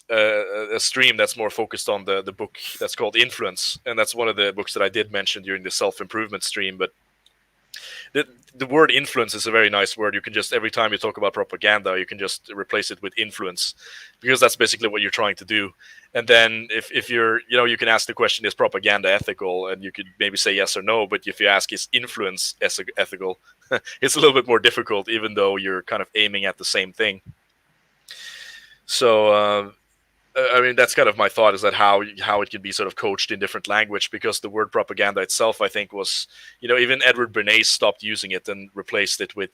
a stream that's more focused on the book that's called Influence. And that's one of the books that I did mention during the self-improvement stream. But the word influence is a very nice word. You can just, every time you talk about propaganda, you can just replace it with influence, because that's basically what you're trying to do. And then if you're, you can ask the question, is propaganda ethical? And you could maybe say yes or no. But if you ask, is influence ethical? It's a little bit more difficult, even though you're kind of aiming at the same thing. So, that's kind of my thought, is that how it can be sort of coached in different language, because the word propaganda itself, I think, was, even Edward Bernays stopped using it and replaced it with,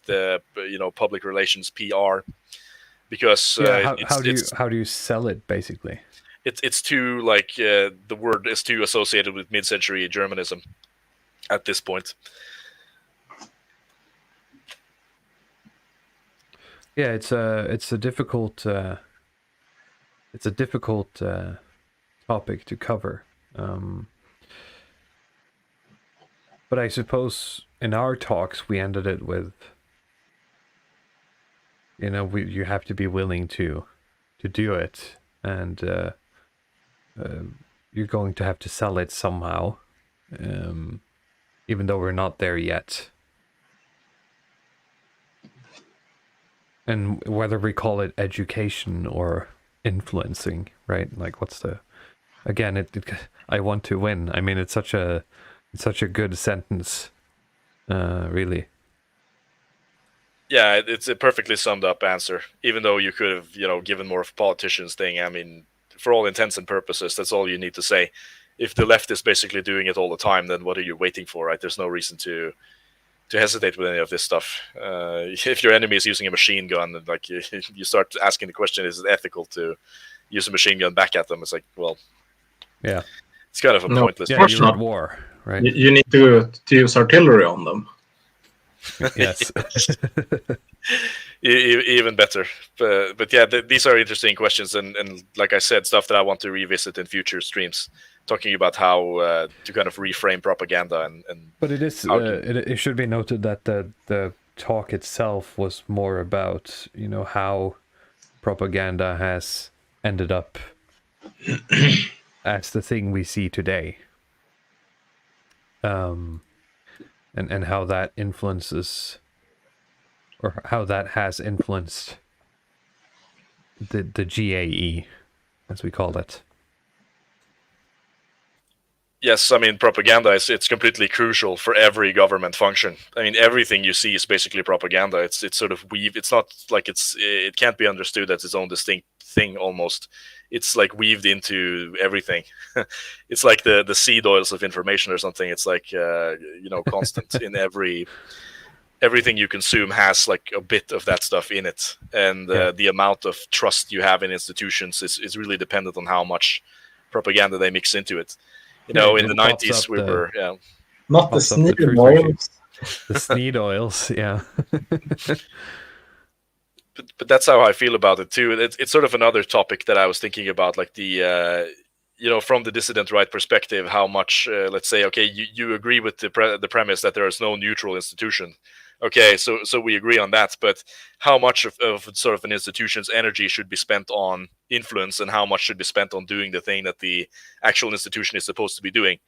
public relations, PR, because how do you sell it, basically? It's too, like, the word is too associated with mid-century Germanism. at this point. Yeah, it's a difficult topic to cover. But I suppose in our talks we ended it with, you have to be willing to do it, and you're going to have to sell it somehow, even though we're not there yet. And whether we call it education or influencing, right? Like, what's the... Again, I want to win. I mean, it's such a good sentence, really. Yeah, it's a perfectly summed up answer. Even though you could have, given more of a politician's thing. I mean, for all intents and purposes, that's all you need to say. If the left is basically doing it all the time, then what are you waiting for, right? There's no reason to hesitate with any of this stuff. If your enemy is using a machine gun, and like you start asking the question, is it ethical to use a machine gun back at them? It's like, well, yeah, it's kind of a pointless. Yeah, you're at war, right? You need to use artillery on them. Yes. Even better. But yeah, these are interesting questions, and like I said, stuff that I want to revisit in future streams, talking about how to kind of reframe propaganda and but it is it should be noted that the talk itself was more about how propaganda has ended up as the thing we see today, and how that influences, or how that has influenced the GAE, as we call it. Yes, I mean, propaganda it's completely crucial for every government function. I mean, everything you see is basically propaganda. It's sort of weaved. It's not like it can't be understood as its own distinct thing almost. It's like weaved into everything. It's like the seed oils of information or something. It's like constant in everything you consume has like a bit of that stuff in it, and the amount of trust you have in institutions is really dependent on how much propaganda they mix into it. In the 90s, we were not the sneed oils. The sneed oils, yeah. But that's how I feel about it too. It's sort of another topic that I was thinking about, like the from the dissident right perspective, how much let's say, okay, you agree with the premise that there is no neutral institution. Okay, so we agree on that, but how much of sort of an institution's energy should be spent on influence, and how much should be spent on doing the thing that the actual institution is supposed to be doing,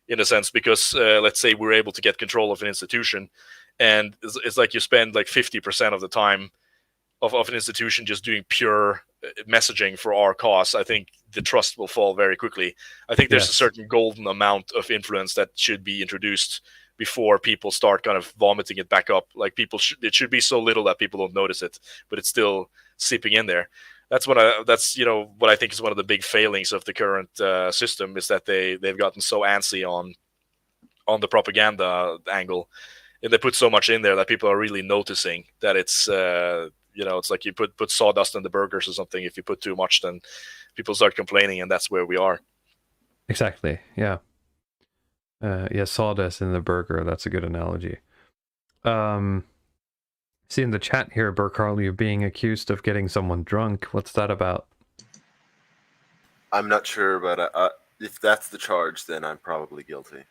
in a sense? Because let's say we're able to get control of an institution, and it's like you spend like 50% of the time of an institution just doing pure messaging for our cause. I think the trust will fall very quickly. I think there's a certain golden amount of influence that should be introduced before people start kind of vomiting it back up. Like it should be so little that people don't notice it, but it's still seeping in there. That's what I think is one of the big failings of the current system, is that they've gotten so antsy on the propaganda angle, and they put so much in there that people are really noticing that it's it's like you put sawdust in the burgers or something. If you put too much, then people start complaining, and that's where we are. Exactly. Yeah. Sawdust in the burger. That's a good analogy. See in the chat here, Birkarl, you're being accused of getting someone drunk. What's that about? I'm not sure, but if that's the charge, then I'm probably guilty.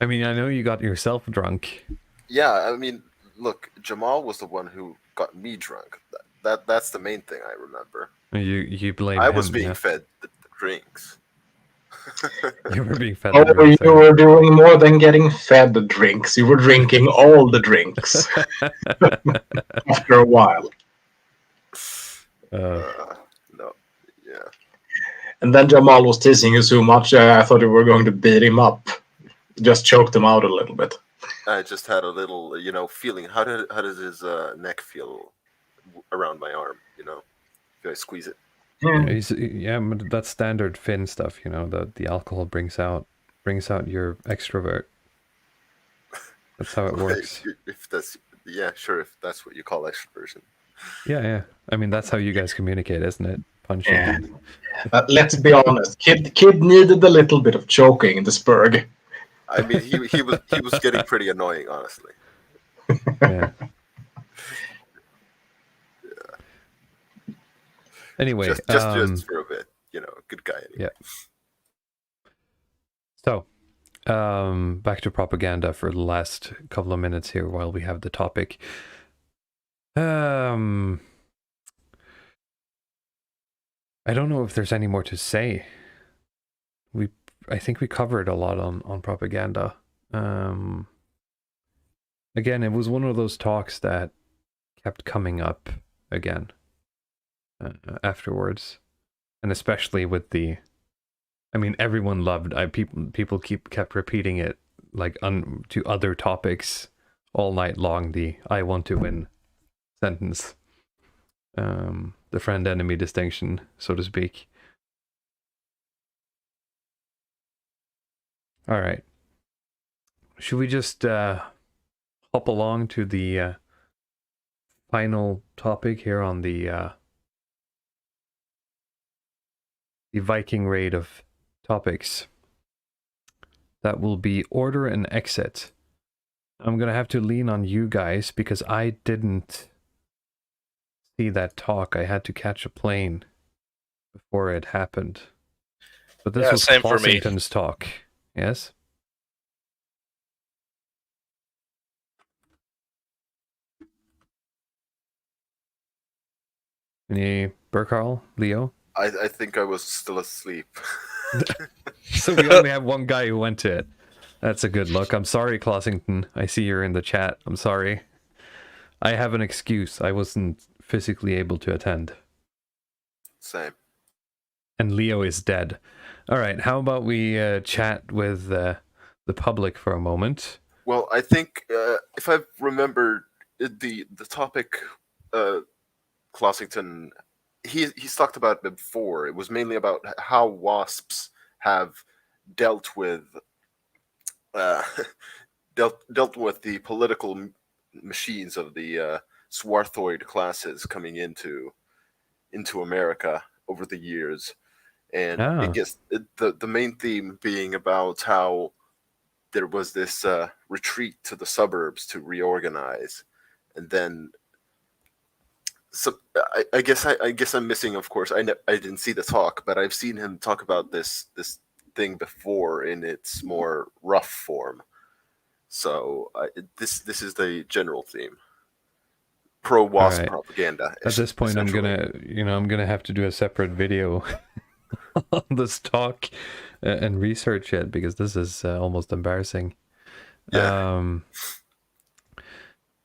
I mean, I know you got yourself drunk. Yeah, I mean, look, Jamal was the one who got me drunk. That's the main thing I remember. You blame him. I was being fed the drinks. You were being fed. You were doing more than getting fed the drinks. You were drinking all the drinks after a while. No, yeah. And then Jamal was teasing you so much, I thought you were going to beat him up. Just choked him out a little bit. I just had a little, feeling. How does his neck feel around my arm? Do I squeeze it? Yeah, but that's standard Finn stuff. The alcohol brings out your extrovert. That's how it works. If that's sure. If that's what you call extroversion. Yeah. I mean, that's how you guys communicate, isn't it? punching. Yeah. But let's be honest, kid needed a little bit of choking in the spurg. I mean, he was getting pretty annoying, honestly. Yeah. Anyway, just for a bit, good guy. Anyway. Yeah. So, back to propaganda for the last couple of minutes here while we have the topic. I don't know if there's any more to say. I think we covered a lot on propaganda. Again, it was one of those talks that kept coming up again afterwards, and especially with the. I mean, everyone loved. People kept repeating it like to other topics all night long. The "I want to win" sentence. The friend-enemy distinction, so to speak. All right. Should we just hop along to the final topic here on the Viking raid of topics? That will be order and exit. I'm going to have to lean on you guys because I didn't see that talk. I had to catch a plane before it happened. But this was same for me. Clausington's talk. Yes? Any Birkarl, Leo? I think I was still asleep. So we only have one guy who went to it. That's a good look. I'm sorry, Clausington. I see you're in the chat. I'm sorry. I have an excuse. I wasn't physically able to attend. Same. And Leo is dead. All right, how about we chat with the public for a moment? Well, I think if I remember the topic, Clausington, he's talked about it before. It was mainly about how wasps have dealt with dealt with the political machines of the Swarthoid classes coming into America over the years. And I guess the main theme being about how there was this retreat to the suburbs to reorganize, and then I guess I'm missing. Of course, I didn't see the talk, but I've seen him talk about this thing before in its more rough form. So this is the general theme. Pro-wasp propaganda. At this point, I'm gonna have to do a separate video on this talk and research it because this is almost embarrassing. Yeah.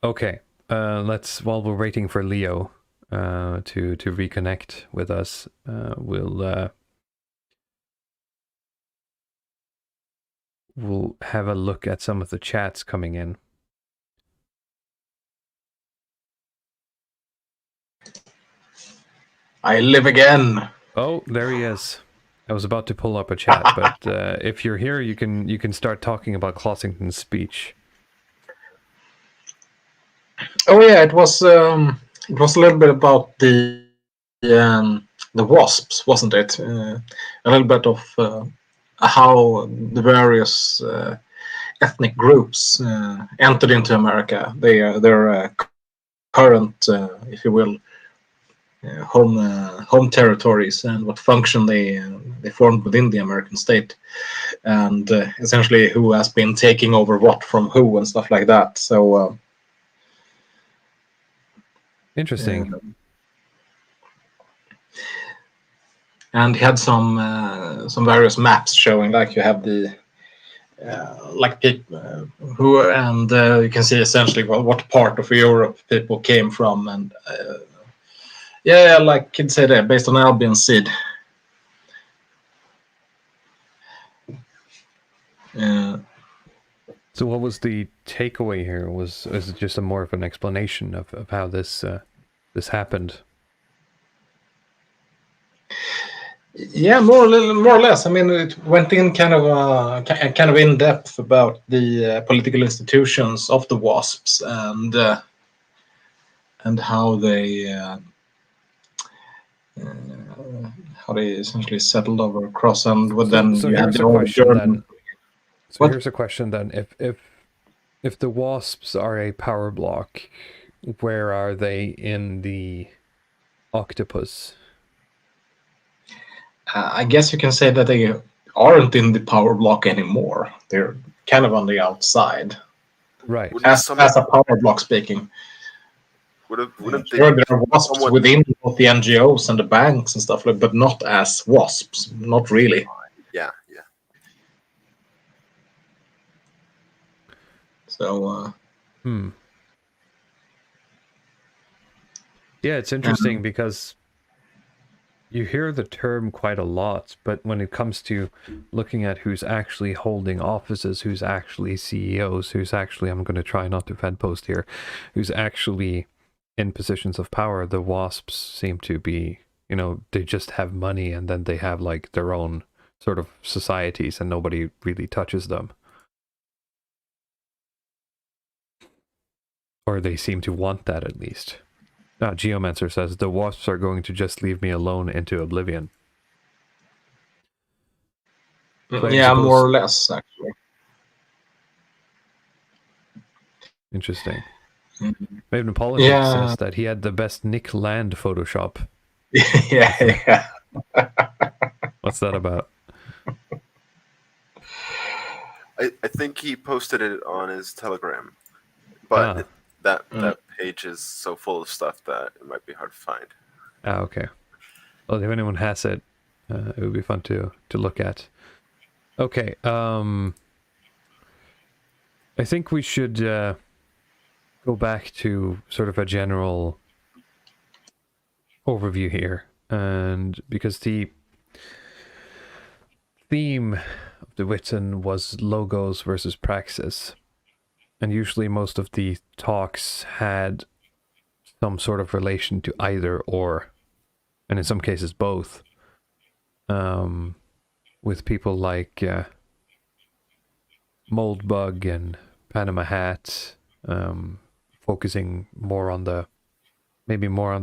Okay. Let's, while we're waiting for Leo to reconnect with us, we'll have a look at some of the chats coming in. I live again. Oh, there he is. I was about to pull up a chat, but if you're here, you can start talking about Clausington's speech. Oh yeah, it was a little bit about the wasps, wasn't it? A little bit of how the various ethnic groups entered into America. Their current, if you will, home territories and what function they formed within the American state, and essentially who has been taking over what from who and stuff like that. So interesting. And he had some various maps showing, like you have the like people who, and you can see essentially what part of Europe people came from, and yeah, like you'd say there, based on Albion seed. So what was the takeaway here? Was it just a more of an explanation of how this happened? Yeah, more or less. I mean, it went in kind of in depth about the political institutions of the wasps and how they how they essentially settled over across, and So then you had here's the a old question German. then. So What? here's a question then. If the wasps are a power block, where are they in the octopus? I guess you can say that they aren't in the power block anymore. They're kind of on the outside. Right. As a power block speaking. Wouldn't Sure, they? there are wasps someone- within both the NGOs and the banks and stuff like, but not as wasps. Not really. Yeah. So. Yeah, it's interesting because you hear the term quite a lot, but when it comes to looking at who's actually holding offices, who's actually CEOs, who's actually, I'm going to try not to Fed post here, who's actually in positions of power, the wasps seem to be, you know, they just have money and then they have like their own sort of societies and nobody really touches them. Or they seem to want that at least. Geomancer says, the wasps are going to just leave me alone into oblivion. So Yeah, more or less, actually. Interesting. Mm-hmm. Maven Politics says that he had the best Nick Land Photoshop. yeah. What's that about? I think he posted it on his Telegram, but that page is so full of stuff that it might be hard to find. Okay. Well, if anyone has it, it would be fun to look at. Okay. I think we should go back to sort of a general overview here, and because the theme of the Witan was logos versus praxis. And usually most of the talks had some sort of relation to either or, and in some cases both, with people like Moldbug and Panama Hat, focusing more on the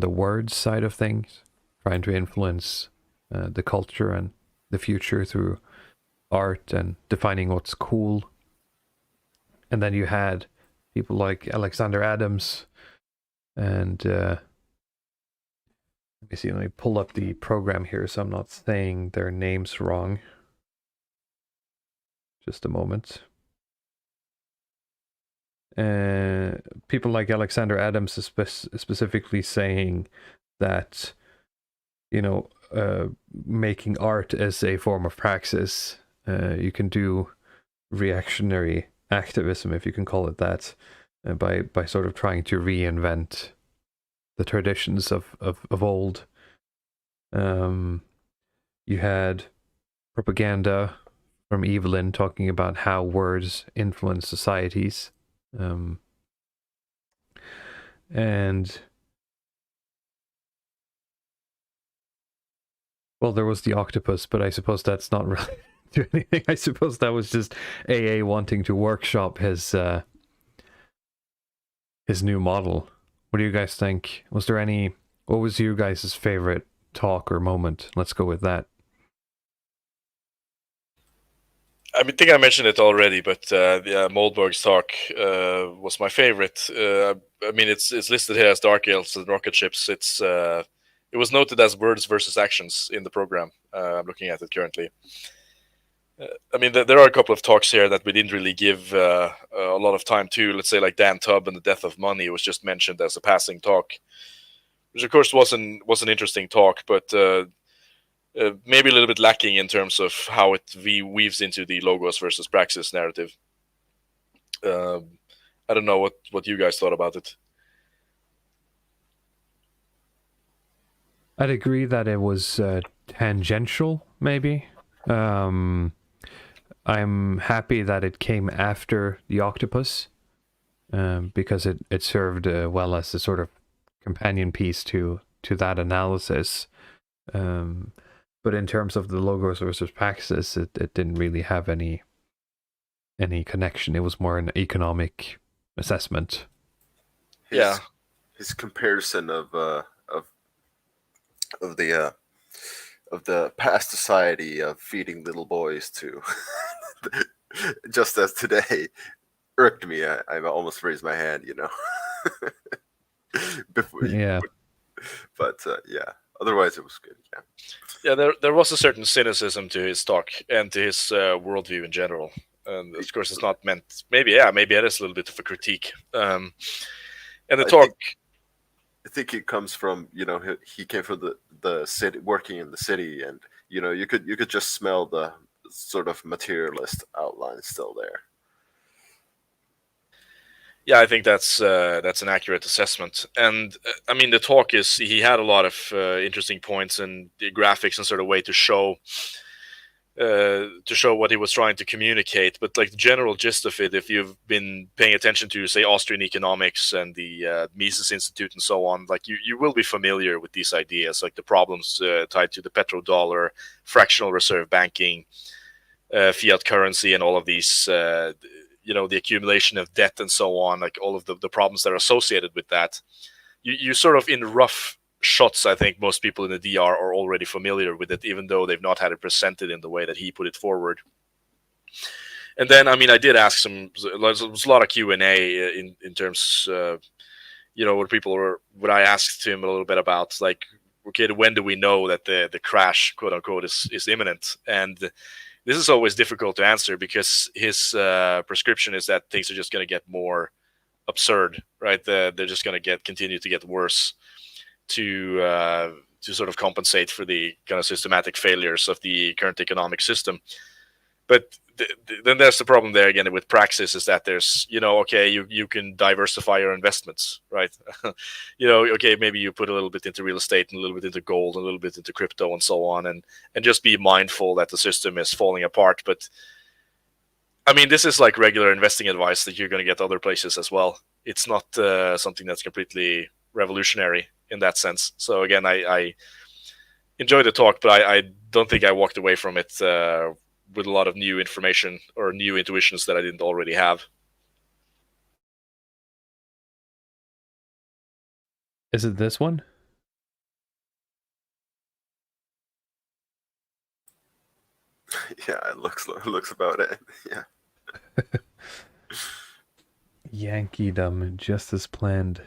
words side of things, trying to influence the culture and the future through art and defining what's cool. And then you had people like Alexander Adams and let me pull up the program here so I'm not saying their names wrong. Just a moment. People like Alexander Adams is specifically saying that, you know, making art as a form of praxis, you can do reactionary activism, if you can call it that, by sort of trying to reinvent the traditions of old. You had propaganda from Evelyn talking about how words influence societies, and well, there was the octopus, but I suppose that's not really do anything. I suppose that was just AA wanting to workshop his new model. What do you guys think? What was your guys' favorite talk or moment? Let's go with that. I think I mentioned it already, but Moldberg's talk was my favorite. I mean, it's listed here as Dark Elves and rocket ships. It was noted as words versus actions in the program. I'm looking at it currently. I mean, there are a couple of talks here that we didn't really give a lot of time to. Let's say like Dan Tubb and the Death of Money was just mentioned as a passing talk, which of course was an interesting talk, but maybe a little bit lacking in terms of how it weaves into the logos versus praxis narrative. I don't know what you guys thought about it. I'd agree that it was tangential, maybe. I'm happy that it came after the octopus, because it served well as a sort of companion piece to that analysis. But in terms of the logos versus praxis, it didn't really have any connection. It was more an economic assessment. His comparison of the past society of feeding little boys to, just as today, irked me. I almost raised my hand, you know. Before, Yeah. But yeah, otherwise it was good. Yeah. Yeah, there was a certain cynicism to his talk and to his worldview in general. And of course, it's not meant. Maybe it is a little bit of a critique. And the talk. I think it comes from, you know, he came from the city, working in the city, and you know, you could just smell the sort of materialist outline still there. Yeah, I think that's an accurate assessment. And I mean, the talk he had a lot of interesting points and the graphics and sort of way to show what he was trying to communicate. But like the general gist of it, if you've been paying attention to, say, Austrian economics and the Mises Institute and so on, like you will be familiar with these ideas, like the problems tied to the petrodollar, fractional reserve banking, fiat currency, and all of these. The accumulation of debt and so on, like all of the problems that are associated with that. You sort of, in rough shots, I think most people in the DR are already familiar with it, even though they've not had it presented in the way that he put it forward. And then, I mean, I did ask there was a lot of Q&A in terms, what I asked him a little bit about, like, okay, when do we know that the crash, quote unquote, is imminent? And this is always difficult to answer because his prescription is that things are just going to get more absurd, right? They're just going to continue to get worse to sort of compensate for the kind of systematic failures of the current economic system. But then there's the problem there again with Praxis, is that there's, you can diversify your investments, right? Maybe you put a little bit into real estate and a little bit into gold and a little bit into crypto and so on, and just be mindful that the system is falling apart. But I mean, this is like regular investing advice that you're going to get other places as well. It's not something that's completely revolutionary in that sense. So again, I enjoyed the talk, but I don't think I walked away from it with a lot of new information or new intuitions that I didn't already have. Is it this one? Yeah, it looks about it. Yeah. Yankeedom, just as planned.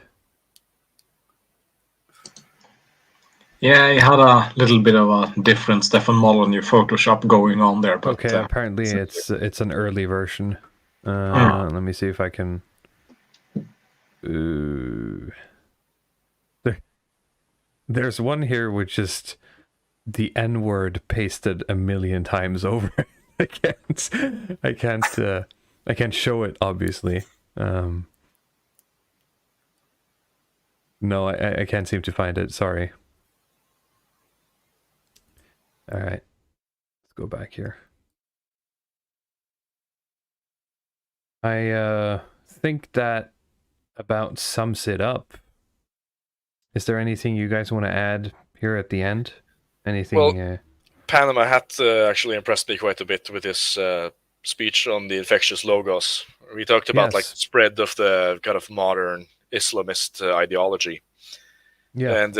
Yeah, you had a little bit of a different Stefan Molyneux Photoshop going on there. But, okay, apparently it's an early version. Let me see if I can. There's one here with just the N-word pasted a million times over. I can't show it, obviously. No, I can't seem to find it. Sorry. All right, let's go back here. I think that about sums it up. Is there anything you guys want to add here at the end? Anything? Well, Panama Hat actually impressed me quite a bit with his speech on the infectious logos. We talked about like the spread of the kind of modern Islamist ideology. Yeah, and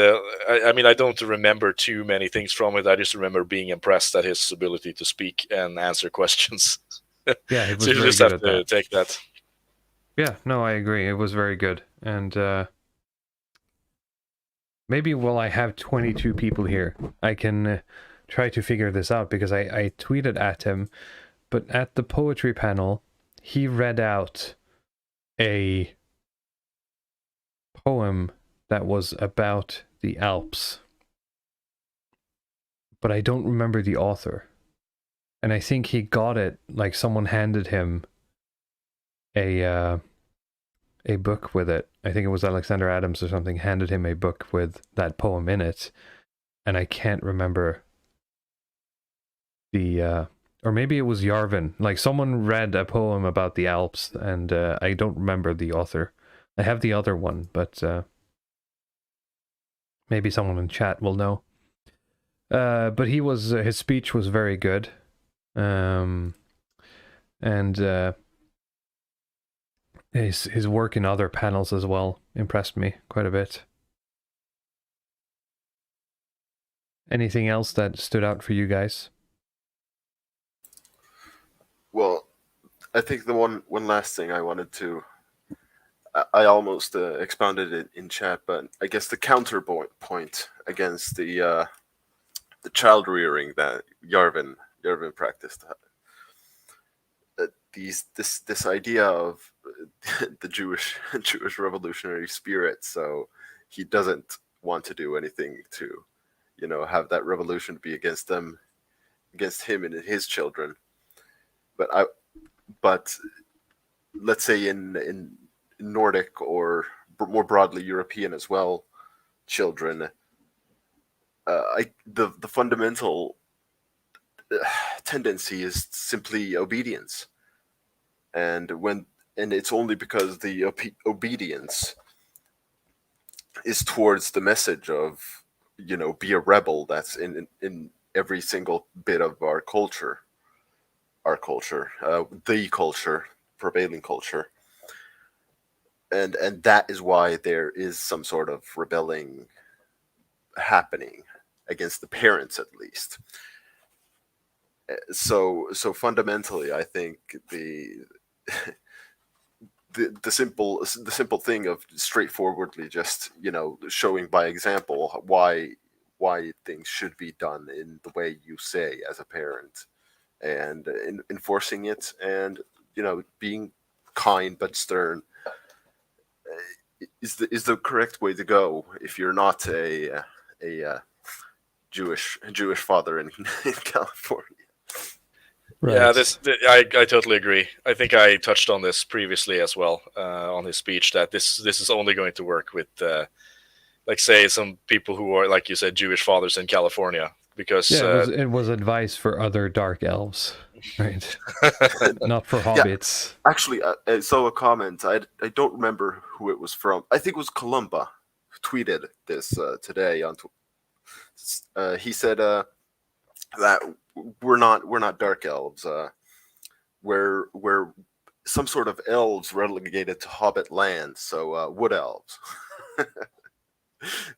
I mean, I don't remember too many things from it. I just remember being impressed at his ability to speak and answer questions. Yeah, it was so you just have to take that. Yeah, no, I agree. It was very good. And maybe while I have 22 people here, I can try to figure this out, because I tweeted at him, but at the poetry panel, he read out a poem that was about the Alps, but I don't remember the author. And I think he got it, like someone handed him a book with it. I think it was Alexander Adams or something handed him a book with that poem in it, and I can't remember the or maybe it was Yarvin. Like someone read a poem about the Alps, and I don't remember the author. I have the other one, but maybe someone in chat will know. But his speech was very good. And his work in other panels as well impressed me quite a bit. Anything else that stood out for you guys? Well, I think the one last thing I wanted to, I almost expounded it in chat, but I guess the counterpoint against the child rearing that Yarvin practiced, this idea of the Jewish revolutionary spirit. So he doesn't want to do anything to, have that revolution be against him and his children. But let's say in Nordic or more broadly European as well, children, the fundamental tendency is simply obedience, and it's only because the obedience is towards the message of be a rebel that's in every single bit of our culture, the culture, prevailing culture. And that is why there is some sort of rebelling happening against the parents, at least. So fundamentally, I think the simple thing of straightforwardly just showing by example why things should be done in the way you say as a parent, and enforcing it, and being kind but stern is the correct way to go if you're not a Jewish father in California. Right. Yeah, I totally agree. I think I touched on this previously as well on his speech, that this is only going to work with like say some people who are, like you said, Jewish fathers in California, because it was advice for other dark elves, right? Not for hobbits. Yeah. Actually, I saw a comment. I don't remember who it was from. I think it was Columba who tweeted this today on he said that we're not dark elves. We're some sort of elves relegated to Hobbit land, so wood elves.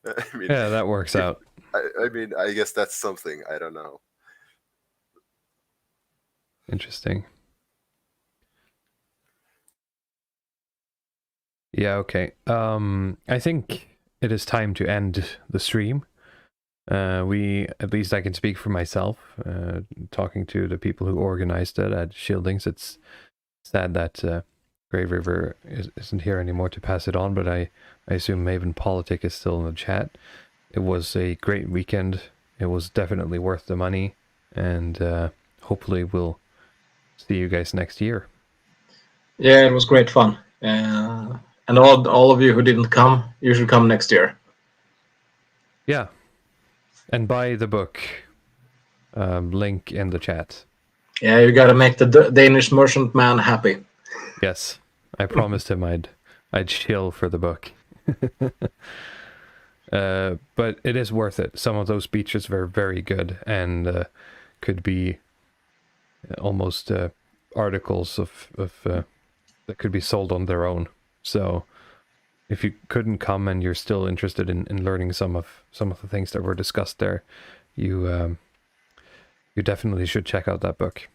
I mean, yeah, that works out. I mean, I guess that's something. I don't know. Interesting. Yeah, okay. I think it is time to end the stream. At least I can speak for myself, talking to the people who organized it at Shieldings. It's sad that JGreenriver isn't here anymore to pass it on, but I assume Maven Politic is still in the chat. It was a great weekend. It was definitely worth the money, and hopefully we'll see you guys next year. Yeah, it was great fun. And all of you who didn't come, you should come next year. Yeah. And buy the book. Link in the chat. Yeah, you gotta make the Danish merchant man happy. Yes, I promised him I'd chill for the book. But it is worth it. Some of those speeches were very good, and could be almost articles of that could be sold on their own. So if you couldn't come and you're still interested in learning some of the things that were discussed there, you definitely should check out that book.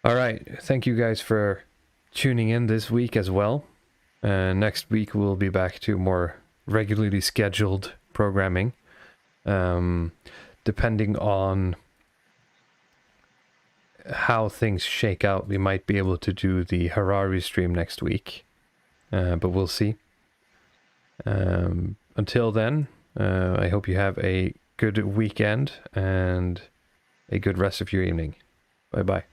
All right, thank you guys for tuning in this week as well. Next week we'll be back to more regularly scheduled programming. Depending on how things shake out, we might be able to do the Harari stream next week. But we'll see. Until then, I hope you have a good weekend and a good rest of your evening. Bye-bye.